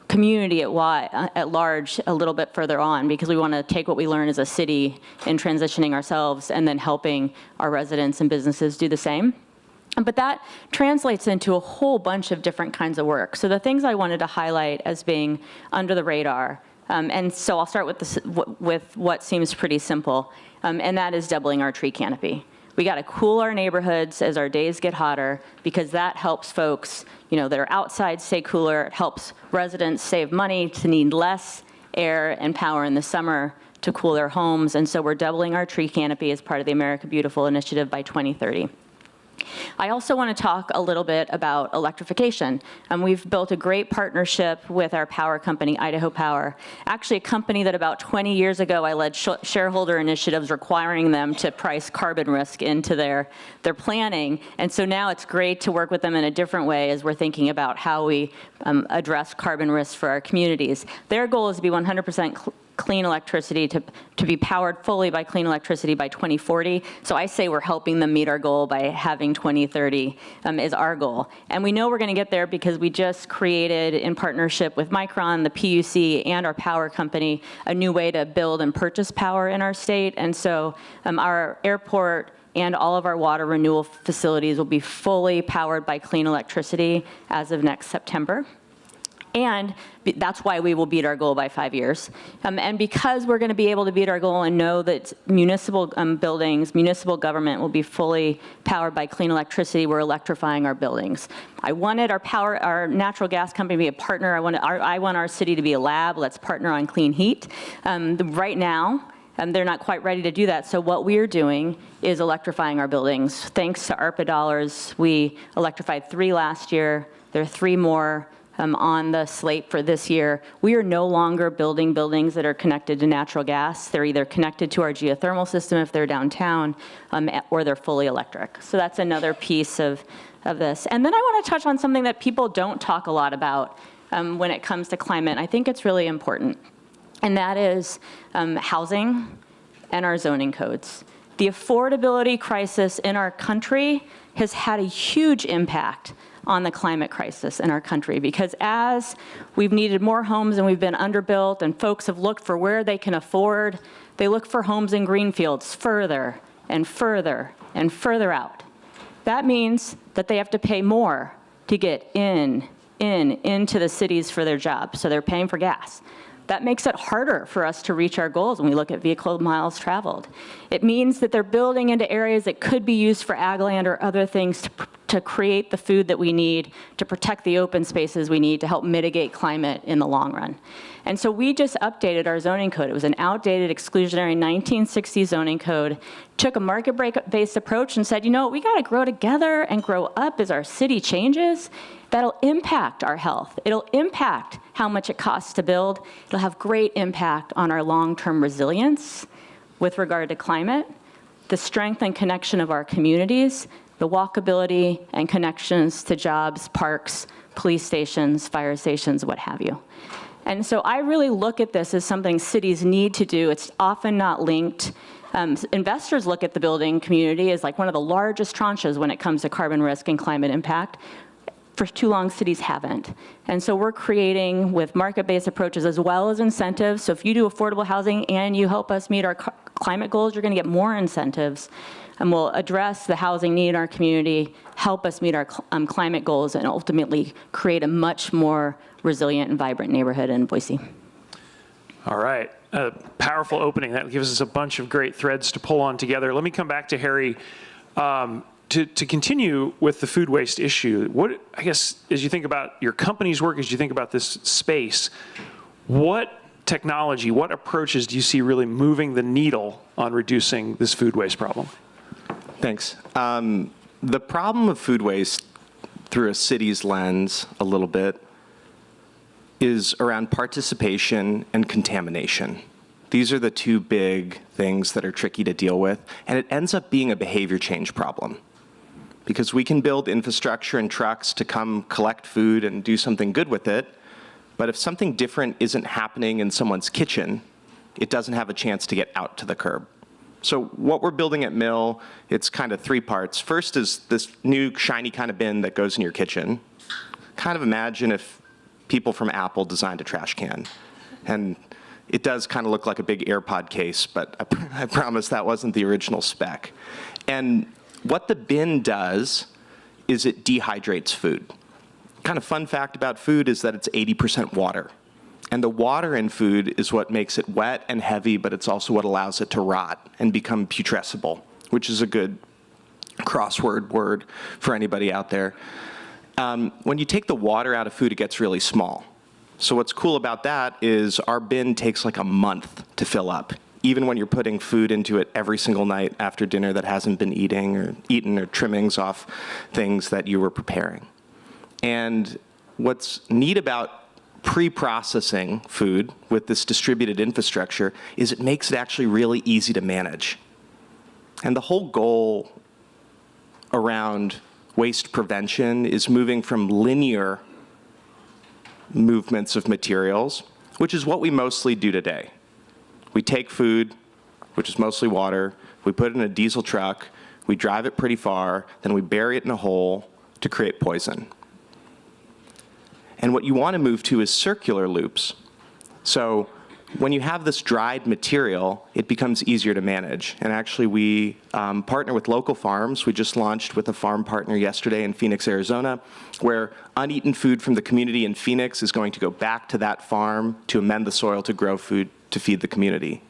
community at large a little bit further on, because we want to take what we learn as a city in transitioning ourselves and then helping our residents and businesses do the same. But that translates into a whole bunch of different kinds of work. So the things I wanted to highlight as being under the radar, and so I'll start with what seems pretty simple, and that is doubling our tree canopy. We got to cool our neighborhoods as our days get hotter, because that helps folks, that are outside stay cooler. It helps residents save money to need less air and power in the summer to cool their homes. And so we're doubling our tree canopy as part of the America Beautiful initiative by 2030. I also want to talk a little bit about electrification. We've built a great partnership with our power company, Idaho Power, actually a company that about 20 years ago I led shareholder initiatives requiring them to price carbon risk into their planning. And so now it's great to work with them in a different way as we're thinking about how we address carbon risk for our communities. Their goal is to be 100% clean electricity, to be powered fully by clean electricity by 2040. So I say we're helping them meet our goal by having 2030 is our goal. And we know we're going to get there because we just created, in partnership with Micron, the PUC, and our power company, a new way to build and purchase power in our state. And so our airport and all of our water renewal facilities will be fully powered by clean electricity as of next September. And that's why we will beat our goal by 5 years. And because we're going to be able to beat our goal and know that municipal buildings, municipal government will be fully powered by clean electricity, we're electrifying our buildings. I wanted our natural gas company to be a partner. I want our city to be a lab. Let's partner on clean heat. Right now, they're not quite ready to do that. So what we're doing is electrifying our buildings. Thanks to ARPA dollars, we electrified 3 last year. There are 3 more on the slate for this year. We are no longer building buildings that are connected to natural gas. They're either connected to our geothermal system if they're downtown, or they're fully electric. So that's another piece of this. And then I want to touch on something that people don't talk a lot about when it comes to climate. I think it's really important, and that is housing and our zoning codes. The affordability crisis in our country has had a huge impact on the climate crisis in our country, because as we've needed more homes and we've been underbuilt and folks have looked for where they can afford, they look for homes in greenfields further and further and further out. That means that they have to pay more to get into the cities for their jobs, so they're paying for gas. That makes it harder for us to reach our goals when we look at vehicle miles traveled. It means that they're building into areas that could be used for ag land or other things to create the food that we need, to protect the open spaces we need to help mitigate climate in the long run. And so we just updated our zoning code. It was an outdated, exclusionary 1960s zoning code, took a market-based approach and said, you know, we got to grow together and grow up as our city changes. That'll impact our health. It'll impact how much it costs to build. It'll have great impact on our long-term resilience with regard to climate, the strength and connection of our communities, the walkability and connections to jobs, parks, police stations, fire stations, what have you. And so I really look at this as something cities need to do. It's often not linked. Investors look at the building community as like one of the largest tranches when it comes to carbon risk and climate impact. For too long, cities haven't. And so we're creating with market-based approaches as well as incentives. So if you do affordable housing and you help us meet our climate goals, you're gonna get more incentives. And we'll address the housing need in our community, help us meet our climate goals, and ultimately create a much more resilient and vibrant neighborhood in Boise. All right, a powerful opening. That gives us a bunch of great threads to pull on together. Let me come back to Harry. To continue with the food waste issue, what, I guess, as you think about your company's work, as you think about this space, what technology, what approaches do you see really moving the needle on reducing this food waste problem? Thanks. The problem of food waste through a city's lens a little bit is around participation and contamination. These are the two big things that are tricky to deal with, and it ends up being a behavior change problem. Because we can build infrastructure and trucks to come collect food and do something good with it, but if something different isn't happening in someone's kitchen, it doesn't have a chance to get out to the curb. So what we're building at Mill, it's kind of three parts. First is this new shiny kind of bin that goes in your kitchen. Kind of imagine if people from Apple designed a trash can. And it does kind of look like a big AirPod case, but I promise that wasn't the original spec. And what the bin does is it dehydrates food. Kind of fun fact about food is that it's 80% water. And the water in food is what makes it wet and heavy, but it's also what allows it to rot and become putrescible, which is a good crossword word for anybody out there. When you take the water out of food, it gets really small. So what's cool about that is our bin takes like a month to fill up, even when you're putting food into it every single night after dinner that hasn't been eaten or trimmings off things that you were preparing. And what's neat about pre-processing food with this distributed infrastructure is it makes it actually really easy to manage. And the whole goal around waste prevention is moving from linear movements of materials, which is what we mostly do today. We take food, which is mostly water, we put it in a diesel truck, we drive it pretty far, then we bury it in a hole to create poison. And what you want to move to is circular loops. So when you have this dried material, it becomes easier to manage. And actually, we partner with local farms. We just launched with a farm partner yesterday in Phoenix, Arizona, where uneaten food from the community in Phoenix is going to go back to that farm to amend the soil to grow food to feed the community.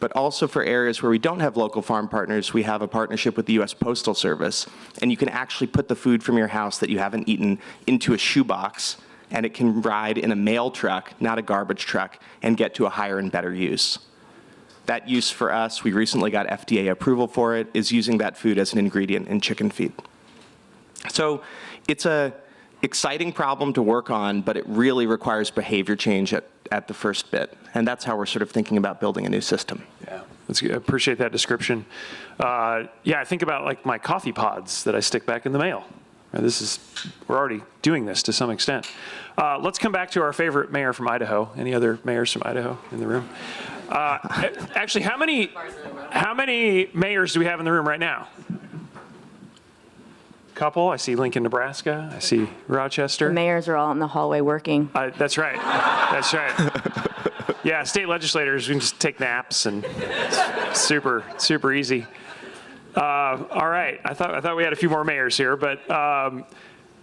But also for areas where we don't have local farm partners, we have a partnership with the US Postal Service. And you can actually put the food from your house that you haven't eaten into a shoebox, and it can ride in a mail truck, not a garbage truck, and get to a higher and better use. That use for us, we recently got FDA approval for it, is using that food as an ingredient in chicken feed. So it's a exciting problem to work on, but it really requires behavior change at the first bit. And that's how we're sort of thinking about building a new system. Yeah, that's good. I appreciate that description. Yeah, I think about like my coffee pods that I stick back in the mail. We're already doing this to some extent. Let's come back to our favorite mayor from Idaho. Any other mayors from Idaho in the room? Actually, how many mayors do we have in the room right now? Couple. I see Lincoln, Nebraska. I see Rochester. The mayors are all in the hallway working. That's right. That's right. Yeah, state legislators, we can just take naps and it's super easy. All right. I thought we had a few more mayors here, but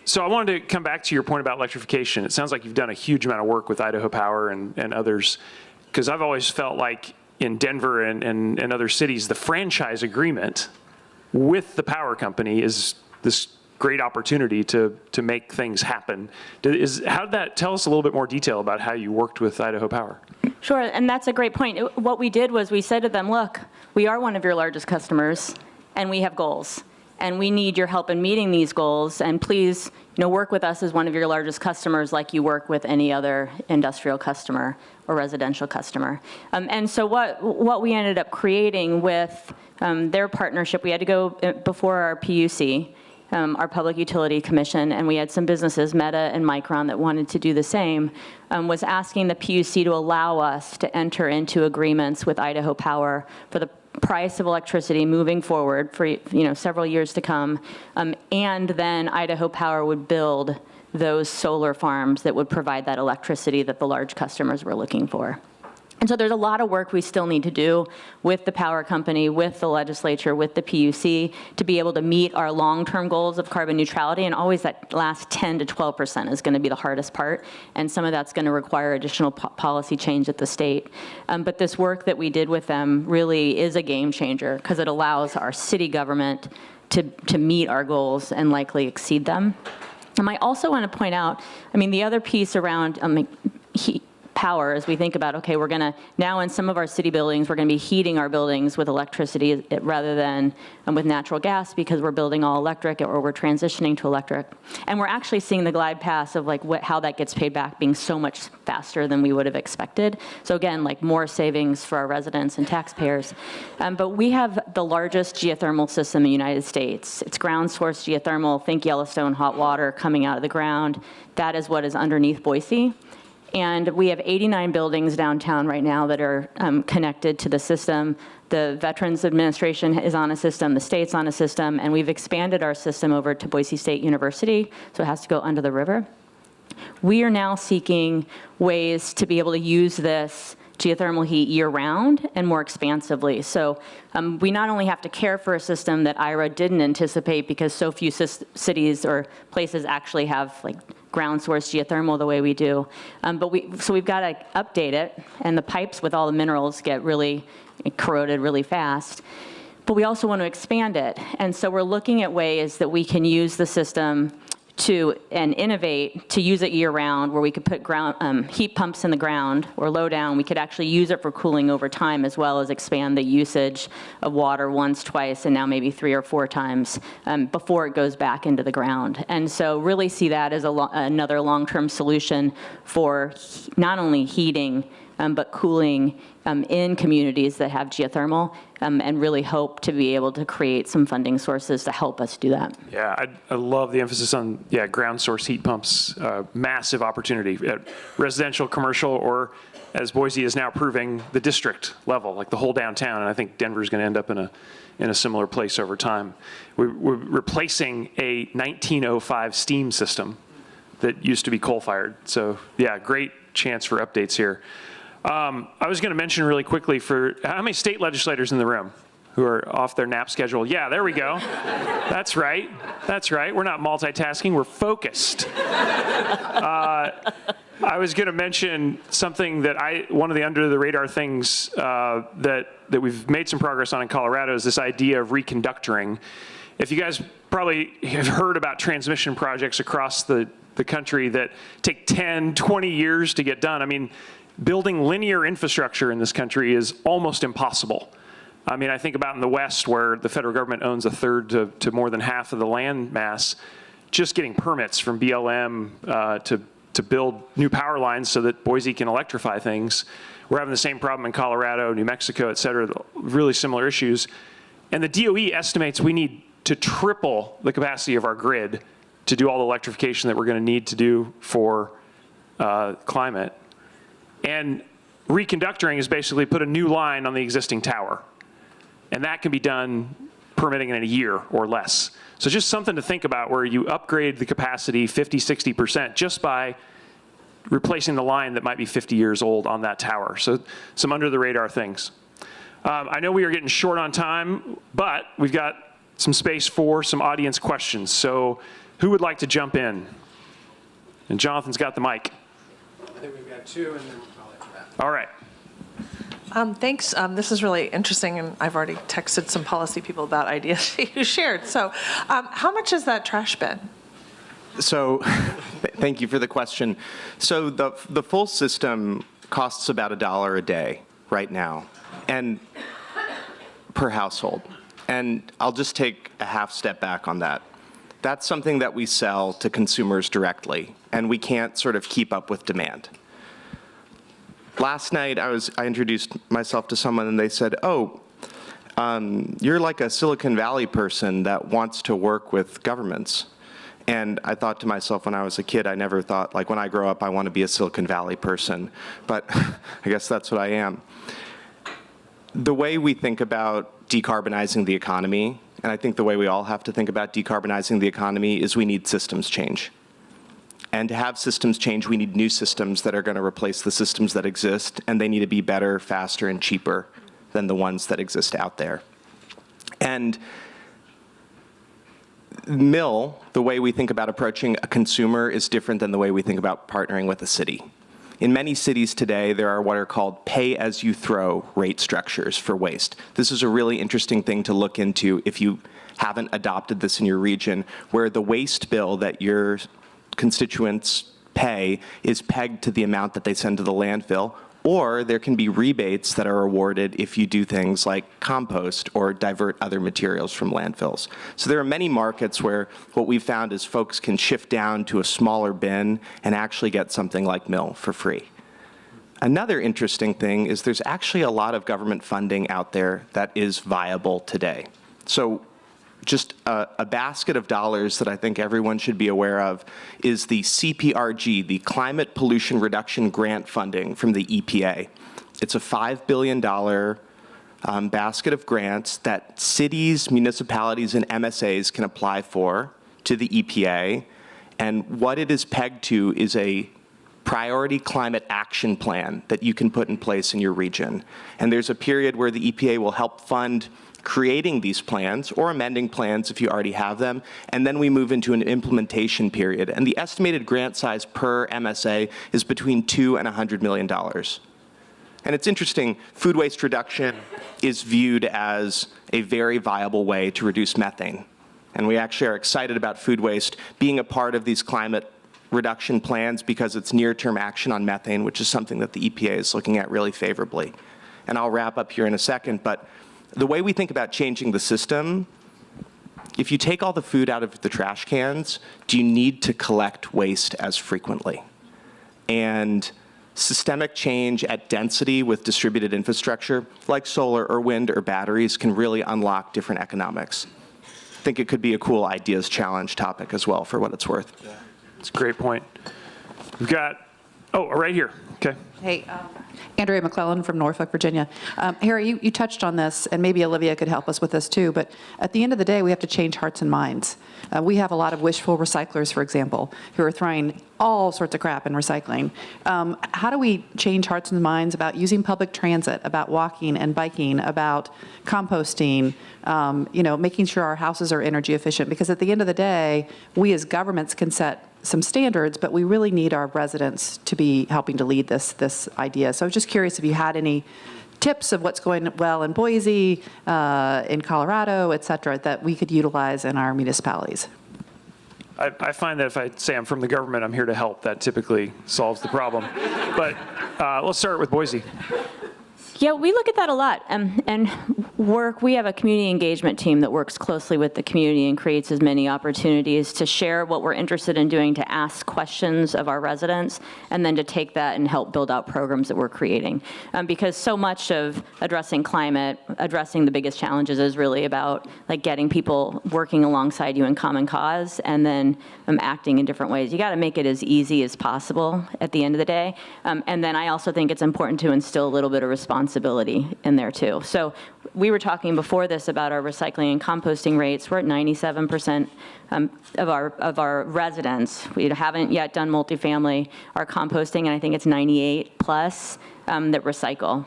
so I wanted to come back to your point about electrification. It sounds like you've done a huge amount of work with Idaho Power and others, because I've always felt like in Denver and other cities, the franchise agreement with the power company is this great opportunity to make things happen. How did that, tell us a little bit more detail about how you worked with Idaho Power? Sure, and that's a great point. What we did was we said to them, look, we are one of your largest customers, and we have goals. And we need your help in meeting these goals, and please work with us as one of your largest customers like you work with any other industrial customer or residential customer. And so what we ended up creating with their partnership, we had to go before our PUC, our Public Utility Commission, and we had some businesses, Meta and Micron, that wanted to do the same, was asking the PUC to allow us to enter into agreements with Idaho Power for the price of electricity moving forward for several years to come, and then Idaho Power would build those solar farms that would provide that electricity that the large customers were looking for. And so there's a lot of work we still need to do with the power company, with the legislature, with the PUC to be able to meet our long-term goals of carbon neutrality, and always that last 10 to 12% is going to be the hardest part, and some of that's going to require additional policy change at the state. But this work that we did with them really is a game changer because it allows our city government to meet our goals and likely exceed them. I also want to point out, the other piece around power as we think about, okay, we're going to, now in some of our city buildings, we're going to be heating our buildings with electricity rather than with natural gas because we're building all electric or we're transitioning to electric. And we're actually seeing the glide path of how that gets paid back being so much faster than we would have expected. So again, more savings for our residents and taxpayers. But we have the largest geothermal system in the United States. It's ground source geothermal, think Yellowstone hot water coming out of the ground. That is what is underneath Boise. And we have 89 buildings downtown right now that are connected to the system. The Veterans Administration is on a system, the state's on a system, and we've expanded our system over to Boise State University, so it has to go under the river. We are now seeking ways to be able to use this geothermal heat year-round and more expansively. So we not only have to care for a system that IRA didn't anticipate because so few cities or places actually have ground source geothermal the way we do, so we've got to update it, and the pipes with all the minerals get really corroded really fast. But we also want to expand it, and so we're looking at ways that we can use the system and innovate to use it year-round, where we could put heat pumps in the ground or low down. We could actually use it for cooling over time, as well as expand the usage of water once, twice, and now maybe 3 or 4 times before it goes back into the ground. And so really see that as another long-term solution for not only heating, but cooling in communities that have geothermal, and really hope to be able to create some funding sources to help us do that. Yeah, I love the emphasis on ground source heat pumps. Massive opportunity at residential, commercial, or as Boise is now proving, the district level, the whole downtown. And I think Denver's going to end up in a similar place over time. We're replacing a 1905 steam system that used to be coal-fired. So yeah, great chance for updates here. I was going to mention really quickly how many state legislators in the room who are off their nap schedule? Yeah, there we go. That's right. That's right. We're not multitasking. We're focused. I was going to mention something that one of the under the radar things that we've made some progress on in Colorado is this idea of reconductoring. If you guys probably have heard about transmission projects across the country that take 10, 20 years to get done. Building linear infrastructure in this country is almost impossible. I think about in the West, where the federal government owns a third to more than half of the land mass. just getting permits from BLM to build new power lines so that Boise can electrify things. We're having the same problem in Colorado, New Mexico, et cetera, really similar issues. And the DOE estimates we need to triple the capacity of our grid to do all the electrification that we're going to need to do for climate. And reconductoring is basically put a new line on the existing tower. And that can be done permitting in a year or less. So just something to think about where you upgrade the capacity 50, 60% just by replacing the line that might be 50 years old on that tower. So some under the radar things. I know we are getting short on time, but we've got some space for some audience questions. So who would like to jump in? And Jonathan's got the mic. I think we've got two, and then we'll probably wrap. All right. Thanks. This is really interesting, and I've already texted some policy people about ideas you shared. So how much is that trash bin? So thank you for the question. So the full system costs about $1 a day right now, and per household. And I'll just take a half step back on that. That's something that we sell to consumers directly, and we can't sort of keep up with demand. Last night, I introduced myself to someone, and they said, oh, you're like a Silicon Valley person that wants to work with governments. And I thought to myself when I was a kid, I never thought, like, when I grow up, I want to be a Silicon Valley person. But I guess that's what I am. The way we think about decarbonizing the economy, and I think the way we all have to think about decarbonizing the economy, is we need systems change. And to have systems change, we need new systems that are going to replace the systems that exist, and they need to be better, faster, and cheaper than the ones that exist out there. And mill, the way we think about approaching a consumer, is different than the way we think about partnering with a city. In many cities today, there are what are called pay-as-you-throw rate structures for waste. This is a really interesting thing to look into if you haven't adopted this in your region, where the waste bill that your constituents pay is pegged to the amount that they send to the landfill, or there can be rebates that are awarded if you do things like compost or divert other materials from landfills. So there are many markets where what we've found is folks can shift down to a smaller bin and actually get something like mill for free. Another interesting thing is there's actually a lot of government funding out there that is viable today. So just a basket of dollars that I think everyone should be aware of is the CPRG, the Climate Pollution Reduction Grant funding from the EPA. It's a $5 billion basket of grants that cities, municipalities, and MSAs can apply for to the EPA. And what it is pegged to is a priority climate action plan that you can put in place in your region. And there's a period where the EPA will help fund creating these plans or amending plans if you already have them, and then we move into an implementation period. And the estimated grant size per MSA is between $2 and $100 million. And it's interesting, food waste reduction is viewed as a very viable way to reduce methane. And we actually are excited about food waste being a part of these climate reduction plans because it's near-term action on methane, which is something that the EPA is looking at really favorably. And I'll wrap up here in a second, but the way we think about changing the system, if you take all the food out of the trash cans, do you need to collect waste as frequently? And systemic change at density with distributed infrastructure, like solar or wind or batteries, can really unlock different economics. I think it could be a cool ideas challenge topic as well, for what it's worth. Yeah. It's a great point. We've got, oh, right here. Okay. Hey, Andrea McClellan from Norfolk, Virginia. Harry, you touched on this, and maybe Olivia could help us with this too, but at the end of the day, we have to change hearts and minds. We have a lot of wishful recyclers, for example, who are throwing all sorts of crap in recycling. How do we change hearts and minds about using public transit, about walking and biking, about composting, making sure our houses are energy efficient? Because at the end of the day, we as governments can set some standards, but we really need our residents to be helping to lead this idea. So I was just curious if you had any tips of what's going well in Boise, in Colorado, et cetera, that we could utilize in our municipalities. I find that if I say I'm from the government, I'm here to help. That typically solves the problem. But let's start with Boise. Yeah, we look at that a lot. And we have a community engagement team that works closely with the community and creates as many opportunities to share what we're interested in doing, to ask questions of our residents, and then to take that and help build out programs that we're creating. Because so much of addressing climate, addressing the biggest challenges is really about like getting people working alongside you in common cause and then acting in different ways. You got to make it as easy as possible at the end of the day. And then I also think it's important to instill a little bit of responsibility in there too. So we were talking before this about our recycling and composting rates. We're at 97% of our residents. We haven't yet done multifamily, are composting, and I think it's 98 plus that recycle.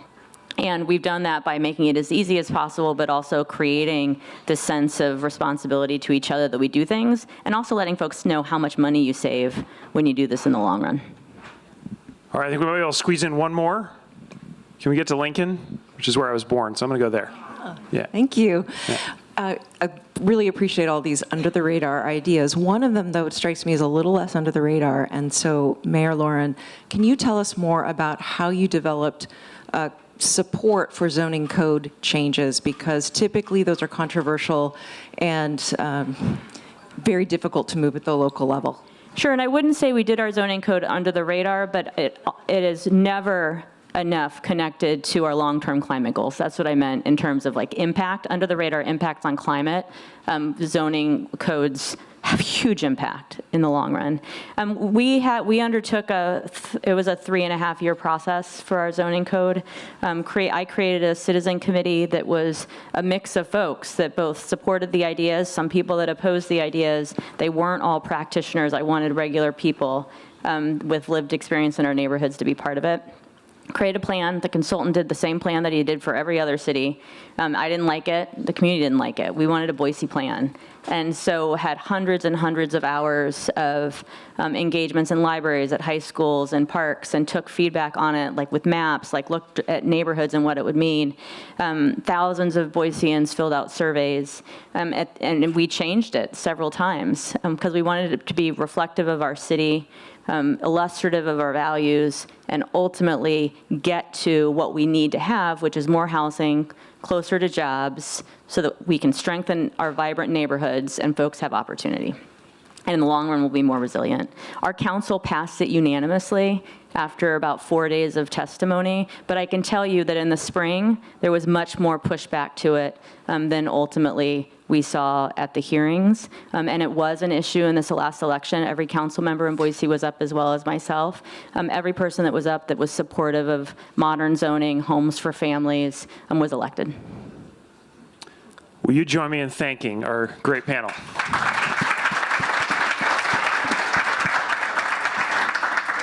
And we've done that by making it as easy as possible, but also creating this sense of responsibility to each other that we do things, and also letting folks know how much money you save when you do this in the long run. All right, I think we might be able to squeeze in one more. Can we get to Lincoln, which is where I was born? So I'm going to go there. Yeah. Thank you. Yeah. I really appreciate all these under-the-radar ideas. One of them, though, it strikes me as a little less under the radar. And so, Mayor Lauren, can you tell us more about how you developed support for zoning code changes? Because typically those are controversial and very difficult to move at the local level. Sure, and I wouldn't say we did our zoning code under the radar, but it is never enough connected to our long-term climate goals. That's what I meant in terms of like impact, under the radar impacts on climate. Zoning codes have huge impact in the long run. We undertook it was a 3.5-year process for our zoning code. I created a citizen committee that was a mix of folks that both supported the ideas, some people that opposed the ideas. They weren't all practitioners. I wanted regular people with lived experience in our neighborhoods to be part of it. Create a plan. The consultant did the same plan that he did for every other city. I didn't like it. The community didn't like it. We wanted a Boise plan. And so had hundreds and hundreds of hours of engagements in libraries, at high schools and parks, and took feedback on it, like with maps, like looked at neighborhoods and what it would mean. Thousands of Boiseans filled out surveys, and we changed it several times because we wanted it to be reflective of our city, illustrative of our values, and ultimately get to what we need to have, which is more housing, closer to jobs, so that we can strengthen our vibrant neighborhoods and folks have opportunity. And in the long run, we'll be more resilient. Our council passed it unanimously after about 4 days of testimony, but I can tell you that in the spring, there was much more pushback to it than ultimately we saw at the hearings. And it was an issue in this last election. Every council member in Boise was up, as well as myself. Every person that was up that was supportive of modern zoning, homes for families, was elected. Will you join me in thanking our great panel?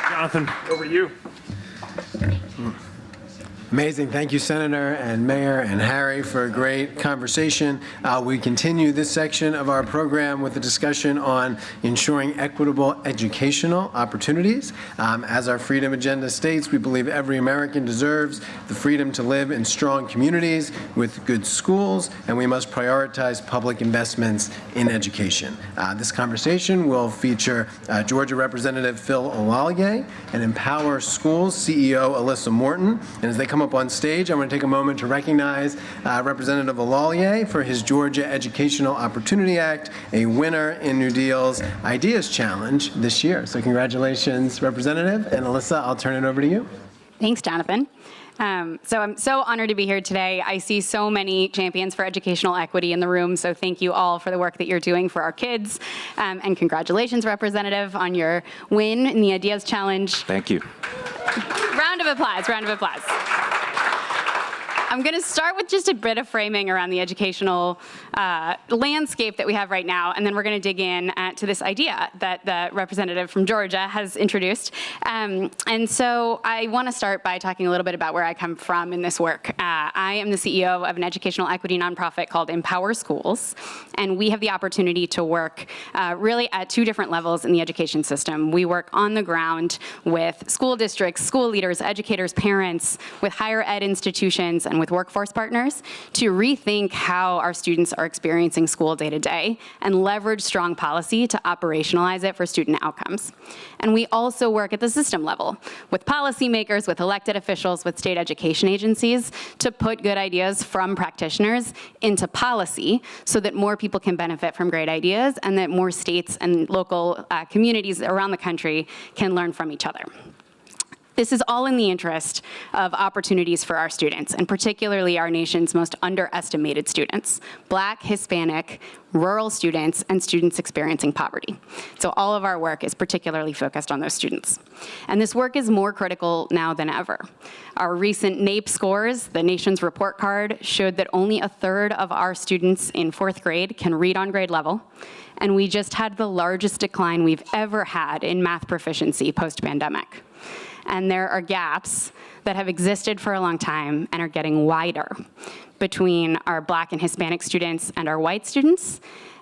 Jonathan, over to you. Amazing. Thank you, Senator and Mayor and Harry, for a great conversation. We continue this section of our program with a discussion on ensuring equitable educational opportunities. As our Freedom Agenda states, we believe every American deserves the freedom to live in strong communities with good schools, and we must prioritize public investments in education. This conversation will feature Georgia Representative Phil Olaleye and Empower Schools CEO Alyssa Morton. And as they come up on stage, I want to take a moment to recognize Representative Olaleye for his Georgia Educational Opportunity Act, a winner in New Deal's Ideas Challenge this year. So congratulations, Representative. And Alyssa, I'll turn it over to you. Thanks, Jonathan. So I'm so honored to be here today. I see so many champions for educational equity in the room, so thank you all for the work that you're doing for our kids. And congratulations, Representative, on your win in the Ideas Challenge. Thank you. Round of applause, round of applause. I'm going to start with just a bit of framing around the educational landscape that we have right now, and then we're going to dig in to this idea that the representative from Georgia has introduced. And so I want to start by talking a little bit about where I come from in this work. I am the CEO of an educational equity nonprofit called Empower Schools, and we have the opportunity to work really at two different levels in the education system. We work on the ground with school districts, school leaders, educators, parents, with higher ed institutions, and with workforce partners to rethink how our students are experiencing school day to day and leverage strong policy to operationalize it for student outcomes. And we also work at the system level with policymakers, with elected officials, with state education agencies to put good ideas from practitioners into policy so that more people can benefit from great ideas and that more states and local communities around the country can learn from each other. This is all in the interest of opportunities for our students, and particularly our nation's most underestimated students, Black, Hispanic, rural students, and students experiencing poverty. So all of our work is particularly focused on those students. And this work is more critical now than ever. Our recent NAEP scores, the nation's report card, showed that only 1/3 of our students in 4th grade can read on grade level, and we just had the largest decline we've ever had in math proficiency post-pandemic. And there are gaps that have existed for a long time and are getting wider between our Black and Hispanic students and our white students,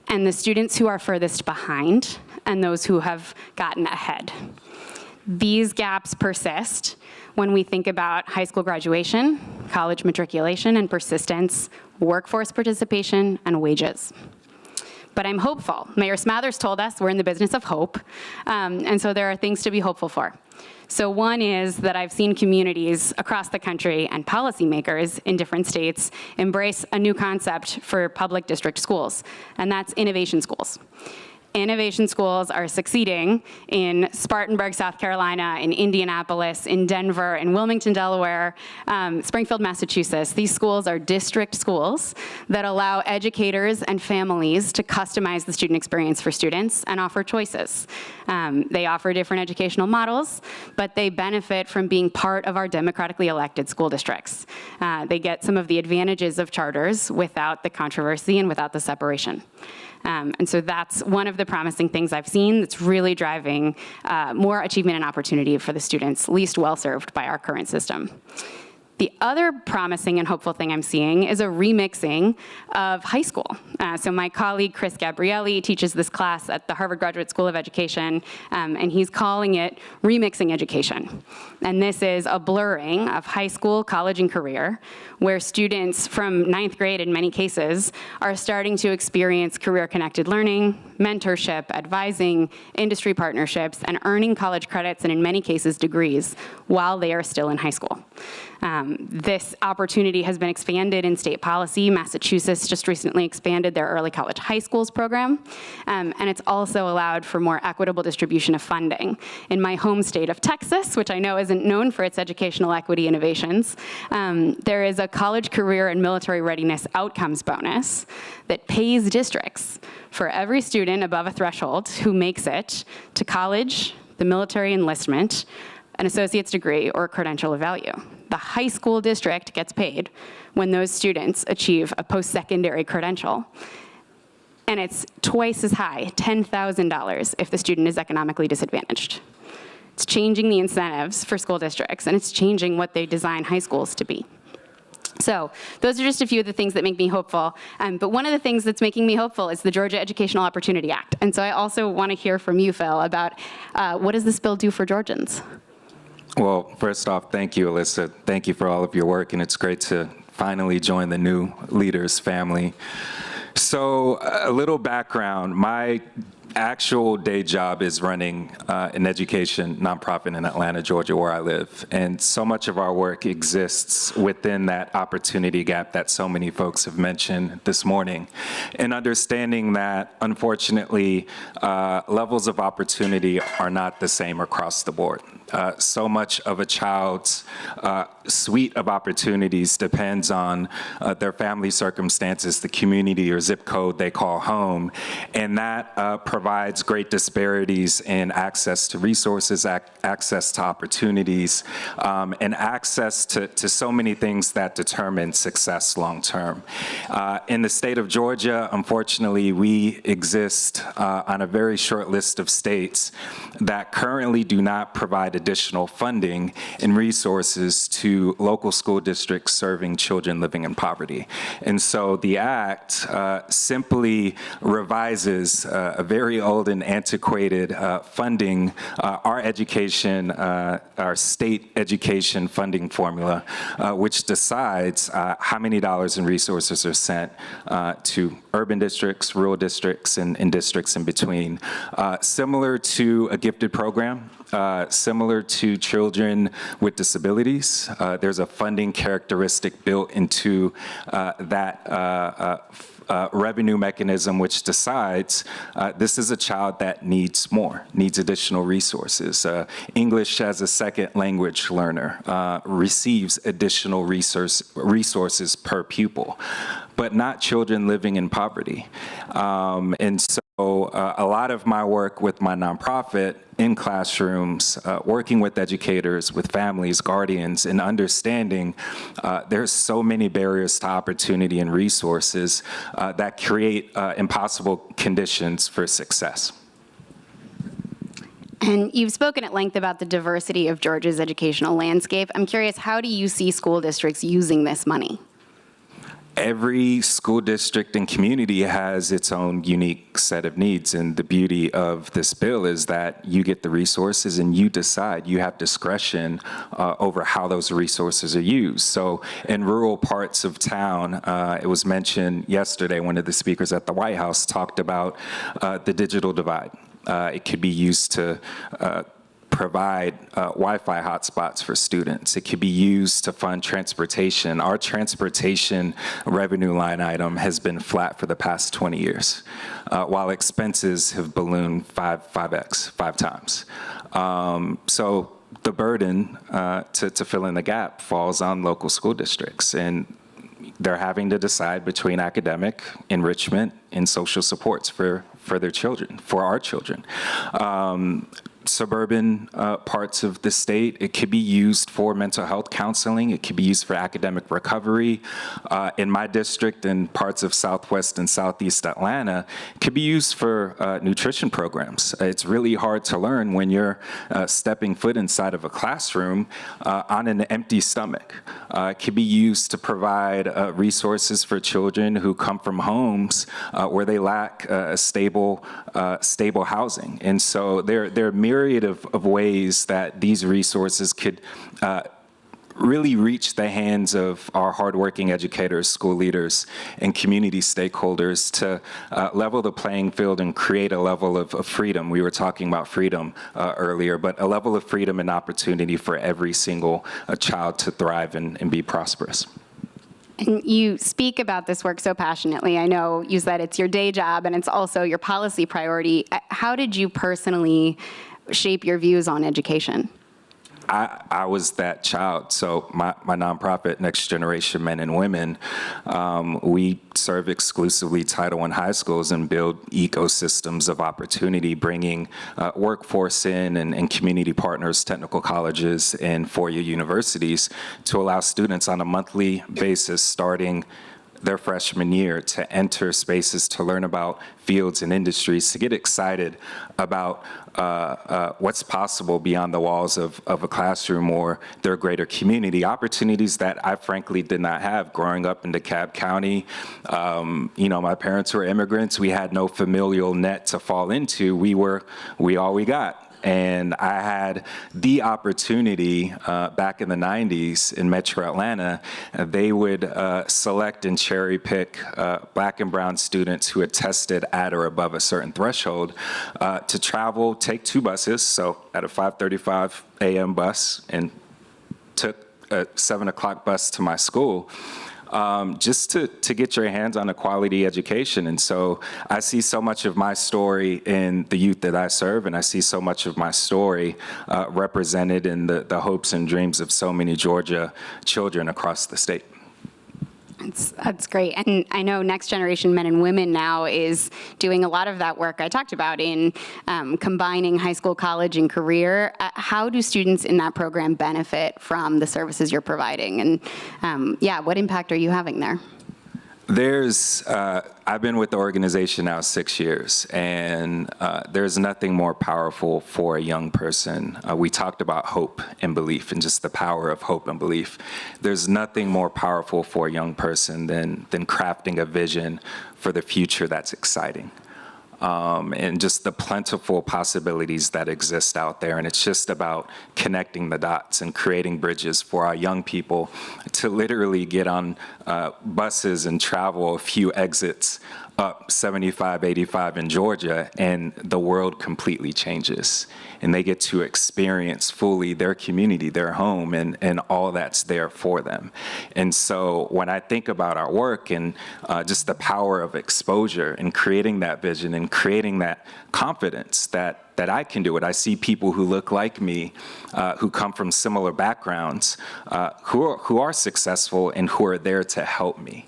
and the students who are furthest behind and those who have gotten ahead. These gaps persist when we think about high school graduation, college matriculation and persistence, workforce participation, and wages. But I'm hopeful. Mayor Smathers told us we're in the business of hope, and so there are things to be hopeful for. So one is that I've seen communities across the country and policymakers in different states embrace a new concept for public district schools, and that's innovation schools. Innovation schools are succeeding in Spartanburg, South Carolina, in Indianapolis, in Denver, in Wilmington, Delaware, Springfield, Massachusetts. These schools are district schools that allow educators and families to customize the student experience for students and offer choices. They offer different educational models, but they benefit from being part of our democratically elected school districts. They get some of the advantages of charters without the controversy and without the separation. And so that's one of the promising things I've seen that's really driving more achievement and opportunity for the students least well served by our current system. The other promising and hopeful thing I'm seeing is a remixing of high school. So my colleague, Chris Gabrielli, teaches this class at the Harvard Graduate School of Education, and he's calling it remixing education. And this is a blurring of high school, college, and career, where students from 9th grade, in many cases, are starting to experience career-connected learning, mentorship, advising, industry partnerships, and earning college credits, and in many cases, degrees, while they are still in high school. This opportunity has been expanded in state policy. Massachusetts just recently expanded their early college high schools program, and it's also allowed for more equitable distribution of funding. In my home state of Texas, which I know isn't known for its educational equity innovations, there is a college career and military readiness outcomes bonus that pays districts for every student above a threshold who makes it to college, the military enlistment, an associate's degree, or a credential of value. The high school district gets paid when those students achieve a post-secondary credential. And it's twice as high, $10,000, if the student is economically disadvantaged. It's changing the incentives for school districts, and it's changing what they design high schools to be. So those are just a few of the things that make me hopeful. But one of the things that's making me hopeful is the Georgia Educational Opportunity Act. And so I also want to hear from you, Phil, about what does this bill do for Georgians? Well, first off, thank you, Alyssa. Thank you for all of your work, and it's great to finally join the new leaders family. So a little background, my actual day job is running an education nonprofit in Atlanta, Georgia, where I live. And so much of our work exists within that opportunity gap that so many folks have mentioned this morning. And understanding that, unfortunately, levels of opportunity are not the same across the board. So much of a child's suite of opportunities depends on their family circumstances, the community or zip code they call home, and that provides great disparities in access to resources, access to opportunities, and access to so many things that determine success long term. In the state of Georgia, unfortunately, we exist on a very short list of states that currently do not provide additional funding and resources to local school districts serving children living in poverty. And so the act simply revises a very very old and antiquated funding, our education, our state education funding formula, which decides how many dollars in resources are sent to urban districts, rural districts, and districts in between. Similar to a gifted program, similar to children with disabilities, there's a funding characteristic built into that revenue mechanism which decides this is a child that needs more, needs additional resources. English as a second language learner receives additional resources per pupil, but not children living in poverty. And so a lot of my work with my nonprofit in classrooms, working with educators, with families, guardians, and understanding there's so many barriers to opportunity and resources that create impossible conditions for success. And you've spoken at length about the diversity of Georgia's educational landscape. I'm curious, how do you see school districts using this money? Every school district and community has its own unique set of needs, and the beauty of this bill is that you get the resources and you decide, you have discretion over how those resources are used. So in rural parts of town, it was mentioned yesterday, one of the speakers at the White House talked about the digital divide. It could be used to provide Wi-Fi hotspots for students. It could be used to fund transportation. Our transportation revenue line item has been flat for the past 20 years, while expenses have ballooned five times. So the burden to fill in the gap falls on local school districts, and they're having to decide between academic enrichment and social supports for their children, for our children. Suburban parts of the state, it could be used for mental health counseling. It could be used for academic recovery. In my district and parts of Southwest and Southeast Atlanta, it could be used for nutrition programs. It's really hard to learn when you're stepping foot inside of a classroom on an empty stomach. It could be used to provide resources for children who come from homes where they lack stable housing. And so there are myriad of ways that these resources could really reach the hands of our hardworking educators, school leaders, and community stakeholders to level the playing field and create a level of freedom. We were talking about freedom earlier, but a level of freedom and opportunity for every single child to thrive and be prosperous. And you speak about this work so passionately. I know you said it's your day job and it's also your policy priority. How did you personally shape your views on education? I was that child. So my nonprofit, Next Generation Men and Women, we serve exclusively Title I high schools and build ecosystems of opportunity, bringing workforce in and community partners, technical colleges, and four-year universities to allow students on a monthly basis starting their freshman year to enter spaces to learn about fields and industries, to get excited about what's possible beyond the walls of a classroom or their greater community, opportunities that I frankly did not have growing up in DeKalb County. My parents were immigrants. We had no familial net to fall into. We all we got. And I had the opportunity back in the 90s in Metro Atlanta. They would select and cherry pick black and brown students who had tested at or above a certain threshold to travel, take two buses, so at a 5:35 a.m. bus, and took a 7 o'clock bus to my school. Just to get your hands on a quality education. And so I see so much of my story in the youth that I serve, and I see so much of my story represented in the hopes and dreams of so many Georgia children across the state. That's great. And I know Next Generation Men and Women now is doing a lot of that work I talked about in combining high school, college, and career. How do students in that program benefit from the services you're providing? And what impact are you having there? I've been with the organization now 6 years, and there's nothing more powerful for a young person. We talked about hope and belief and just the power of hope and belief. There's nothing more powerful for a young person than crafting a vision for the future that's exciting. and just the plentiful possibilities that exist out there. And it's just about connecting the dots and creating bridges for our young people to literally get on buses and travel a few exits up 75, 85 in Georgia, and the world completely changes. And they get to experience fully their community, their home, and all that's there for them. And so when I think about our work and just the power of exposure and creating that vision and creating that confidence that I can do it. I see people who look like me, who come from similar backgrounds, who are successful and who are there to help me.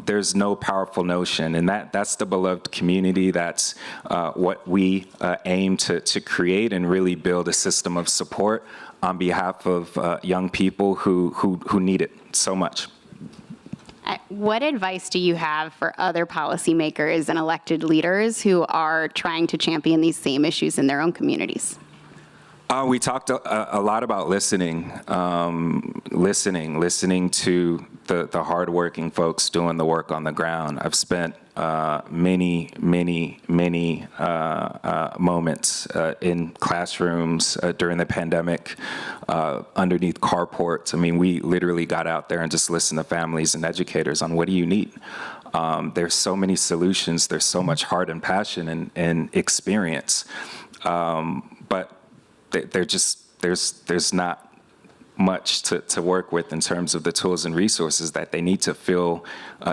There's no powerful notion, and that's the beloved community. That's what we aim to create and really build a system of support on behalf of young people who need it so much. What advice do you have for other policymakers and elected leaders who are trying to champion these same issues in their own communities? We talked a lot about listening to the hardworking folks doing the work on the ground. I've spent many moments in classrooms during the pandemic, underneath carports. I mean, we literally got out there and just listened to families and educators on what do you need. There's so many solutions. There's so much heart and passion and experience, but there's not much to work with in terms of the tools and resources that they need to fill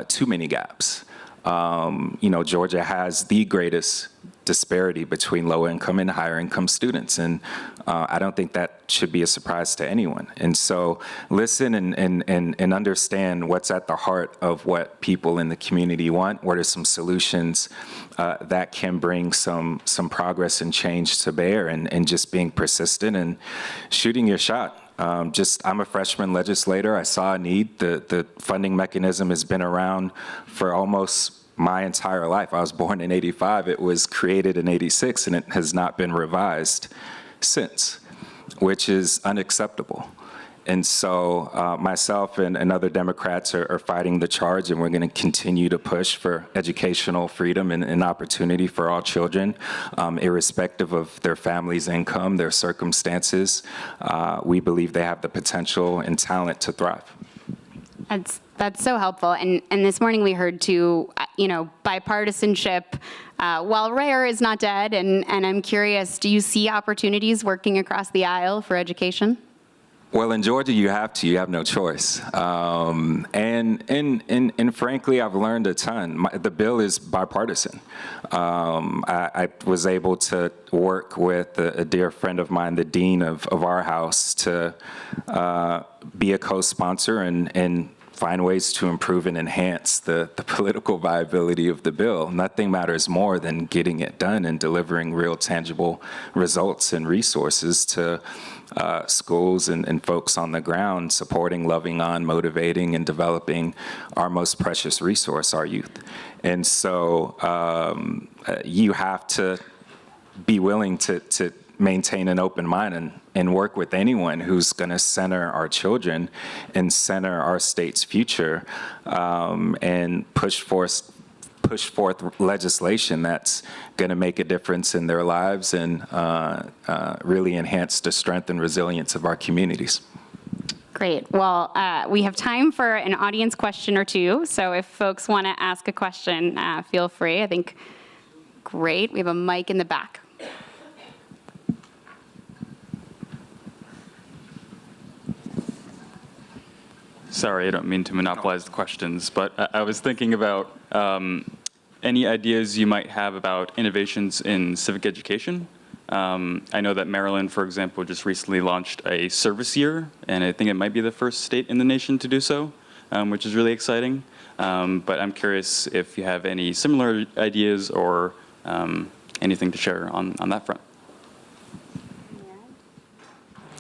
too many gaps. Georgia has the greatest disparity between low income and higher income students, and I don't think that should be a surprise to anyone. And so listen and understand what's at the heart of what people in the community want. What are some solutions that can bring some progress and change to bear, and just being persistent and shooting your shot. I'm a freshman legislator. I saw a need. The funding mechanism has been around for almost my entire life. I was born in '85. It was created in '86, and it has not been revised since, which is unacceptable. And so myself and other Democrats are fighting the charge, and we're going to continue to push for educational freedom and opportunity for all children, irrespective of their family's income, their circumstances. We believe they have the potential and talent to thrive. That's so helpful. And this morning we heard too, bipartisanship, while rare, is not dead. And I'm curious, do you see opportunities working across the aisle for education? Well, in Georgia, you have no choice. And frankly, I've learned a ton. The bill is bipartisan. I was able to work with a dear friend of mine, the dean of our house, to be a co-sponsor and find ways to improve and enhance the political viability of the bill. Nothing matters more than getting it done and delivering real tangible results and resources to schools and folks on the ground, supporting, loving on, motivating, and developing our most precious resource, our youth. And so you have to be willing to maintain an open mind and work with anyone who's going to center our children and center our state's future, and push forth legislation that's going to make a difference in their lives and really enhance the strength and resilience of our communities. Great. Well, we have time for an audience question or two. So if folks want to ask a question, feel free. I think, great. We have a mic in the back. Sorry, I don't mean to monopolize the questions, but I was thinking about any ideas you might have about innovations in civic education. I know that Maryland, for example, just recently launched a service year, and I think it might be the first state in the nation to do so, which is really exciting. But I'm curious if you have any similar ideas or anything to share on that front.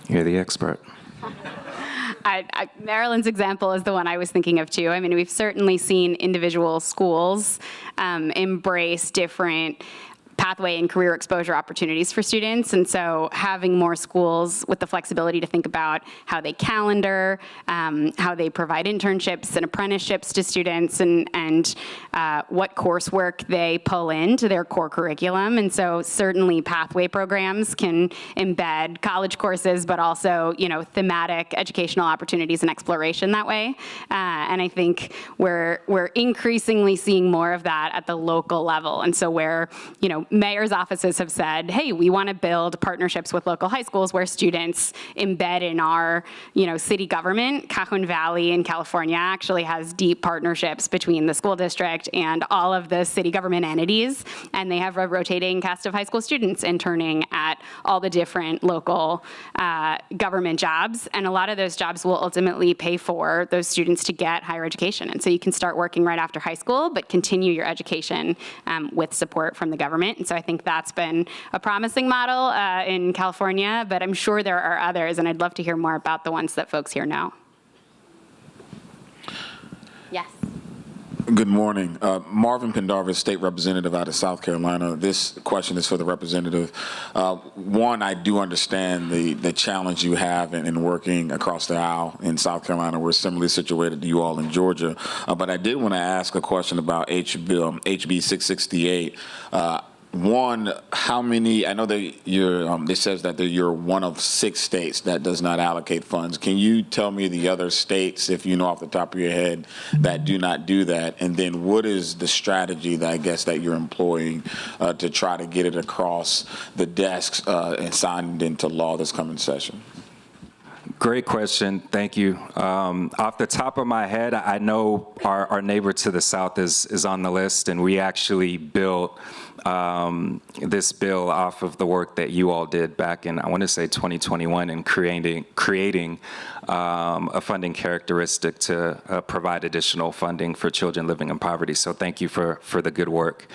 You're the expert. Maryland's example is the one I was thinking of too. I mean, we've certainly seen individual schools embrace different pathway and career exposure opportunities for students. And so having more schools with the flexibility to think about how they calendar, how they provide internships and apprenticeships to students, and what coursework they pull into their core curriculum. And so certainly pathway programs can embed college courses, but also, thematic educational opportunities and exploration that way. And I think we're increasingly seeing more of that at the local level. And so where, mayors' offices have said, hey, we want to build partnerships with local high schools where students embed in our, city government. Cajon Valley in California actually has deep partnerships between the school district and all of the city government entities. And they have a rotating cast of high school students interning at all the different local government jobs. And a lot of those jobs will ultimately pay for those students to get higher education. And so you can start working right after high school, but continue your education with support from the government. And so I think that's been a promising model in California, but I'm sure there are others, and I'd love to hear more about the ones that folks here know. Yes. Good morning. Marvin Pendarvis, State Representative out of South Carolina. This question is for the representative. One, I do understand the challenge you have in working across the aisle in South Carolina. We're similarly situated to you all in Georgia. But I did want to ask a question about HB 668. One, how many, I know that it says that you're one of 6 states that does not allocate funds. Can you tell me the other states, if you know off the top of your head, that do not do that? And then what is the strategy that I guess that you're employing to try to get it across the desks and signed into law this coming session? Great question. Thank you. Off the top of my head, I know our neighbor to the south is on the list, and we actually built this bill off of the work that you all did back in, I want to say 2021, in creating a funding characteristic to provide additional funding for children living in poverty. So thank you for the good work.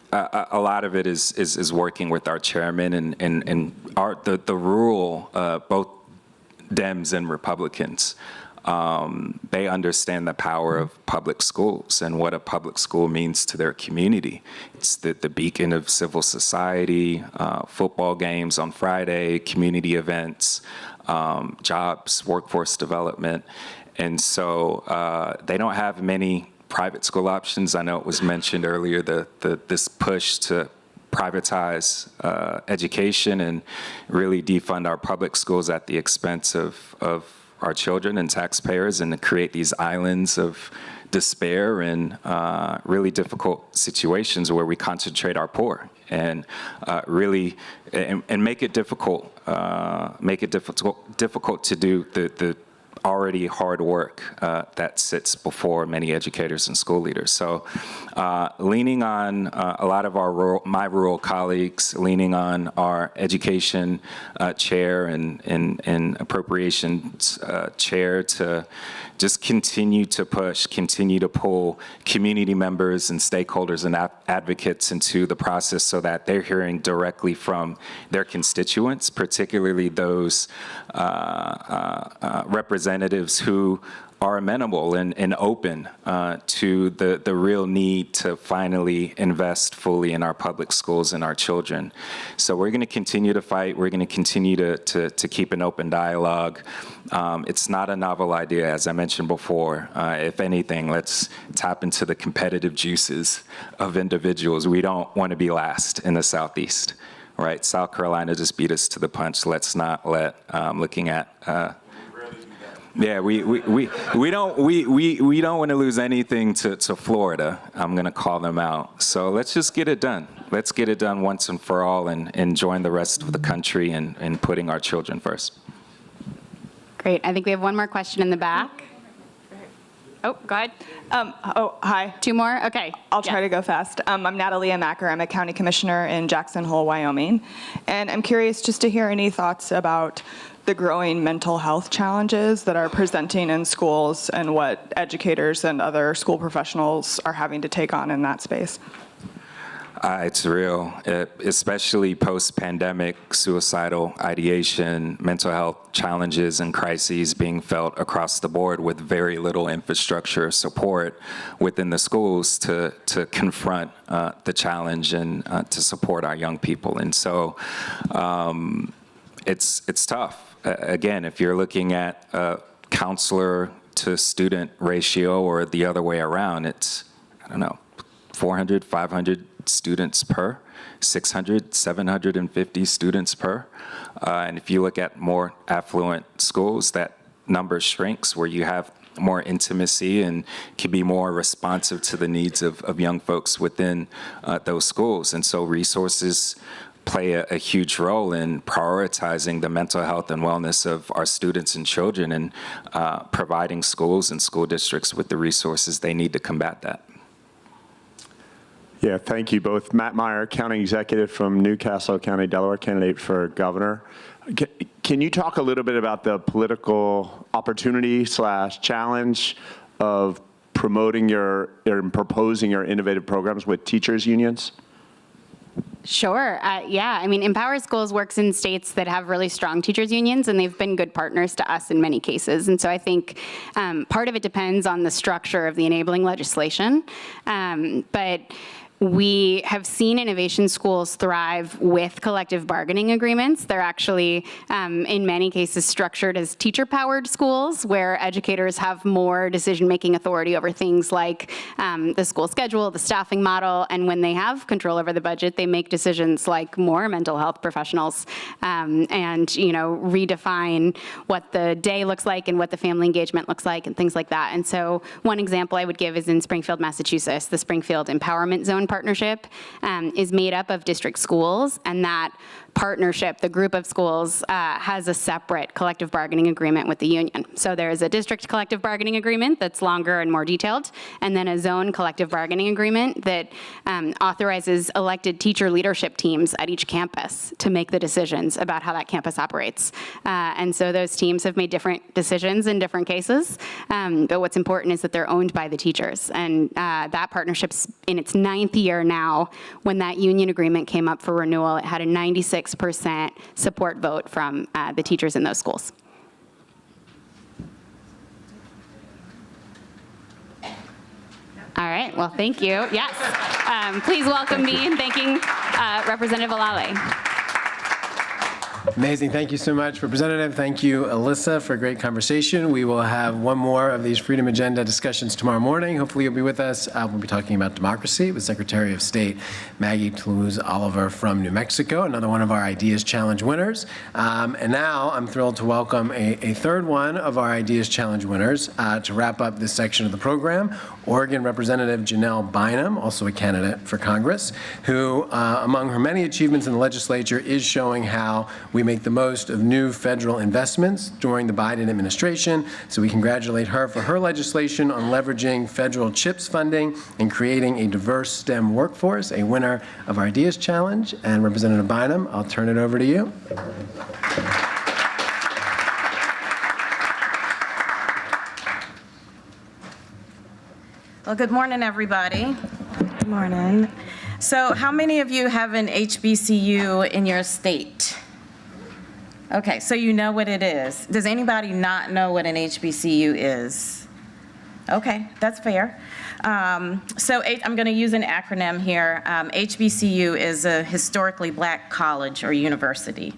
A lot of it is working with our chairman and the rural, both Dems and Republicans. They understand the power of public schools and what a public school means to their community. It's the beacon of civil society, football games on Friday, community events, jobs, workforce development. And so they don't have many private school options. I know it was mentioned earlier, this push to privatize education and really defund our public schools at the expense of our children and taxpayers, and to create these islands of despair and really difficult situations where we concentrate our poor and really and make it difficult to do the already hard work that sits before many educators and school leaders. So leaning on a lot of my rural colleagues, leaning on our education chair and appropriations chair to just continue to push, continue to pull community members and stakeholders and advocates into the process so that they're hearing directly from their constituents, particularly those representatives who are amenable and open to the real need to finally invest fully in our public schools and our children. So we're going to continue to fight. We're going to continue to keep an open dialogue. It's not a novel idea, as I mentioned before. If anything, let's tap into the competitive juices of individuals. We don't want to be last in the Southeast, right? South Carolina just beat us to the punch. Let's not let looking at yeah, we don't want to lose anything to Florida. I'm going to call them out. So let's just get it done. Let's get it done once and for all, and join the rest of the country in putting our children first. Great. I think we have one more question in the back. Oh, go ahead. Hi. 2 more? Okay. I'll try to go fast. I'm Natalia Macker. I'm a county commissioner in Jackson Hole, Wyoming. And I'm curious just to hear any thoughts about the growing mental health challenges that are presenting in schools and what educators and other school professionals are having to take on in that space. It's real, especially post-pandemic, suicidal ideation, mental health challenges and crises being felt across the board with very little infrastructure support within the schools to confront the challenge and to support our young people. And so it's tough. Again, if you're looking at a counselor to student ratio or the other way around, it's, I don't know, 400, 500 students per, 600, 750 students per. And if you look at more affluent schools, that number shrinks where you have more intimacy and can be more responsive to the needs of young folks within those schools. And so resources play a huge role in prioritizing the mental health and wellness of our students and children and providing schools and school districts with the resources they need to combat that. Yeah, thank you both. Matt Meyer, County Executive from Newcastle County, Delaware, candidate for governor. Can you talk a little bit about the political opportunity / challenge of promoting or proposing your innovative programs with teachers unions? Sure. Yeah. I mean, Empower Schools works in states that have really strong teachers unions, and they've been good partners to us in many cases. And so I think part of it depends on the structure of the enabling legislation. But we have seen innovation schools thrive with collective bargaining agreements. They're actually, in many cases, structured as teacher-powered schools where educators have more decision-making authority over things like the school schedule, the staffing model, and when they have control over the budget, they make decisions like more mental health professionals and redefine what the day looks like and what the family engagement looks like and things like that. And so one example I would give is in Springfield, Massachusetts. The Springfield Empowerment Zone partnership is made up of district schools, and that partnership, the group of schools, has a separate collective bargaining agreement with the union. So there's a district collective bargaining agreement that's longer and more detailed, and then a zone collective bargaining agreement that authorizes elected teacher leadership teams at each campus to make the decisions about how that campus operates. And so those teams have made different decisions in different cases, but what's important is that they're owned by the teachers. And that partnership's in its 9th year now. When that union agreement came up for renewal, it had a 96% support vote from the teachers in those schools. All right, well, thank you. Yes, please welcome me in thanking Representative Alale. Amazing. Thank you so much, Representative. Thank you, Alyssa, for a great conversation. We will have one more of these Freedom Agenda discussions tomorrow morning. Hopefully you'll be with us. We'll be talking about democracy with Secretary of State Maggie Toulouse-Oliver from New Mexico, another one of our Ideas Challenge winners. And now I'm thrilled to welcome a third one of our Ideas Challenge winners to wrap up this section of the program, Oregon Representative Janelle Bynum, also a candidate for Congress, who, among her many achievements in the legislature, is showing how we make the most of new federal investments during the Biden administration. So we congratulate her for her legislation on leveraging federal CHIPS funding and creating a diverse STEM workforce, a winner of our Ideas Challenge. And Representative Bynum, I'll turn it over to you. Well, good morning, everybody. Good morning. So how many of you have an HBCU in your state? Okay, so you know what it is. Does anybody not know what an HBCU is? Okay, that's fair. So I'm going to use an acronym here. HBCU is a historically black college or university.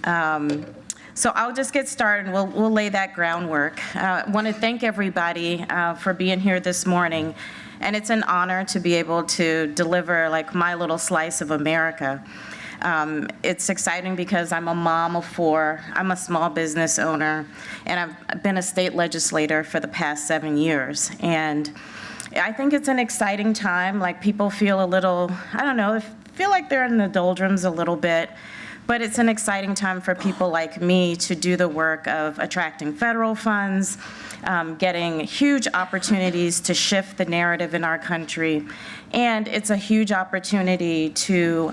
So I'll just get started and we'll lay that groundwork. I want to thank everybody for being here this morning. And it's an honor to be able to deliver like my little slice of America. It's exciting because I'm a mom of 4, I'm a small business owner, and I've been a state legislator for the past 7 years. And I think it's an exciting time, like people feel a little, I don't know, feel like they're in the doldrums a little bit, but it's an exciting time for people like me to do the work of attracting federal funds, getting huge opportunities to shift the narrative in our country. And it's a huge opportunity to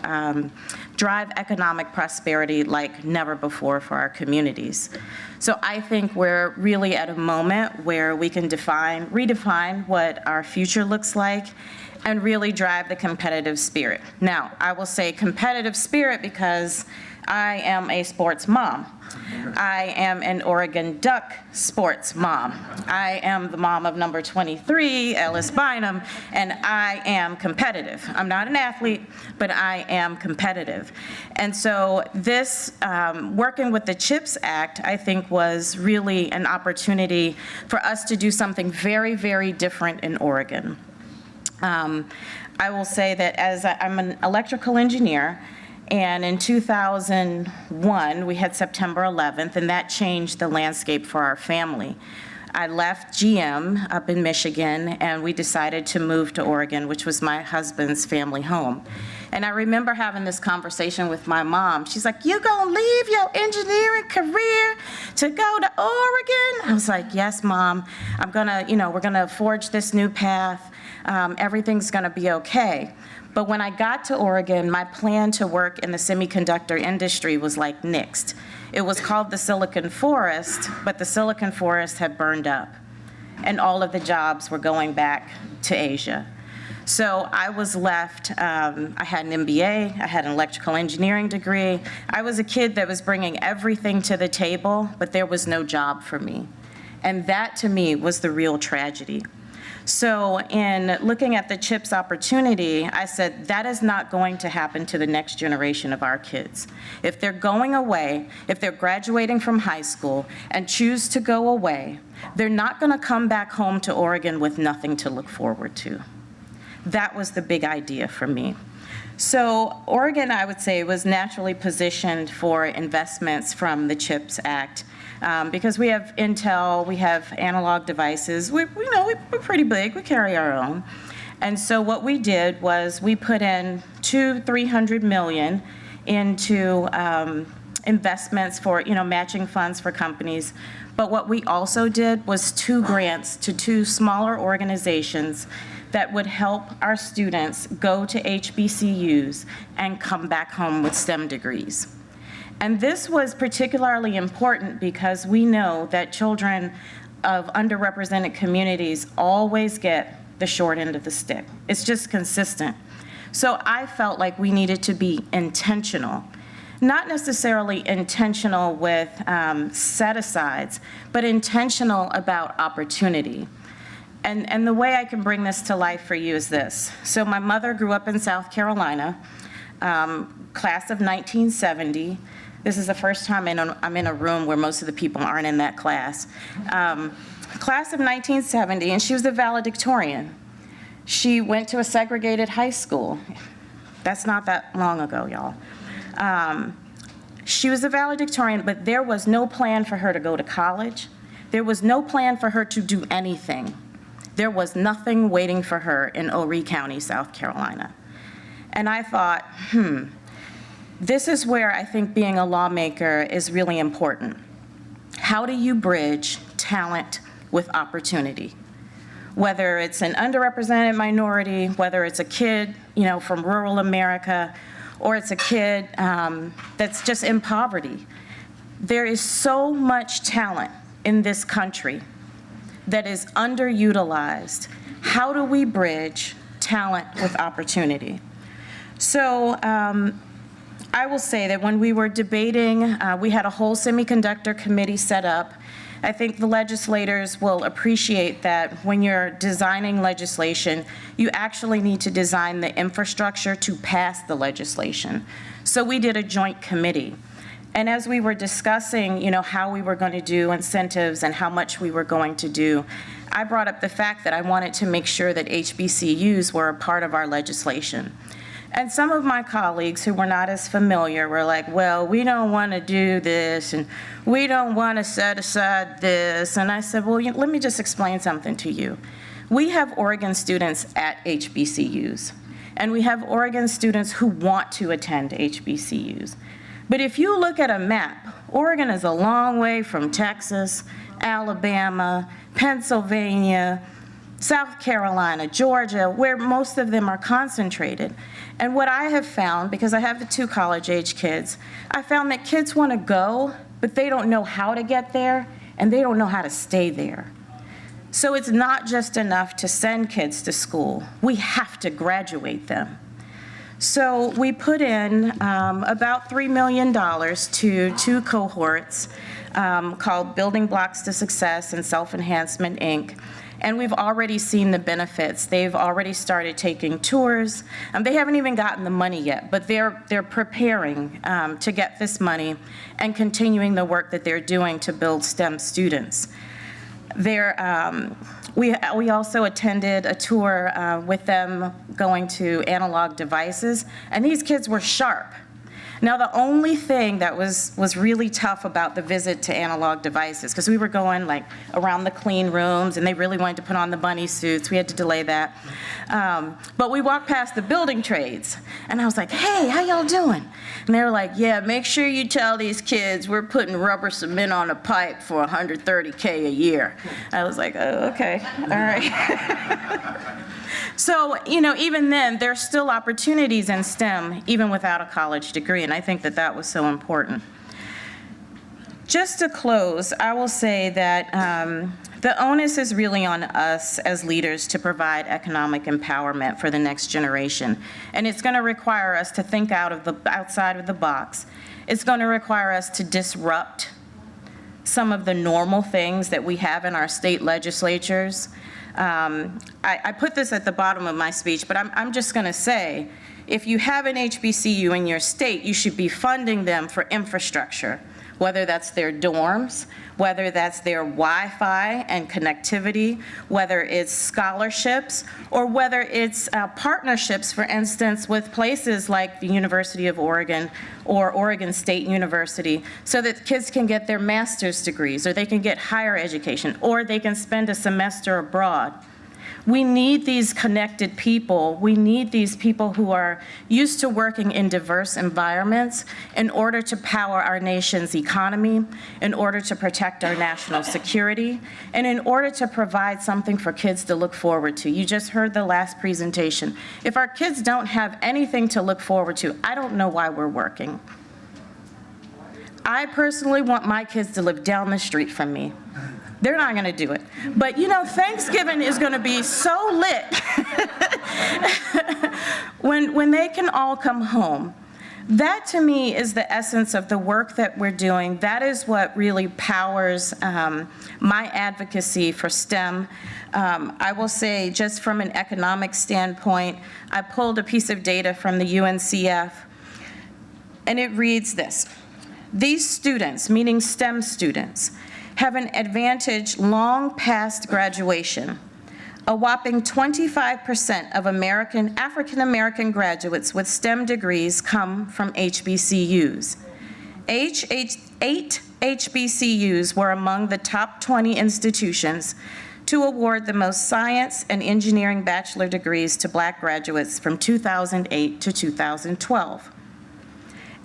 drive economic prosperity like never before for our communities. So I think we're really at a moment where we can redefine what our future looks like. and really drive the competitive spirit. Now, I will say competitive spirit because I am a sports mom. I am an Oregon Duck sports mom. I am the mom of number 23, Ellis Bynum, and I am competitive. I'm not an athlete, but I am competitive. And so this, working with the CHIPS Act, I think was really an opportunity for us to do something very, very different in Oregon. I will say that as I'm an electrical engineer, and in 2001, we had September 11th, and that changed the landscape for our family. I left GM up in Michigan, and we decided to move to Oregon, which was my husband's family home. And I remember having this conversation with my mom. She's like, "You gonna leave your engineering career to go to Oregon?" I was like, "Yes, Mom. I'm gonna, we're gonna forge this new path. Everything's gonna be okay." But when I got to Oregon, my plan to work in the semiconductor industry was like nixed. It was called the Silicon Forest, but the Silicon Forest had burned up, and all of the jobs were going back to Asia. So I was left, I had an MBA, I had an electrical engineering degree. I was a kid that was bringing everything to the table, but there was no job for me. And that, to me, was the real tragedy. So in looking at the CHIPS opportunity, I said, that is not going to happen to the next generation of our kids. If they're going away, if they're graduating from high school and choose to go away, they're not going to come back home to Oregon with nothing to look forward to. That was the big idea for me. So Oregon, I would say, was naturally positioned for investments from the CHIPS Act. Because we have Intel, we have analog devices, we're pretty big, we carry our own. And so what we did was we put in $200-300 million into investments for, matching funds for companies. But what we also did was 2 grants to 2 smaller organizations that would help our students go to HBCUs and come back home with STEM degrees. And this was particularly important because we know that children of underrepresented communities always get the short end of the stick. It's just consistent. So I felt like we needed to be intentional, not necessarily intentional with set-asides, but intentional about opportunity. And the way I can bring this to life for you is this. So my mother grew up in South Carolina, class of 1970. This is the first time I'm in a room where most of the people aren't in that class. Class of 1970, and she was a valedictorian. She went to a segregated high school. That's not that long ago, y'all. She was a valedictorian, but there was no plan for her to go to college. There was no plan for her to do anything. There was nothing waiting for her in Horry County, South Carolina. And I thought, this is where I think being a lawmaker is really important. How do you bridge talent with opportunity? Whether it's an underrepresented minority, whether it's a kid, from rural America, or it's a kid that's just in poverty. There is so much talent in this country that is underutilized. How do we bridge talent with opportunity? So I will say that when we were debating, we had a whole semiconductor committee set up. I think the legislators will appreciate that when you're designing legislation, you actually need to design the infrastructure to pass the legislation. So we did a joint committee. And as we were discussing, how we were going to do incentives and how much we were going to do, I brought up the fact that I wanted to make sure that HBCUs were a part of our legislation. And some of my colleagues who were not as familiar were like, well, we don't want to do this, and we don't want to set aside this. And I said, well, let me just explain something to you. We have Oregon students at HBCUs, and we have Oregon students who want to attend HBCUs. But if you look at a map, Oregon is a long way from Texas, Alabama, Pennsylvania, South Carolina, Georgia, where most of them are concentrated. And what I have found, because I have the 2 college-age kids, I found that kids want to go, but they don't know how to get there, and they don't know how to stay there. So it's not just enough to send kids to school. We have to graduate them. So we put in about $3 million to 2 cohorts called Building Blocks to Success and Self-Enhancement, Inc. And we've already seen the benefits. They've already started taking tours. They haven't even gotten the money yet, but they're preparing to get this money and continuing the work that they're doing to build STEM students. We also attended a tour with them going to Analog Devices, and these kids were sharp. Now, the only thing that was really tough about the visit to Analog Devices, because we were going like around the clean rooms, and they really wanted to put on the bunny suits. We had to delay that. But we walked past the building trades, and I was like, hey, how y'all doing? And they were like, yeah, make sure you tell these kids we're putting rubber cement on a pipe for $130K a year. I was like, oh, okay, all right. So, even then, there's still opportunities in STEM, even without a college degree, and I think that that was so important. Just to close, I will say that the onus is really on us as leaders to provide economic empowerment for the next generation, and it's going to require us to think outside of the box. It's going to require us to disrupt some of the normal things that we have in our state legislatures. I put this at the bottom of my speech, but I'm just going to say, if you have an HBCU in your state, you should be funding them for infrastructure, whether that's their dorms, whether that's their Wi-Fi and connectivity, whether it's scholarships, or whether it's partnerships, for instance, with places like the University of Oregon or Oregon State University, so that kids can get their master's degrees, or they can get higher education, or they can spend a semester abroad. We need these connected people. We need these people who are used to working in diverse environments in order to power our nation's economy, in order to protect our national security, and in order to provide something for kids to look forward to. You just heard the last presentation. If our kids don't have anything to look forward to, I don't know why we're working. I personally want my kids to live down the street from me. They're not going to do it. But Thanksgiving is going to be so lit when they can all come home. That, to me, is the essence of the work that we're doing. That is what really powers my advocacy for STEM. I will say, just from an economic standpoint, I pulled a piece of data from the UNCF, and it reads this. These students, meaning STEM students, have an advantage long past graduation. A whopping 25% of African-American graduates with STEM degrees come from HBCUs. 8 HBCUs were among the top 20 institutions to award the most science and engineering bachelor degrees to Black graduates from 2008 to 2012.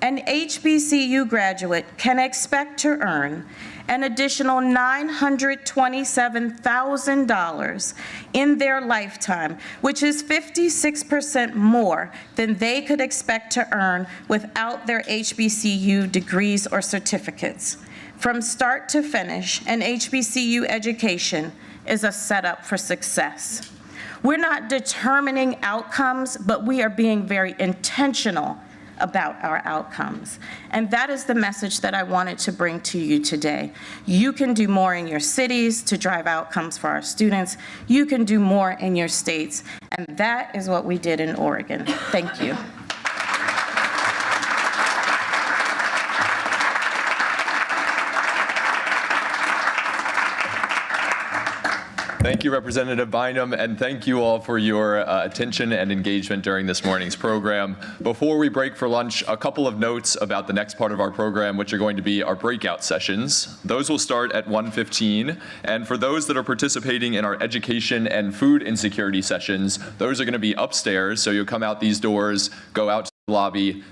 An HBCU graduate can expect to earn an additional $927,000 in their lifetime, which is 56% more than they could expect to earn without their HBCU degrees or certificates. From start to finish, an HBCU education is a setup for success. We're not determining outcomes, but we are being very intentional about our outcomes. And that is the message that I wanted to bring to you today. You can do more in your cities to drive outcomes for our students. You can do more in your states. And that is what we did in Oregon. Thank you. Thank you, Representative Bynum, and thank you all for your attention and engagement during this morning's program. Before we break for lunch, a couple of notes about the next part of our program, which are going to be our breakout sessions. Those will start at 1:15, and for those that are participating in our education and food insecurity sessions, those are going to be upstairs, so you'll come out these doors, go out to the lobby,